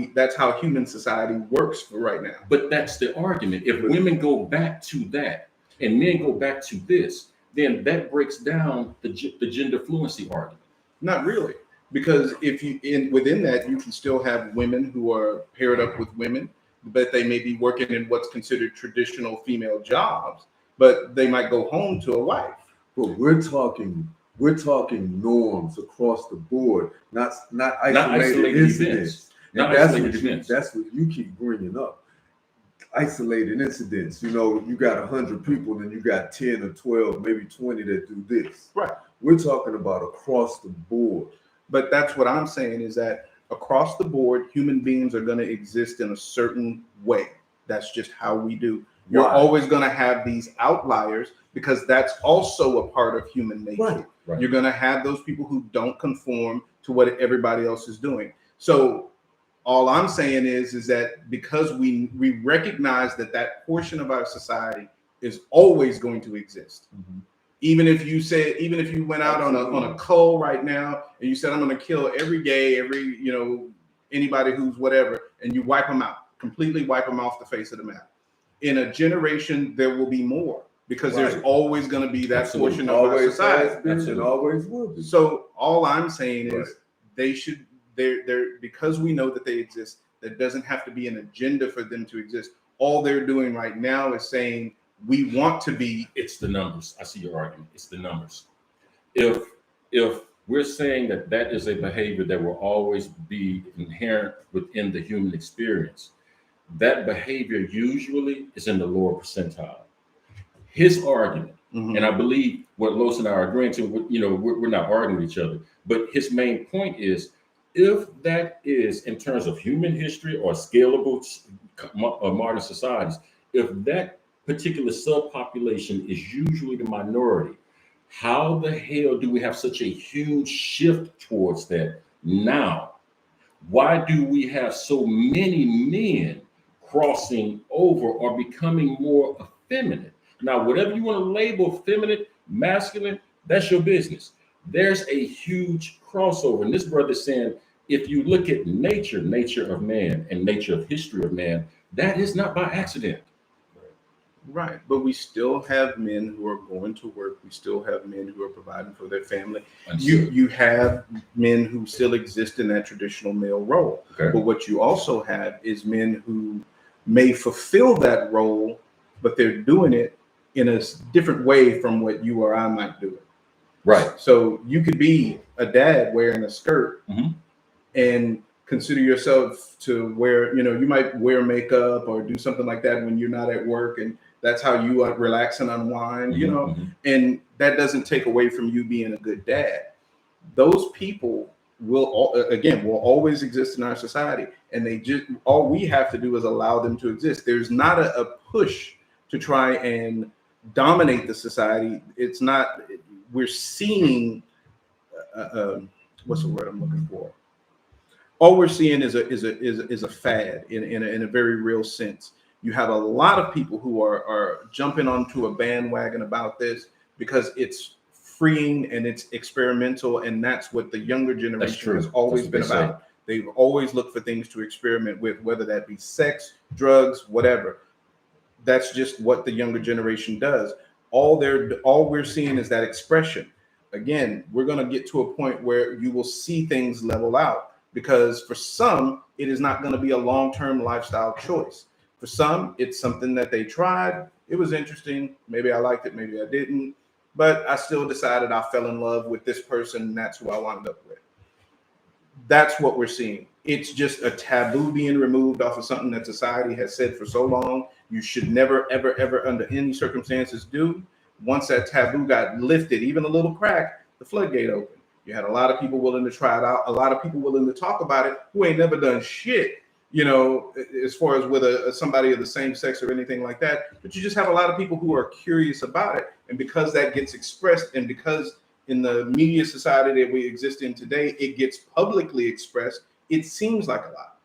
human society works for right now. But that's the argument. If women go back to that and men go back to this, then that breaks down the gender fluency argument. Not really, because if you within that, you can still have women who are paired up with women, but they may be working in what's considered traditional female jobs, but they might go home to a wife. But we're talking norms across the board, not isolated incidents. That's what you keep bringing up. Isolated incidents. You know, you got 100 people and you got 10 or 12, maybe 20 that do this. Right. We're talking about across the board. But that's what I'm saying, is that across the board, human beings are going to exist in a certain way. That's just how we do. You're always going to have these outliers, because that's also a part of human nature. Right. You're going to have those people who don't conform to what everybody else is doing. So all I'm saying is that because we recognize that portion of our society is always going to exist. Mm-hmm. Even if you went out on a cull right now and you said, I'm going to kill every gay, anybody who's whatever, and you wipe them out, completely wipe them off the face of the map. In a generation, there will be more, because there's always going to be that portion of our society. And always will be. So all I'm saying is they're because we know that they exist, there doesn't have to be an agenda for them to exist. All they're doing right now is saying, we want to be. It's the numbers. I see your argument. It's the numbers. If we're saying that is a behavior that will always be inherent within the human experience, that behavior usually is in the lower percentile. His argument, and I believe what Los and I are agreeing to, we're not arguing with each other, but his main point is, if that is in terms of human history or scalable modern societies, if that particular subpopulation is usually the minority, how the hell do we have such a huge shift towards that now? Why do we have so many men crossing over or becoming more effeminate? Now, whatever you want to label feminine, masculine, that's your business. There's a huge crossover. And this brother's saying, if you look at nature of man and nature of history of man, that is not by accident. Right. But we still have men who are going to work. We still have men who are providing for their family. You have men who still exist in that traditional male role. Okay. But what you also have is men who may fulfill that role, but they're doing it in a different way from what you or I might do it. Right. So you could be a dad wearing a skirt and consider yourself to wear, you might wear makeup or do something like that when you're not at work, and that's how you relax and unwind, and that doesn't take away from you being a good dad. Those people will always exist in our society, and all we have to do is allow them to exist. There's not a push to try and dominate the society. It's not. We're seeing what's the word I'm looking for? All we're seeing is a fad in a very real sense. You have a lot of people who are jumping onto a bandwagon about this because it's freeing and it's experimental, and that's what the younger generation true. has always That's what been they about. They've always looked for things to experiment with, whether that be sex, drugs, whatever. That's just what the younger generation does. All we're seeing is that expression. Again, we're going to get to a point where you will see things level out, because for some, it is not going to be a long-term lifestyle choice. For some, it's something that they tried. It was interesting. Maybe I liked it, maybe I didn't. But I still decided I fell in love with this person, and that's who I wound up with. That's what we're seeing. It's just a taboo being removed off of something that society has said for so long you should never, ever, ever, under any circumstances do. Once that taboo got lifted, even a little crack, the floodgate opened. You had a lot of people willing to try it out, a lot of people willing to talk about it who ain't never done shit, you know, as far as with somebody of the same sex or anything like that. But you just have a lot of people who are curious about it. And because that gets expressed, and because in the media society that we exist in today, it gets publicly expressed, it seems like a lot.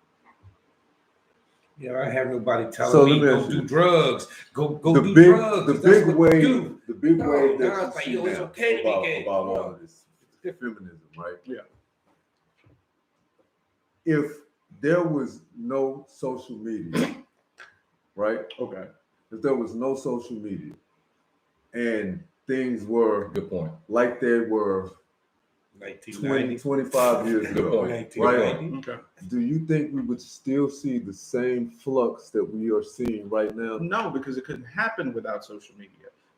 Yeah, I have nobody telling So me let me go ask do you, drugs, go the do big, drugs. the That's big what wave, you do. the big No, wave nah, that it's like, you yo, see it's now okay to be gay. about No. all of this feminism, right? Yeah. If there was no social media, right? Okay. If there was no social media and things were Good point. like they were 1990. 25 years Good ago, point. right? Okay. Do you think we would still see the same flux that we are seeing right now? No, because it couldn't happen without social media.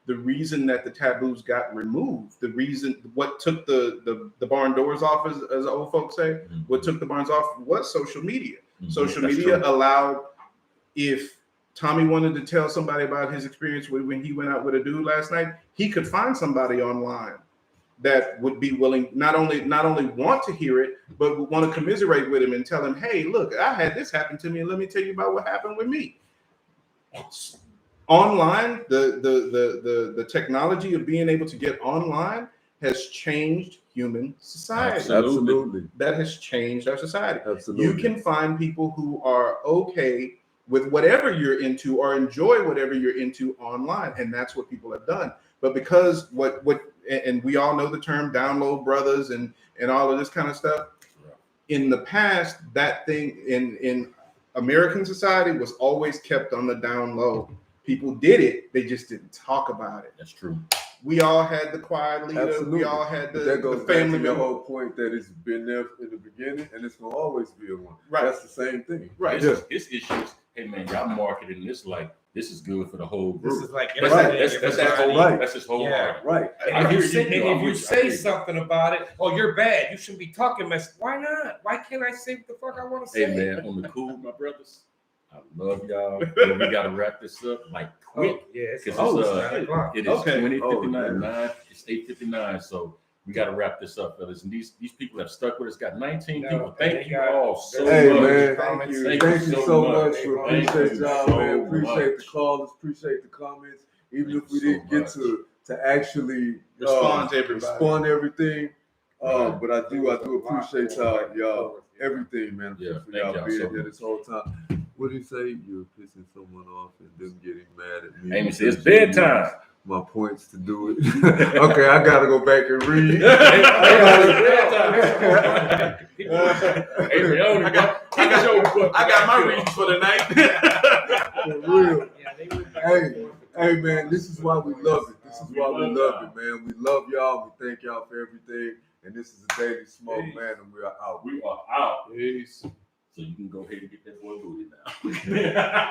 The reason that the taboos got removed, the reason what took the barn doors off, as old folks say, what took the barns off was social media. Social That's media true. allowed, if Tommy wanted to tell somebody about his experience when he went out with a dude last night, he could find somebody online that would be willing, not only want to hear it, but would want to commiserate with him and tell him, hey, look, I had this happen to me, and let me tell you about what happened with me. Online, the technology of being able to get online has changed human society. Absolutely. That has changed our society. Absolutely. You can find people who are okay with whatever you're into or enjoy whatever you're into online, and that's what people have done. But because and we all know the term download brothers and all of this kind of stuff. In the past, that thing in American society was always kept on the down low. People did it, they just didn't talk about it. That's true. We all had the quiet leader. Absolutely. We all had But that the goes back family to your member. whole point that it's been there in the beginning and it's gonna always be a one. Right. That's the same thing. Right. His issue is, hey man, y'all marketing this like this is good for the whole This group. is like That's, Right. that's that whole, Right. that's his whole Yeah. argument. Right. I And hear if you say, you, and if I'm you with you. I say hear you. something about it, oh, you're bad. You shouldn't be talking mess. Why not? Why can't I say what the fuck I want to say? Hey man, on the cool, my brothers, I love y'all. But we gotta wrap this up like quick. Oh, yeah, it's 'Cause almost it's, 9 o'clock. It is Okay. 20:59. Oh, It's 8:59. So we gotta wrap this up, fellas. And these people have stuck with us. Got 19 people. No, Thank they you got- all so Hey, much. man. Thank you. Thank Thank you you so so much. much. For Thank appreciate you y'all, so man. Appreciate much. the callers. Appreciate the comments. Even Thank if we you so didn't get much. to actually Respond to everybody. respond to everything. Right. But I do appreciate y'all everything, man. Yeah, For thank y'all y'all being so here much. this whole time. What do you say? You're pissing someone off and them getting mad at me. Amy says it's because you bedtime. use my points to do it. Okay, I gotta go back and read. Hey, Leone, I got my readings for the night. For real. Yeah, they went back Hey, and forth. hey, man, this is why we love it. This is why we love it, man. We love y'all. We thank y'all for everything. And this is the Daily Smoke, Peace. man, and we are out. We are out. Peace. So you can go ahead and get that boy booty now.